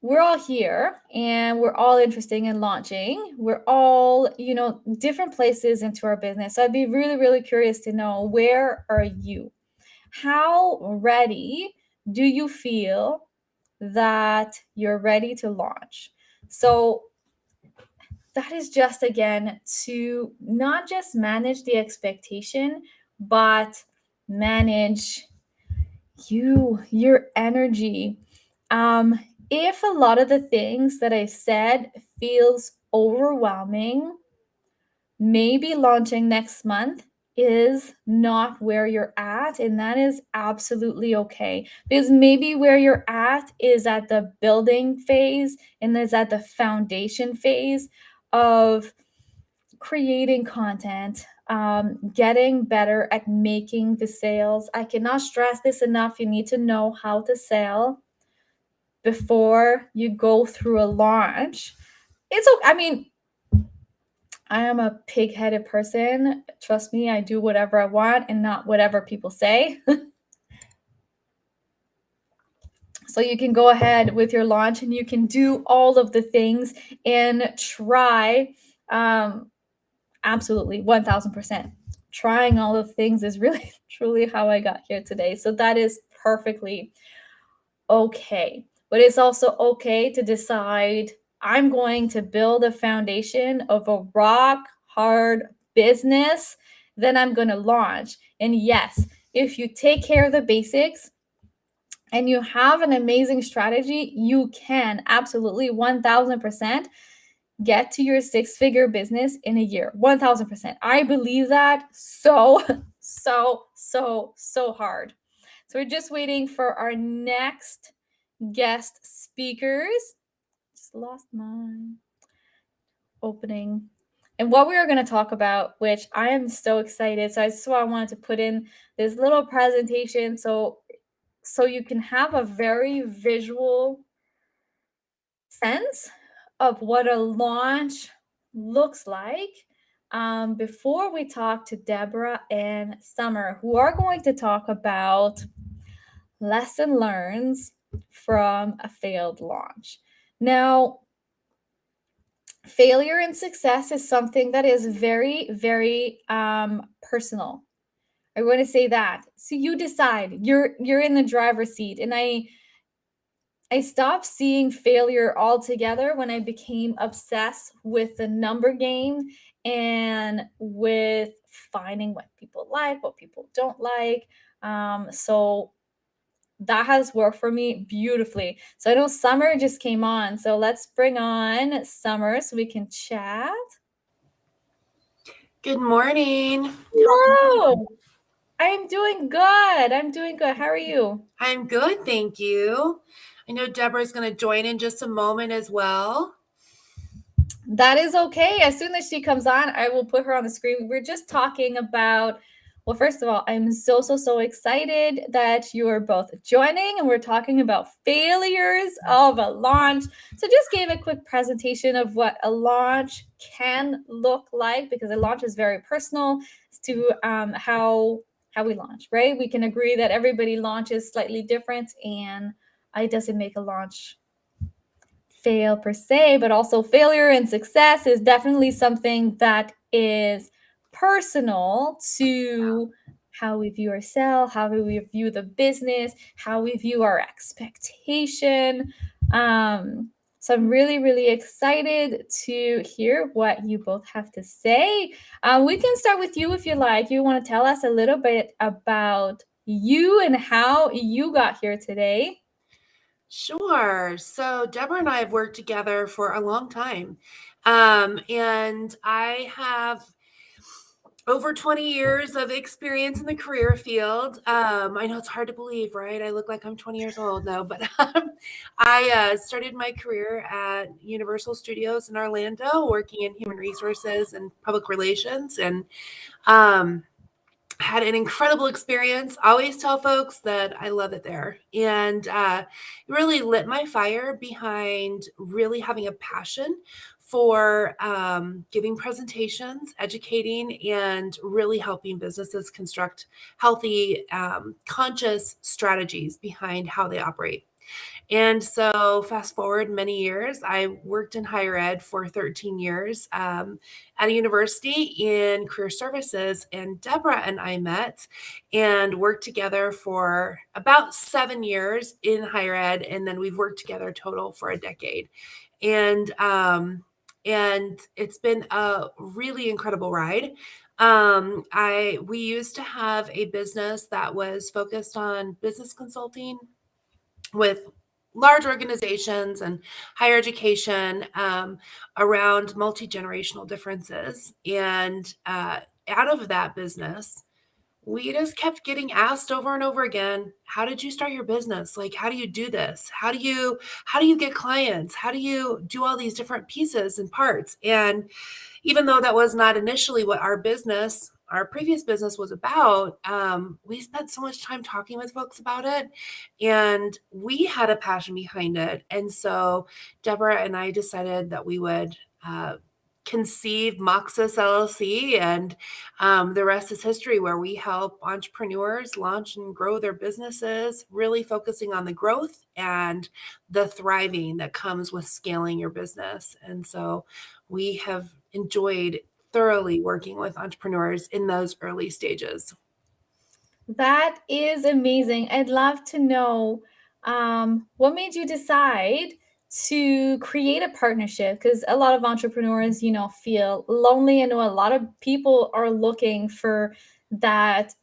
we're all here and we're all interested in launching. We're all, different places into our business. So I'd be really, really curious to know, where are you? How ready do you feel that you're ready to launch? So that is just, again, to not just manage the expectation, but manage your energy. If a lot of the things that I said feels overwhelming, maybe launching next month is not where you're at, and that is absolutely okay. Because maybe where you're at is at the building phase and is at the foundation phase of creating content, getting better at making the sales. I cannot stress this enough. You need to know how to sell before you go through a launch. I am a pig-headed person. Trust me, I do whatever I want and not whatever people say. So you can go ahead with your launch and you can do all of the things and try. Absolutely, 1000%. Trying all of things is really, truly how I got here today. So that is perfectly okay. But it's also okay to decide I'm going to build a foundation of a rock hard business, then I'm going to launch. And yes, if you take care of the basics and you have an amazing strategy, you can absolutely 1000% get to your six-figure business in a year. 1000%. I believe that so, so hard. So we're just waiting for our next guest speakers. Just lost my opening. And what we are going to talk about, which I am so excited. So I just I wanted to put in this little presentation so you can have a very visual sense of what a launch looks like. Before we talk to Deborah and Summer, who are going to talk about lesson learns from a failed launch. Now, failure and success is something that is very, very personal. I want to say that. So you decide. You're in the driver's seat, and I stopped seeing failure altogether when I became obsessed with the number game and with finding what people like, what people don't like. So that has worked for me beautifully. So I know Summer just came on. So let's bring on Summer so we can chat. Good morning. Hello. I'm doing good. How are you? I'm good, thank you. I know Deborah's going to join in just a moment as well. That is okay. As soon as she comes on, I will put her on the screen. We're just talking about, well, first of all, I'm so excited that you are both joining, and we're talking about failures of a launch. So just gave a quick presentation of what a launch can look like, because a launch is very personal to how we launch, right? We can agree that everybody launches slightly different, and it doesn't make a launch fail per se, but also failure and success is definitely something that is personal to how we view ourselves, how we view the business, how we view our expectation. So I'm really excited to hear what you both have to say. We can start with you if you like. You want to tell us a little bit about you and how you got here today? Sure. So Deborah and I have worked together for a long time. And I have over 20 years of experience in the career field. I know it's hard to believe, right? I look like I'm 20 years old now, but I started my career at Universal Studios in Orlando, working in human resources and public relations, and had an incredible experience. Always tell folks that I love it there. And it really lit my fire behind really having a passion for giving presentations, educating, and really helping businesses construct healthy, conscious strategies behind how they operate. And so fast forward many years, I worked in higher ed for 13 years at a university in career services. And Deborah and I met and worked together for about 7 years in higher ed. And then we've worked together total for a decade. And it's been a really incredible ride. We used to have a business that was focused on business consulting with large organizations and higher education around multi-generational differences. And out of that business, we just kept getting asked over and over again, how did you start your business? Like, how do you do this? How do you get clients? How do you do all these different pieces and parts? And even though that was not initially what our previous business was about, we spent so much time talking with folks about it, and we had a passion behind it. And so Deborah and I decided that we would conceived Moxus LLC, and the rest is history, where we help entrepreneurs launch and grow their businesses, really focusing on the growth and the thriving that comes with scaling your business. And so we have enjoyed thoroughly working with entrepreneurs in those early stages. That is amazing. I'd love to know what made you decide to create a partnership, because a lot of entrepreneurs, feel lonely. I know a lot of people are looking for that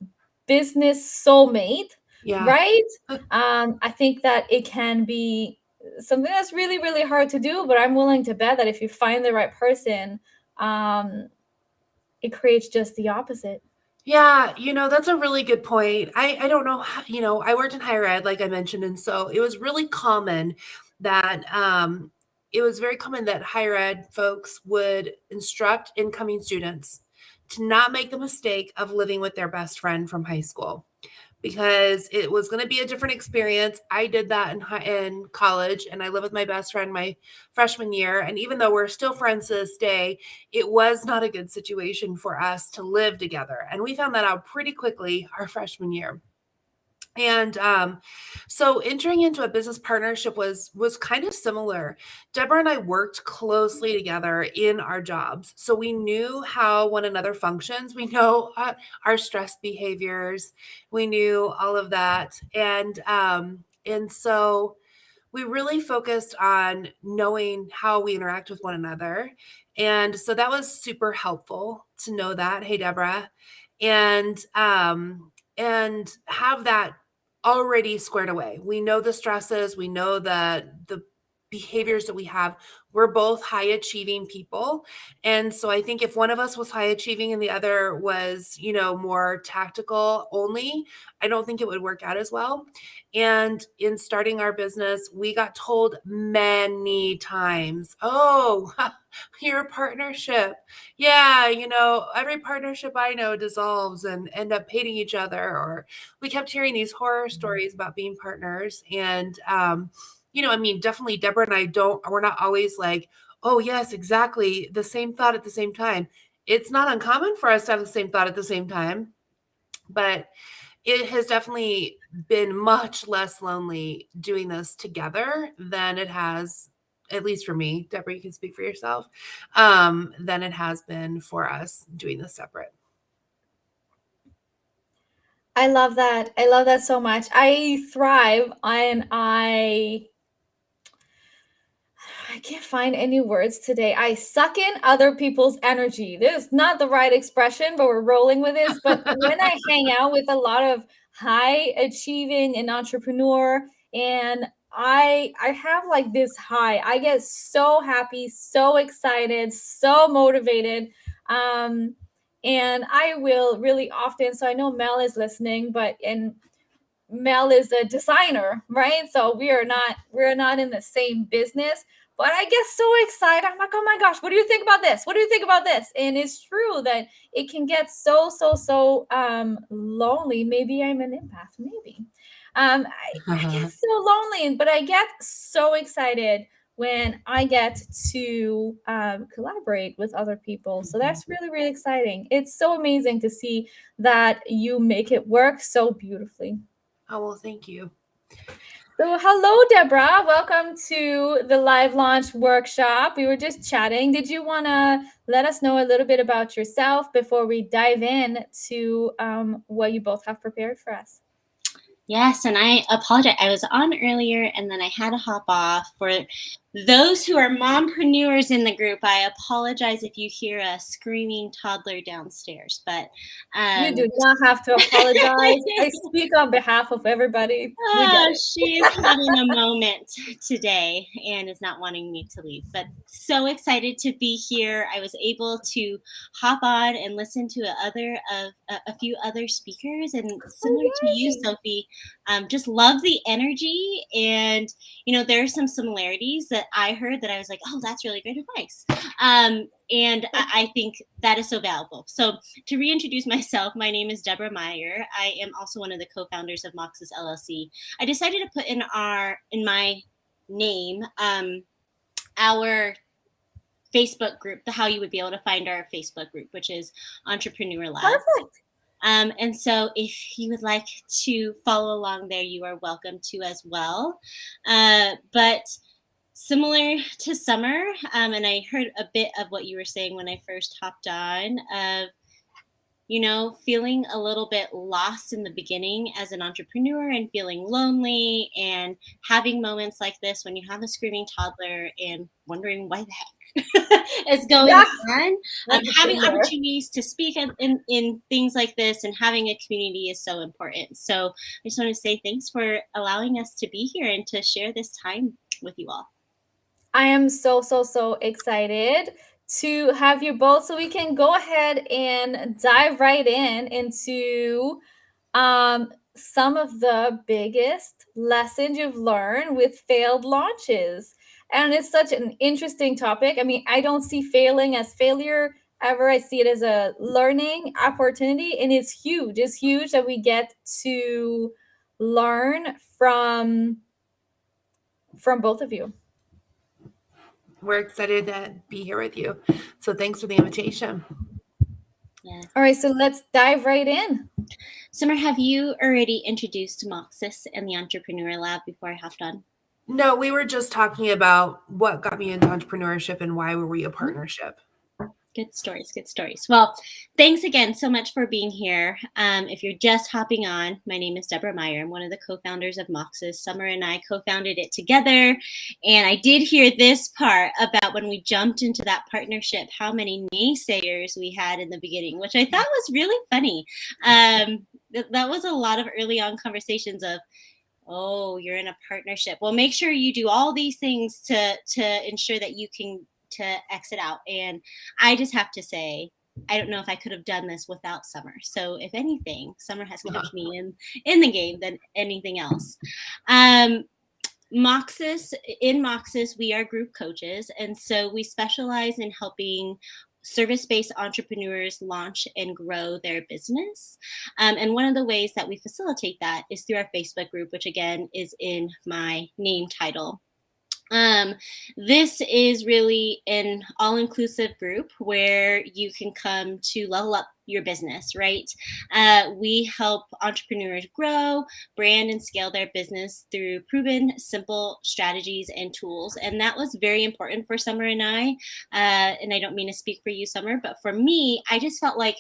business soulmate, Yeah. right? I think that it can be something that's really, really hard to do, but I'm willing to bet that if you find the right person, it creates just the opposite. Yeah, that's a really good point. I don't know, I worked in higher ed, like I mentioned, and so it was really common that it was very common that higher ed folks would instruct incoming students to not make the mistake of living with their best friend from high school, because it was going to be a different experience. I did that in college, and I lived with my best friend my freshman year. And even though we're still friends to this day, it was not a good situation for us to live together. And we found that out pretty quickly our freshman year. And so entering into a business partnership was kind of similar. Deborah and I worked closely together in our jobs, so we knew how one another functions. We know our stress behaviors. We knew all of that, and so we really focused on knowing how we interact with one another. And so that was super helpful to know that. Hey, Deborah, and have that already squared away. We know the stresses, we know the behaviors that we have. We're both high achieving people. And so I think if one of us was high achieving and the other was, more tactical only, I don't think it would work out as well. And in starting our business, we got told many times, oh, you're a partnership. Yeah, every partnership I know dissolves and end up hating each other. Or we kept hearing these horror stories about being partners. And, definitely Deborah and we're not always like, oh, yes, exactly. The same thought at the same time. It's not uncommon for us to have the same thought at the same time, but it has definitely been much less lonely doing this together than it has, at least for me. Deborah, you can speak for yourself, than it has been for us doing this separate. I love that. I love that so much. I thrive and I can't find any words today. I suck in other people's energy. This is not the right expression, but we're rolling with this. But when I hang out with a lot of high achieving and entrepreneur, and I have like this high, I get so happy, so excited, so motivated. And I will really often, so I know Mel is listening, and Mel is a designer, right? So we're not in the same business, but I get so excited. I'm like, oh my gosh, what do you think about this? What do you think about this? And it's true that it can get so lonely. Maybe I'm an empath, maybe. I get so lonely, but I get so excited when I get to collaborate with other people. So that's really, really exciting. It's so amazing to see that you make it work so beautifully. Oh, well, thank you. So hello, Deborah. Welcome to the live launch workshop. We were just chatting. Did you want to let us know a little bit about yourself before we dive in to what you both have prepared for us? Yes, and I apologize. I was on earlier and then I had to hop off. For those who are mompreneurs in the group, I apologize if you hear a screaming toddler downstairs, but you do not have to apologize. I speak on behalf of everybody. She is having a moment today and is not wanting me to leave, but so excited to be here. I was able to hop on and listen to a few other speakers, and similar to you, Sophie, just love the energy. And there are some similarities that I heard that I was like, oh, that's really great advice. And I think that is so valuable. So to reintroduce myself, my name is Deborah Meyer. I am also one of the co-founders of Moxus LLC. I decided to put in my name our Facebook group, how you would be able to find our Facebook group, which is Entrepreneur Lab. Perfect. And so if you would like to follow along there, you are welcome to as well. But similar to Summer, and I heard a bit of what you were saying when I first hopped on, of, you know, feeling a little bit lost in the beginning as an entrepreneur and feeling lonely, and having moments like this when you have a screaming toddler and wondering why the heck is going on. Having opportunities to speak in things like this and having a community is so important. So I just want to say thanks for allowing us to be here and to share this time with you all. I am so excited to have you both, so we can go ahead and dive right into some of the biggest lessons you've learned with failed launches. And it's such an interesting topic. I mean, I don't see failing as failure ever. I see it as a learning opportunity, and it's huge. It's huge that we get to learn from both of you. We're excited to be here with you. So thanks for the invitation. Yeah. All right, so let's dive right in. Summer, have you already introduced Moxus and the Entrepreneur Lab before I hopped on? No, we were just talking about what got me into entrepreneurship and why were we a partnership. Good stories, good stories. Well, thanks again so much for being here. If you're just hopping on, my name is Deborah Meyer. I'm one of the co-founders of Moxus. Summer and I co-founded it together. And I did hear this part about when we jumped into that partnership, how many naysayers we had in the beginning, which I thought was really funny. That was a lot of early on conversations of, oh, you're in a partnership. Well, make sure you do all these things to ensure that you can to exit out. And I just have to say, I don't know if I could have done this without Summer. So if anything, Summer has kept me in the game than anything else. Moxus, we are group coaches. And so we specialize in helping service-based entrepreneurs launch and grow their business. And one of the ways that we facilitate that is through our Facebook group, which again is in my name title. This is really an all-inclusive group where you can come to level up your business, right? We help entrepreneurs grow, brand, and scale their business through proven, simple strategies and tools. And that was very important for Summer and I. And I don't mean to speak for you, Summer, but for me, I just felt like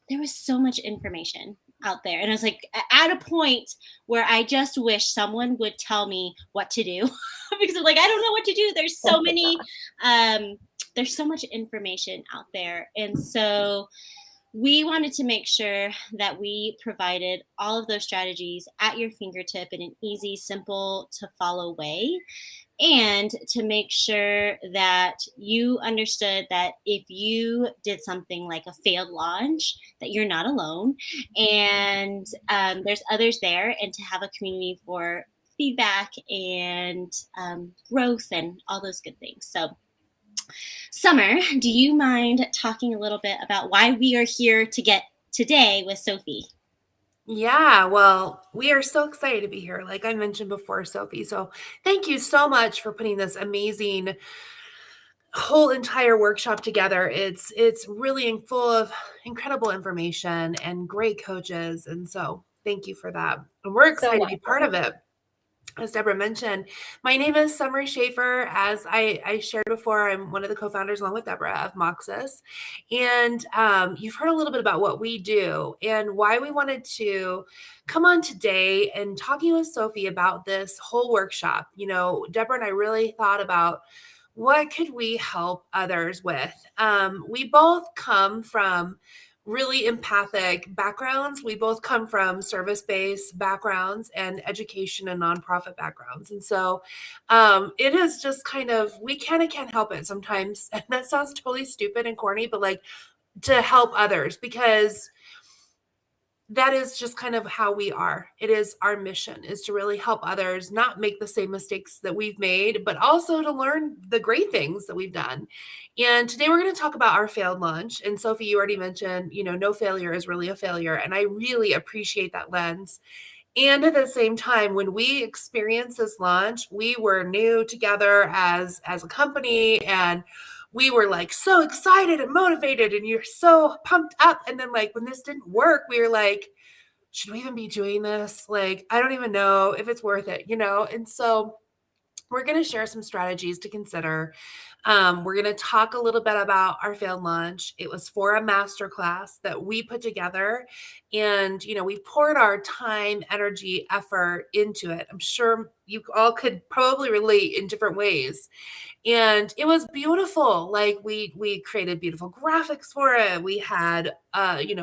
there was so much information out there. And I was like at a point where I just wish someone would tell me what to do because I'm like, I don't know what to do. There's so many, there's so much information out there. And so we wanted to make sure that we provided all of those strategies at your fingertip in an easy, simple to follow way. And to make sure that you understood that if you did something like a failed launch, that you're not alone, and there's others there, and to have a community for feedback and growth and all those good things. So Summer, do you mind talking a little bit about why we are here today with Sophie? Yeah, well, we are so excited to be here, like I mentioned before, Sophie. So thank you so much for putting this amazing whole entire workshop together. It's really full of incredible information and great coaches. And so thank you for that. And we're excited to be part of it. As Deborah mentioned, my name is Summer Schaefer. As I shared before, I'm one of the co-founders along with Deborah of Moxus. And you've heard a little bit about what we do and why we wanted to come on today and talking with Sophie about this whole workshop. You know, Deborah and I really thought about what could we help others with. We both come from really empathic backgrounds. We both come from service-based backgrounds and education and nonprofit backgrounds. And so it is just kind of, we kind of can't help it sometimes. And that sounds totally stupid and corny, but like to help others, because that is just kind of how we are. It is our mission, is to really help others not make the same mistakes that we've made, but also to learn the great things that we've done. And today we're going to talk about our failed launch. And Sophie, you already mentioned, you know, no failure is really a failure. And I really appreciate that lens. And at the same time, when we experienced this launch, we were new together as a company, and we were like so excited and motivated and you're so pumped up. And then like when this didn't work, we were like, should we even be doing this? Like, I don't even know if it's worth it, you know? And so we're going to share some strategies to consider. We're going to talk a little bit about our failed launch. It was for a masterclass that we put together, and you know, we poured our time, energy, effort into it. I'm sure you all could probably relate in different ways. And it was beautiful. Like we created beautiful graphics for it. We had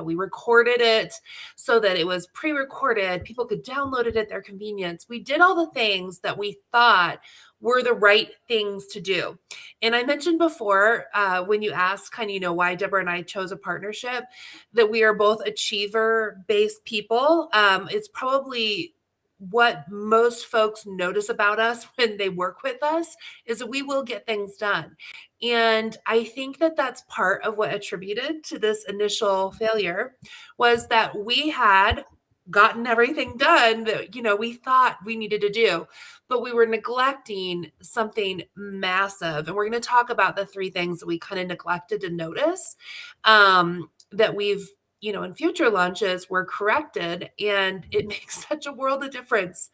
we recorded it so that it was pre-recorded. People could download it at their convenience. We did all the things that we thought were the right things to do. And I mentioned before, when you asked kind of, why Deborah and I chose a partnership, that we are both achiever-based people. It's probably what most folks notice about us when they work with us is that we will get things done. And I think that that's part of what attributed to this initial failure was that we had gotten everything done that, we thought we needed to do, but we were neglecting something massive. And we're going to talk about the 3 things that we kind of neglected to notice, that we've, in future launches were corrected, and it makes such a world of difference.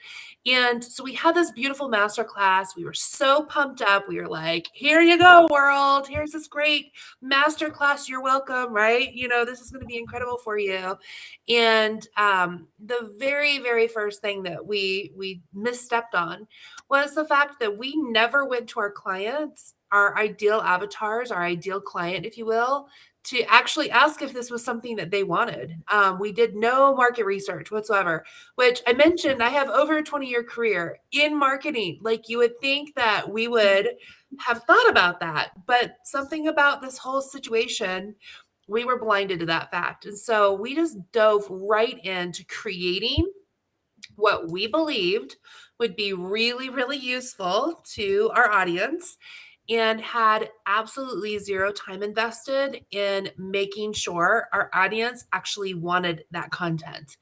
And so we had this beautiful masterclass. We were so pumped up. We were like, here you go, world. Here's this great masterclass. You're welcome, right? This is going to be incredible for you. And the very, very first thing that we misstepped on was the fact that we never went to our clients, our ideal avatars, our ideal client, if you will, to actually ask if this was something that they wanted. We did no market research whatsoever, which I mentioned, I have over a 20-year career in marketing. Like, you would think that we would have thought about that, but something about this whole situation, we were blinded to that fact. And so we just dove right into creating what we believed would be really, really useful to our audience, and had absolutely zero time invested in making sure our audience actually wanted that content.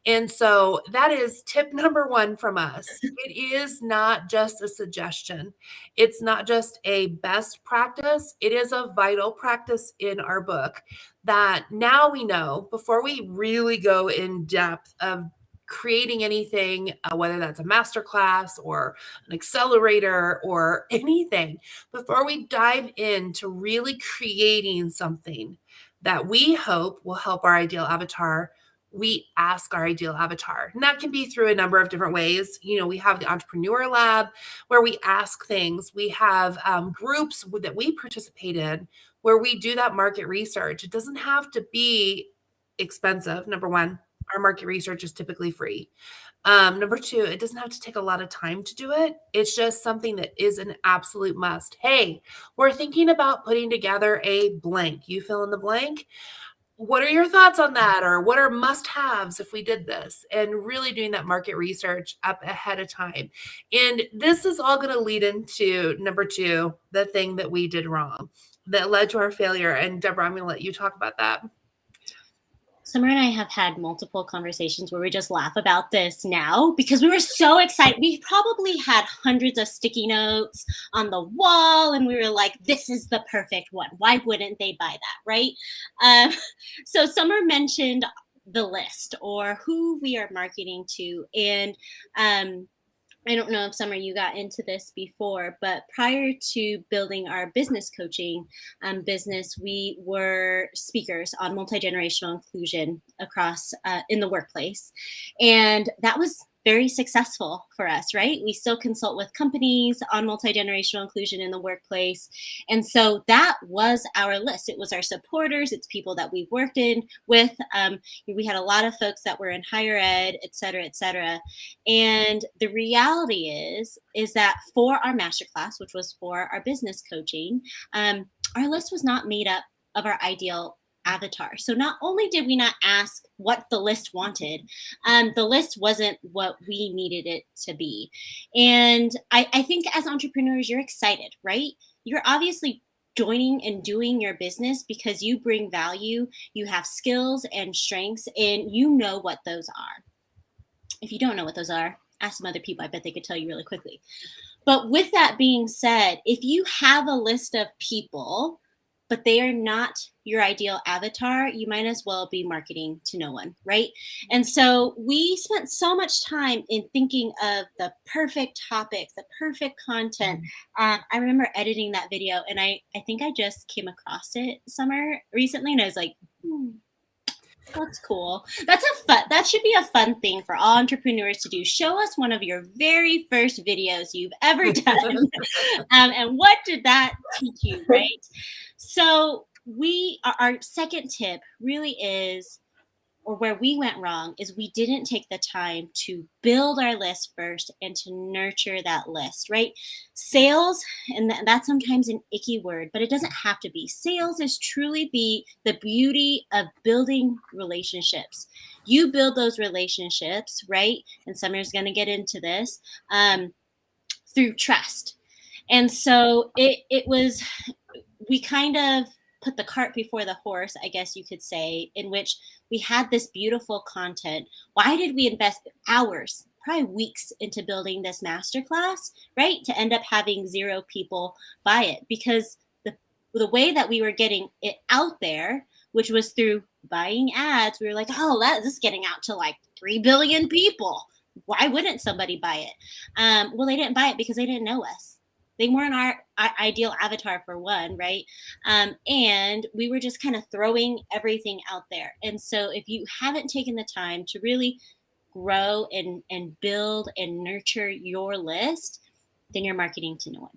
And so that is tip number 1 from us. It is not just a suggestion. It's not just a best practice. It is a vital practice in our book that now we know, before we really go in depth of creating anything, whether that's a masterclass or an accelerator or anything, before we dive into really creating something that we hope will help our ideal avatar, we ask our ideal avatar. And that can be through a number of different ways. We have the Entrepreneur Lab where we ask things. We have groups that we participate in where we do that market research. It doesn't have to be expensive, number 1. Our market research is typically free. Number 2, it doesn't have to take a lot of time to do it. It's just something that is an absolute must. Hey, we're thinking about putting together a blank. You fill in the blank. What are your thoughts on that? Or what are must-haves if we did this? And really doing that market research up ahead of time. And this is all going to lead into number 2, the thing that we did wrong that led to our failure. And Deborah, I'm going to let you talk about that. Summer and I have had multiple conversations where we just laugh about this now because we were so excited. We probably had hundreds of sticky notes on the wall and we were like, this is the perfect one. Why wouldn't they buy that, right? So Summer mentioned the list or who we are marketing to. And I don't know if Summer, you got into this before, but prior to building our business coaching business, we were speakers on multi-generational inclusion across in the workplace. And that was very successful for us, right? We still consult with companies on multi-generational inclusion in the workplace. And so that was our list. It was our supporters. It's people that we've worked in with. We had a lot of folks that were in higher ed, et cetera, et cetera. And the reality is that for our masterclass, which was for our business coaching, our list was not made up of our ideal avatar. So not only did we not ask what the list wanted, the list wasn't what we needed it to be. And I think as entrepreneurs, you're excited, right? You're obviously joining and doing your business because you bring value, you have skills and strengths, and you know what those are. If you don't know what those are, ask some other people. I bet they could tell you really quickly. But with that being said, if you have a list of people, but they are not your ideal avatar, you might as well be marketing to no one, right? And so we spent so much time in thinking of the perfect topics, the perfect content. I remember editing that video, and I think I just came across it somewhere recently, and I was like, that's cool. That should be a fun thing for all entrepreneurs to do. Show us one of your very first videos you've ever done. And what did that teach you, right? So our second tip really is, or where we went wrong, is we didn't take the time to build our list first and to nurture that list, right? Sales, and that's sometimes an icky word, but it doesn't have to be. Sales is truly the beauty of building relationships. You build those relationships, right? And Summer's going to get into this, through trust. And so we kind of put the cart before the horse, I guess you could say, in which we had this beautiful content. Why did we invest hours, probably weeks, into building this masterclass, right? To end up having 0 people buy it, because the way that we were getting it out there, which was through buying ads, we were like, oh, this is getting out to like 3 billion people. Why wouldn't somebody buy it? Well, they didn't buy it because they didn't know us. They weren't our ideal avatar, for one, right? And we were just kind of throwing everything out there. And so if you haven't taken the time to really grow and build and nurture your list, then you're marketing to no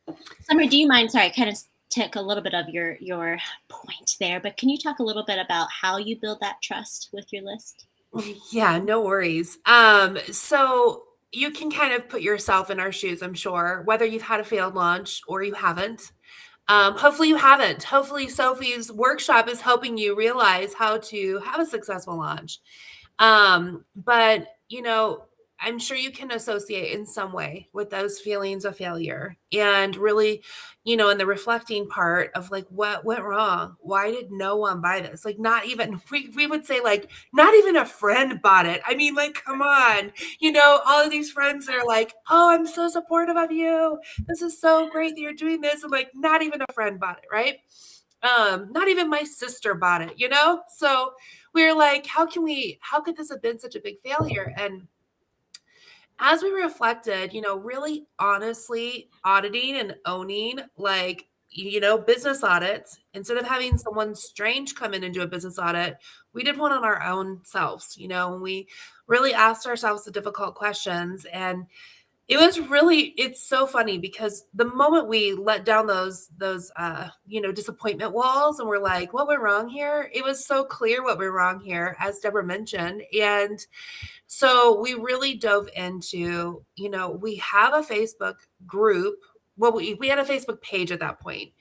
one. Summer, do you mind? Sorry, I kind of took a little bit of your point there, but can you talk a little bit about how you build that trust with your list? Yeah, no worries. So you can kind of put yourself in our shoes, I'm sure, whether you've had a failed launch or you haven't. Hopefully you haven't. Hopefully Sophie's workshop is helping you realize how to have a successful launch. But I'm sure you can associate in some way with those feelings of failure, and really, in the reflecting part of like, what went wrong? Why did no one buy this? Like, not even, we would say like, not even a friend bought it. I mean, like, come on, all of these friends are like, oh, I'm so supportive of you. This is so great that you're doing this. And like, not even a friend bought it. Right. Not even my sister bought it, So we're like, how could this have been such a big failure? And as we reflected, really honestly auditing and owning, like, business audits, instead of having someone strange come in and do a business audit, we did one on our own selves, and we really asked ourselves the difficult questions. And it's so funny because the moment we let down those disappointment walls and we're like, what went wrong here? It was so clear what went wrong here, as Deborah mentioned. And so we really dove into, we have a Facebook group. Well, we had a Facebook page at that point.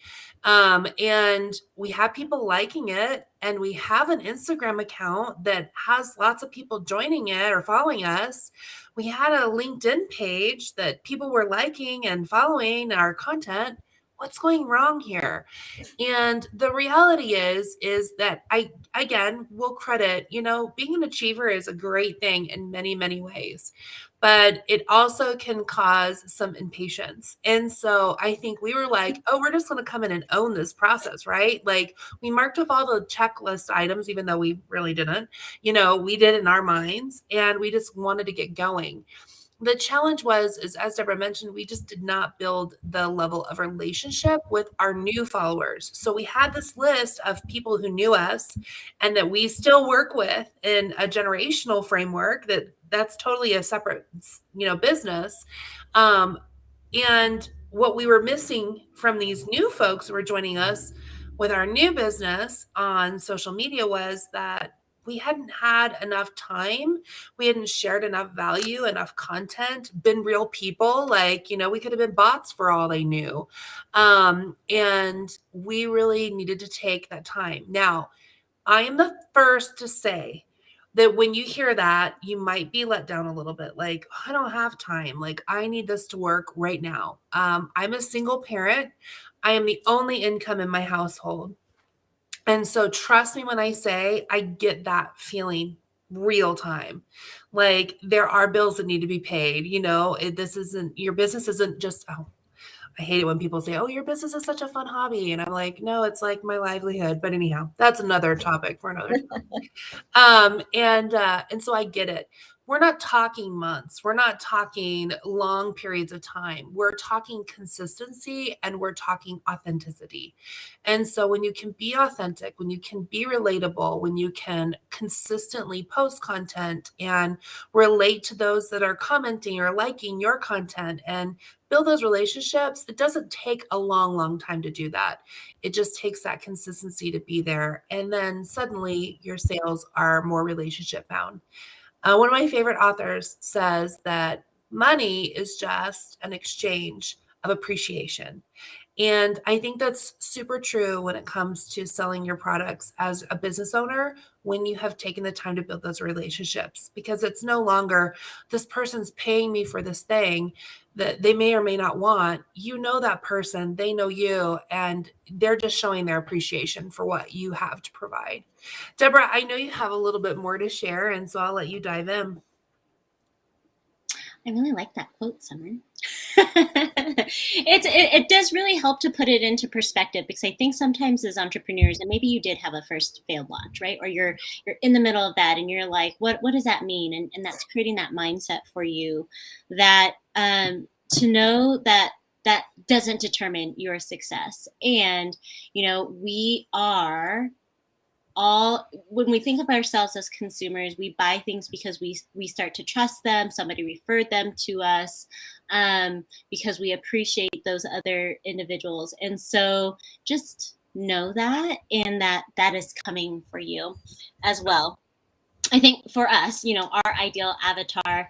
And we have people liking it, and we have an Instagram account that has lots of people joining it or following us. We had a LinkedIn page that people were liking and following our content. What's going wrong here? And the reality is that again, will credit, being an achiever is a great thing in many, many ways, but it also can cause some impatience. And so I think we were like, oh, we're just going to come in and own this process, right? Like, we marked off all the checklist items, even though we really didn't, we did in our minds, and we just wanted to get going. The challenge is, as Deborah mentioned, we just did not build the level of relationship with our new followers. So we had this list of people who knew us and that we still work with in a generational framework that's totally a separate, business. And what we were missing from these new folks who were joining us with our new business on social media was that we hadn't had enough time. We hadn't shared enough value, enough content, been real people. Like, we could have been bots for all they knew. And we really needed to take that time. Now, I am the first to say that when you hear that, you might be let down a little bit. Like, I don't have time. Like, I need this to work right now. I'm a single parent. I am the only income in my household. And so trust me when I say I get that feeling real time. Like, there are bills that need to be paid. Your business isn't just, oh, I hate it when people say, oh, your business is such a fun hobby. And I'm like, no, it's like my livelihood. But anyhow, that's another topic for another time. And so I get it. We're not talking months. We're not talking long periods of time. We're talking consistency, and we're talking authenticity. And so when you can be authentic, when you can be relatable, when you can consistently post content and relate to those that are commenting or liking your content and build those relationships, it doesn't take a long time to do that. It just takes that consistency to be there. And then suddenly your sales are more relationship bound. One of my favorite authors says that money is just an exchange of appreciation. And I think that's super true when it comes to selling your products as a business owner, when you have taken the time to build those relationships, because it's no longer this person's paying me for this thing that they may or may not want. You know that person, they know you, and they're just showing their appreciation for what you have to provide. Deborah, I know you have a little bit more to share, and so I'll let you dive in. I really like that quote, Summer. It does really help to put it into perspective, because I think sometimes as entrepreneurs, and maybe you did have a first failed launch, right? Or you're in the middle of that and you're like, what does that mean? And that's creating that mindset for you that to know that doesn't determine your success. And, we are all, when we think of ourselves as consumers, we buy things because we start to trust them. Somebody referred them to us, because we appreciate those other individuals. And so just know that, and that is coming for you as well. I think for us, our ideal avatar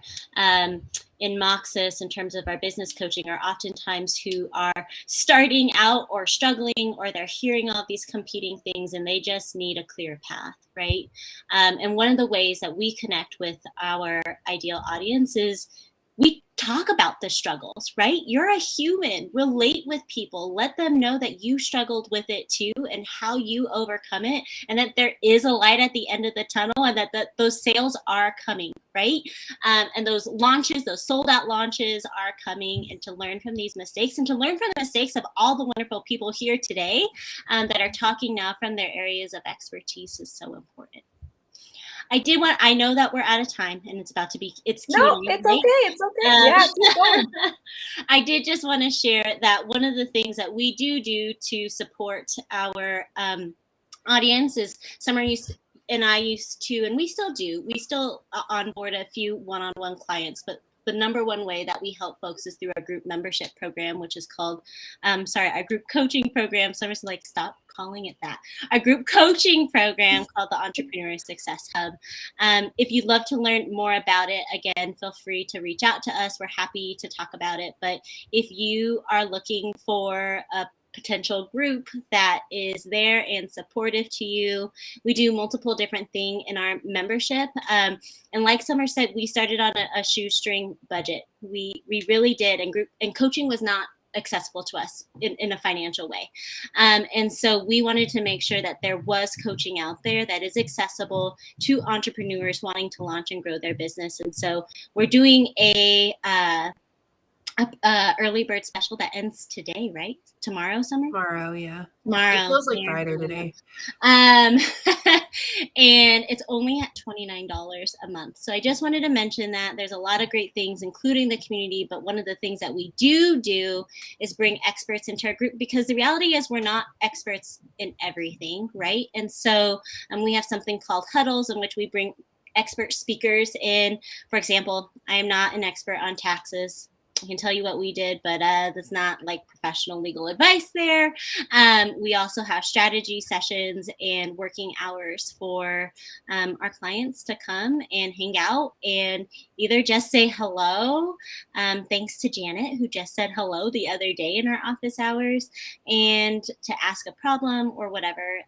in Moxus, in terms of our business coaching, are oftentimes who are starting out or struggling, or they're hearing all these competing things and they just need a clear path, right? And one of the ways that we connect with our ideal audience is we talk about the struggles, right? You're a human. Relate with people. Let them know that you struggled with it too, and how you overcome it, and that there is a light at the end of the tunnel, and that those sales are coming, right? And those launches, those sold out launches are coming, and to learn from these mistakes, and to learn from the mistakes of all the wonderful people here today that are talking now from their areas of expertise is so important. I know that we're out of time and it's about to be, it's Q&A, No, it's right? okay. It's okay. Yeah, keep going. I did just want to share that one of the things that we do to support our audience is Summer and I used to, and we still do, we still onboard a few one-on-one clients, but the number one way that we help folks is through our group membership program, which is called, our group coaching program. Summer's like, stop calling it that. Our group coaching program called the Entrepreneur Success Hub. If you'd love to learn more about it, again, feel free to reach out to us. We're happy to talk about it. But if you are looking for a potential group that is there and supportive to you, we do multiple different things in our membership. And like Summer said, we started on a shoestring budget. We really did, and coaching was not accessible to us in a financial way. And so we wanted to make sure that there was coaching out there that is accessible to entrepreneurs wanting to launch and grow their business. And so we're doing a early bird special that ends today, right? Tomorrow, Summer? Tomorrow, yeah. Tomorrow. It feels like Friday today. And it's only at $29 a month. So I just wanted to mention that there's a lot of great things, including the community. But one of the things that we do is bring experts into our group, because the reality is we're not experts in everything, right? And so we have something called huddles, in which we bring expert speakers in. For example, I am not an expert on taxes. I can tell you what we did, but that's not like professional legal advice there. We also have strategy sessions and working hours for our clients to come and hang out and either just say hello, thanks to Janet, who just said hello the other day in our office hours, and to ask a problem or whatever.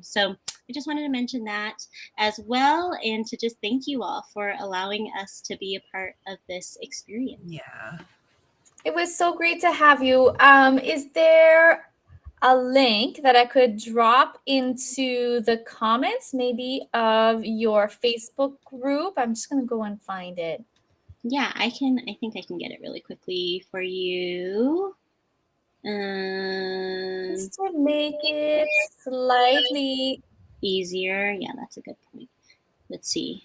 So I just wanted to mention that as well, and to just thank you all for allowing us to be a part of this experience. Yeah. It was so great to have you. Is there a link that I could drop into the comments, maybe of your Facebook group. I'm just going to go and find it. Yeah, I think I can get it really quickly for you. Just to make it slightly easier. Yeah, that's a good point. Let's see.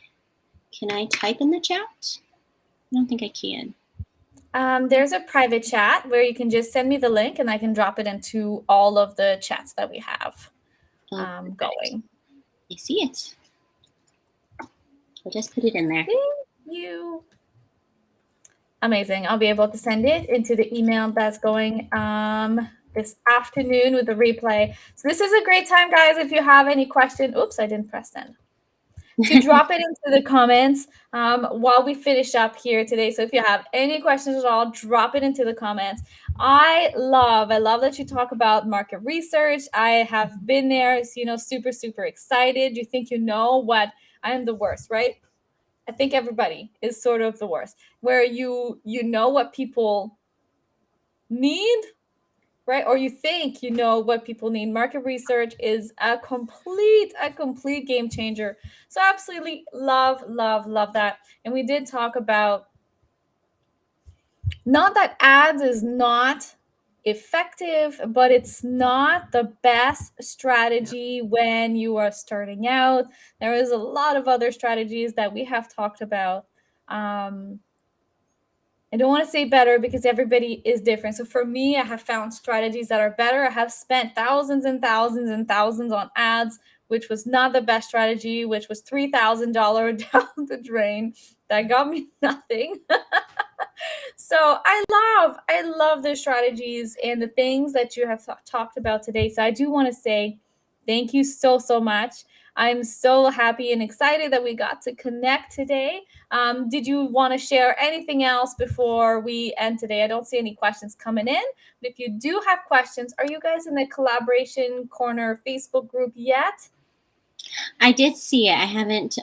Can I type in the chat? I don't think I can. There's a private chat where you can just send me the link and I can drop it into all of the chats that we have going. I see it. I'll just put it in there. Thank you. Amazing. I'll be able to send it into the email that's going this afternoon with the replay. So this is a great time, guys. If you have any question, oops, I didn't press send. To drop it into the comments while we finish up here today. So if you have any questions at all, drop it into the comments. I love that you talk about market research. I have been there, super, super excited. You think you know what? I am the worst, right? I think everybody is sort of the worst, where you know what people need, right? Or you think you know what people need. Market research is a complete game changer. So absolutely love that. And we did talk about not that ads is not effective, but it's not the best strategy when you are starting out. There is a lot of other strategies that we have talked about. I don't want to say better because everybody is different. So for me, I have found strategies that are better. I have spent thousands and thousands and thousands on ads, which was not the best strategy, which was $3,000 down the drain. That got me nothing. So I love the strategies and the things that you have talked about today. So I do want to say thank you so much. I'm so happy and excited that we got to connect today. Did you want to share anything else before we end today? I don't see any questions coming in. But if you do have questions, are you guys in the Collaboration Corner Facebook group yet? I did see it. I haven't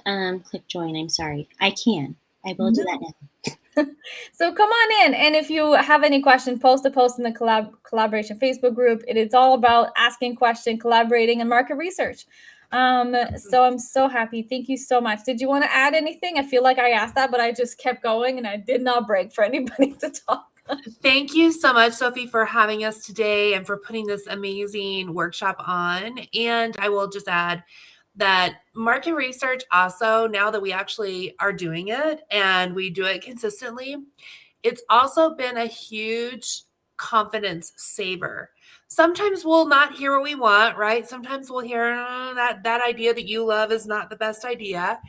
clicked join. I'm sorry. I will do that now. So come on in. And if you have any questions, post a post in the Collaboration Facebook group. It is all about asking questions, collaborating, and market research. So I'm so happy. Thank you so much. Did you want to add anything? I feel like I asked that, but I just kept going and I did not break for anybody to talk. Thank you so much, Sophie, for having us today and for putting this amazing workshop on. And I will just add that market research also, now that we actually are doing it and we do it consistently, it's also been a huge confidence saver. Sometimes we'll not hear what we want, right? Sometimes we'll hear that idea that you love is not the best idea.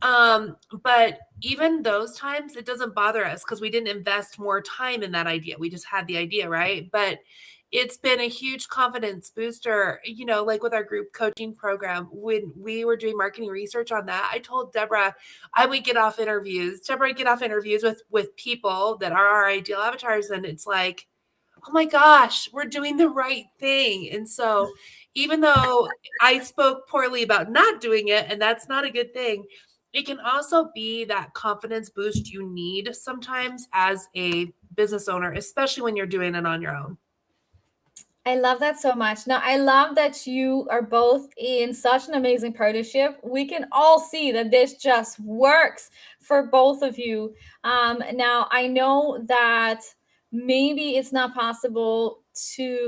But even those times, it doesn't bother us because we didn't invest more time in that idea. We just had the idea, right? But it's been a huge confidence booster, like with our group coaching program. When we were doing marketing research on that, I told Deborah I would get off interviews. Deborah would get off interviews with people that are our ideal avatars. And it's like, oh my gosh, we're doing the right thing. And so even though I spoke poorly about not doing it, and that's not a good thing, it can also be that confidence boost you need sometimes as a business owner, especially when you're doing it on your own. I love that so much. Now, I love that you are both in such an amazing partnership. We can all see that this just works for both of you. Now, I know that maybe it's not possible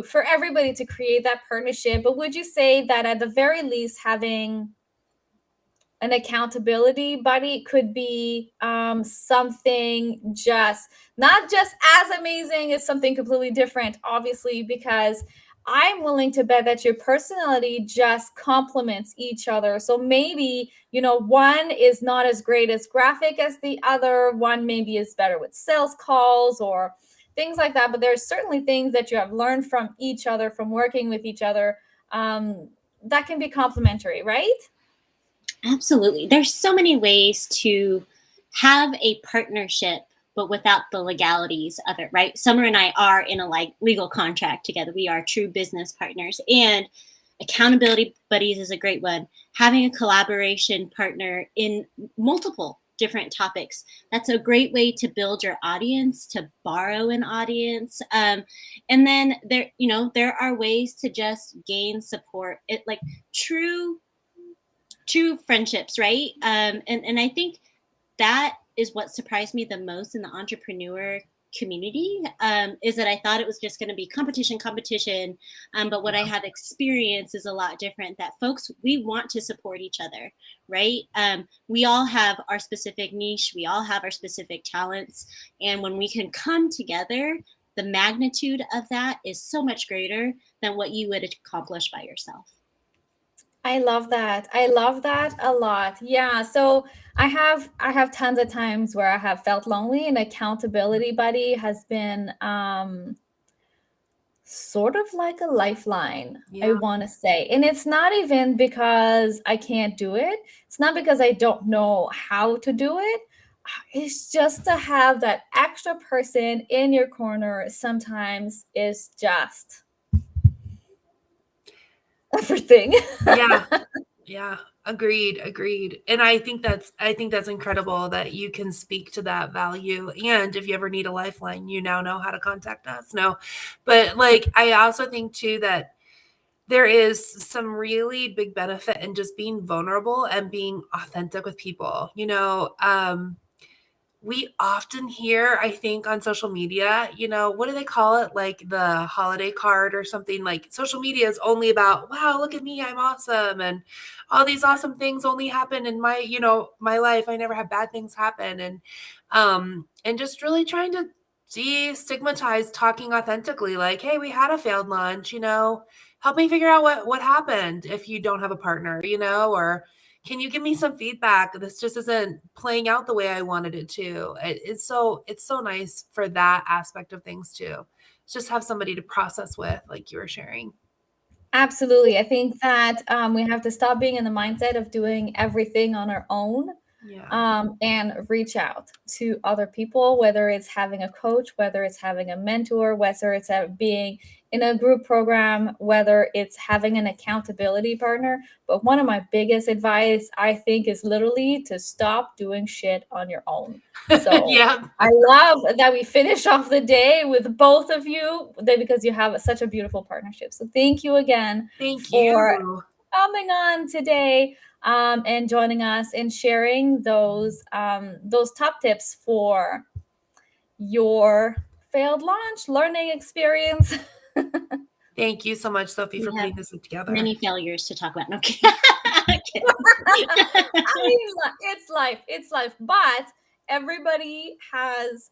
for everybody to create that partnership, but would you say that at the very least having an accountability buddy could be something not just as amazing as something completely different, obviously, because I'm willing to bet that your personality just complements each other. So maybe, one is not as great as graphic as the other. One maybe is better with sales calls or things like that. But there's certainly things that you have learned from each other, from working with each other, that can be complementary, right? Absolutely. There's so many ways to have a partnership, but without the legalities of it, right? Summer and I are in a legal contract together. We are true business partners, and accountability buddies is a great one. Having a collaboration partner in multiple different topics. That's a great way to build your audience, to borrow an audience. And then there are ways to just gain support. It like true friendships, right? And I think that is what surprised me the most in the entrepreneur community, is that I thought it was just going to be competition. But what I have experienced is a lot different, that folks, we want to support each other, right? We all have our specific niche. We all have our specific talents. And when we can come together, the magnitude of that is so much greater than what you would accomplish by yourself. I love that. I love that a lot. Yeah. So I have tons of times where I have felt lonely, and accountability buddy has been sort of like a lifeline, I Yeah. want to say. And it's not even because I can't do it. It's not because I don't know how to do it. It's just to have that extra person in your corner sometimes is just everything. Yeah. Agreed. And I think that's incredible that you can speak to that value. And if you ever need a lifeline, you now know how to contact us. No, but like, I also think too that there is some really big benefit in just being vulnerable and being authentic with people. We often hear, I think, on social media, what do they call it? Like the holiday card or something. Like social media is only about, wow, look at me, I'm awesome. And all these awesome things only happen in my, my life. I never have bad things happen. And just really trying to destigmatize talking authentically. Like, hey, we had a failed launch, help me figure out what happened if you don't have a partner, or can you give me some feedback? This just isn't playing out the way I wanted it to. It's so nice for that aspect of things too. Just have somebody to process with, like you were sharing. Absolutely. I think that we have to stop being in the mindset of doing everything on our own. Yeah. And reach out to other people, whether it's having a coach, whether it's having a mentor, whether it's being in a group program, whether it's having an accountability partner. But one of my biggest advice, I think, is literally to stop doing shit on your own. So Yeah. I love that we finish off the day with both of you, because you have such a beautiful partnership. So thank you again for coming on today. And joining us and sharing those top tips for your failed launch learning experience. Thank you so much, Sophie, for putting this together. Many failures to talk about. No, kidding. I mean, it's life, but everybody has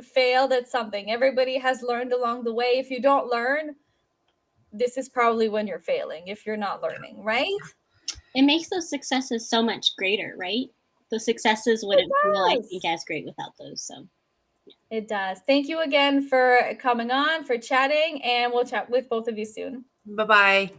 failed at something. Everybody has learned along the way. If you don't learn, this is probably when you're failing, if you're not learning, right? It makes those successes so much greater, right? Those successes wouldn't feel, I think, as great without those. So it does. Thank you again for coming on, for chatting, and we'll chat with both of you soon. Bye-bye.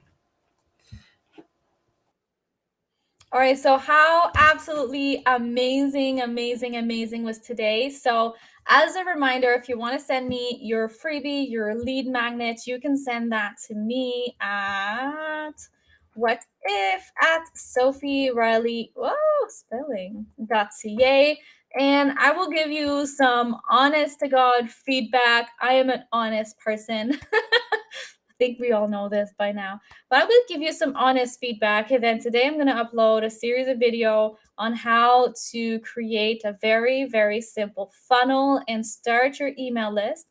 All right, so how absolutely amazing was today. So as a reminder, if you want to send me your freebie, your lead magnet, you can send that to me at sophieriley.ca, and I will give you some honest to God feedback. I am an honest person. I think we all know this by now, but I will give you some honest feedback. And then today I'm going to upload a series of video on how to create a very, very simple funnel and start your email list.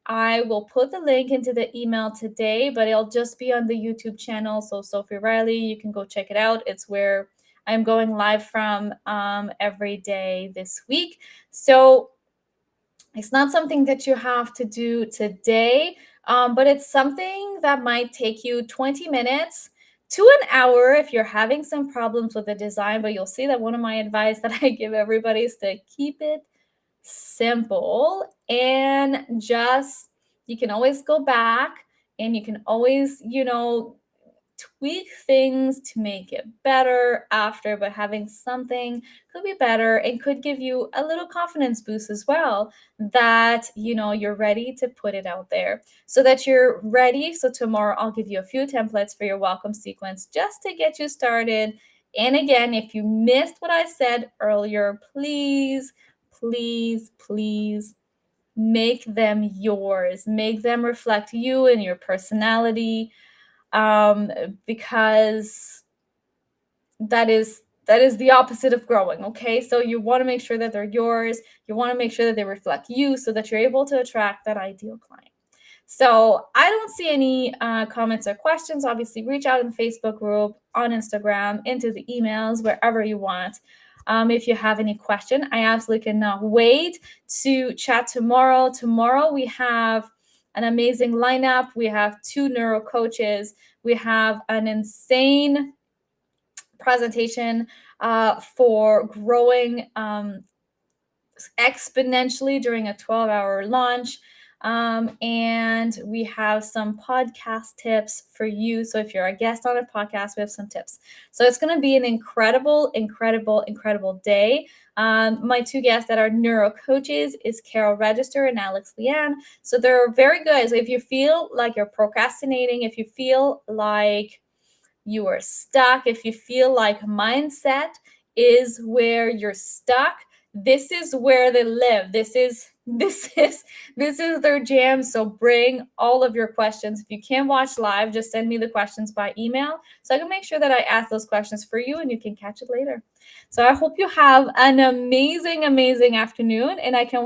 I will put the link into the email today, but it'll just be on the YouTube channel. So Sophie Riley, you can go check it out. It's where I'm going live from every day this week. So it's not something that you have to do today, but it's something that might take you 20 minutes to an hour if you're having some problems with the design. But you'll see that one of my advice that I give everybody is to keep it simple, and just, you can always go back and you can always, tweak things to make it better after, but having something could be better and could give you a little confidence boost as well, that you're ready to put it out there, so that you're ready. So tomorrow I'll give you a few templates for your welcome sequence just to get you started And again, if you missed what I said earlier, please, please, please make them yours. Make them reflect you and your personality, because that is the opposite of growing. Okay, so you want to make sure that they're yours. You want to make sure that they reflect you so that you're able to attract that ideal client. So I don't see any comments or questions. Obviously, reach out in the Facebook group, on Instagram, into the emails, wherever you want. If you have any question, I absolutely cannot wait to chat tomorrow. Tomorrow we have an amazing lineup. We have 2 neuro coaches. We have an insane presentation for growing exponentially during a 12-hour launch. And we have some podcast tips for you. So if you're a guest on a podcast, we have some tips. So it's going to be an incredible, incredible, incredible day. My 2 guests that are neuro coaches is Carol Register and Alex Leanne. So they're very good. So if you feel like you're procrastinating, if you feel like you are stuck, if you feel like mindset is where you're stuck, this is where they live. This is their jam. So bring all of your questions. If you can't watch live, just send me the questions by email so I can make sure that I ask those questions for you and you can catch it later. So I hope you have an amazing, amazing afternoon, and I can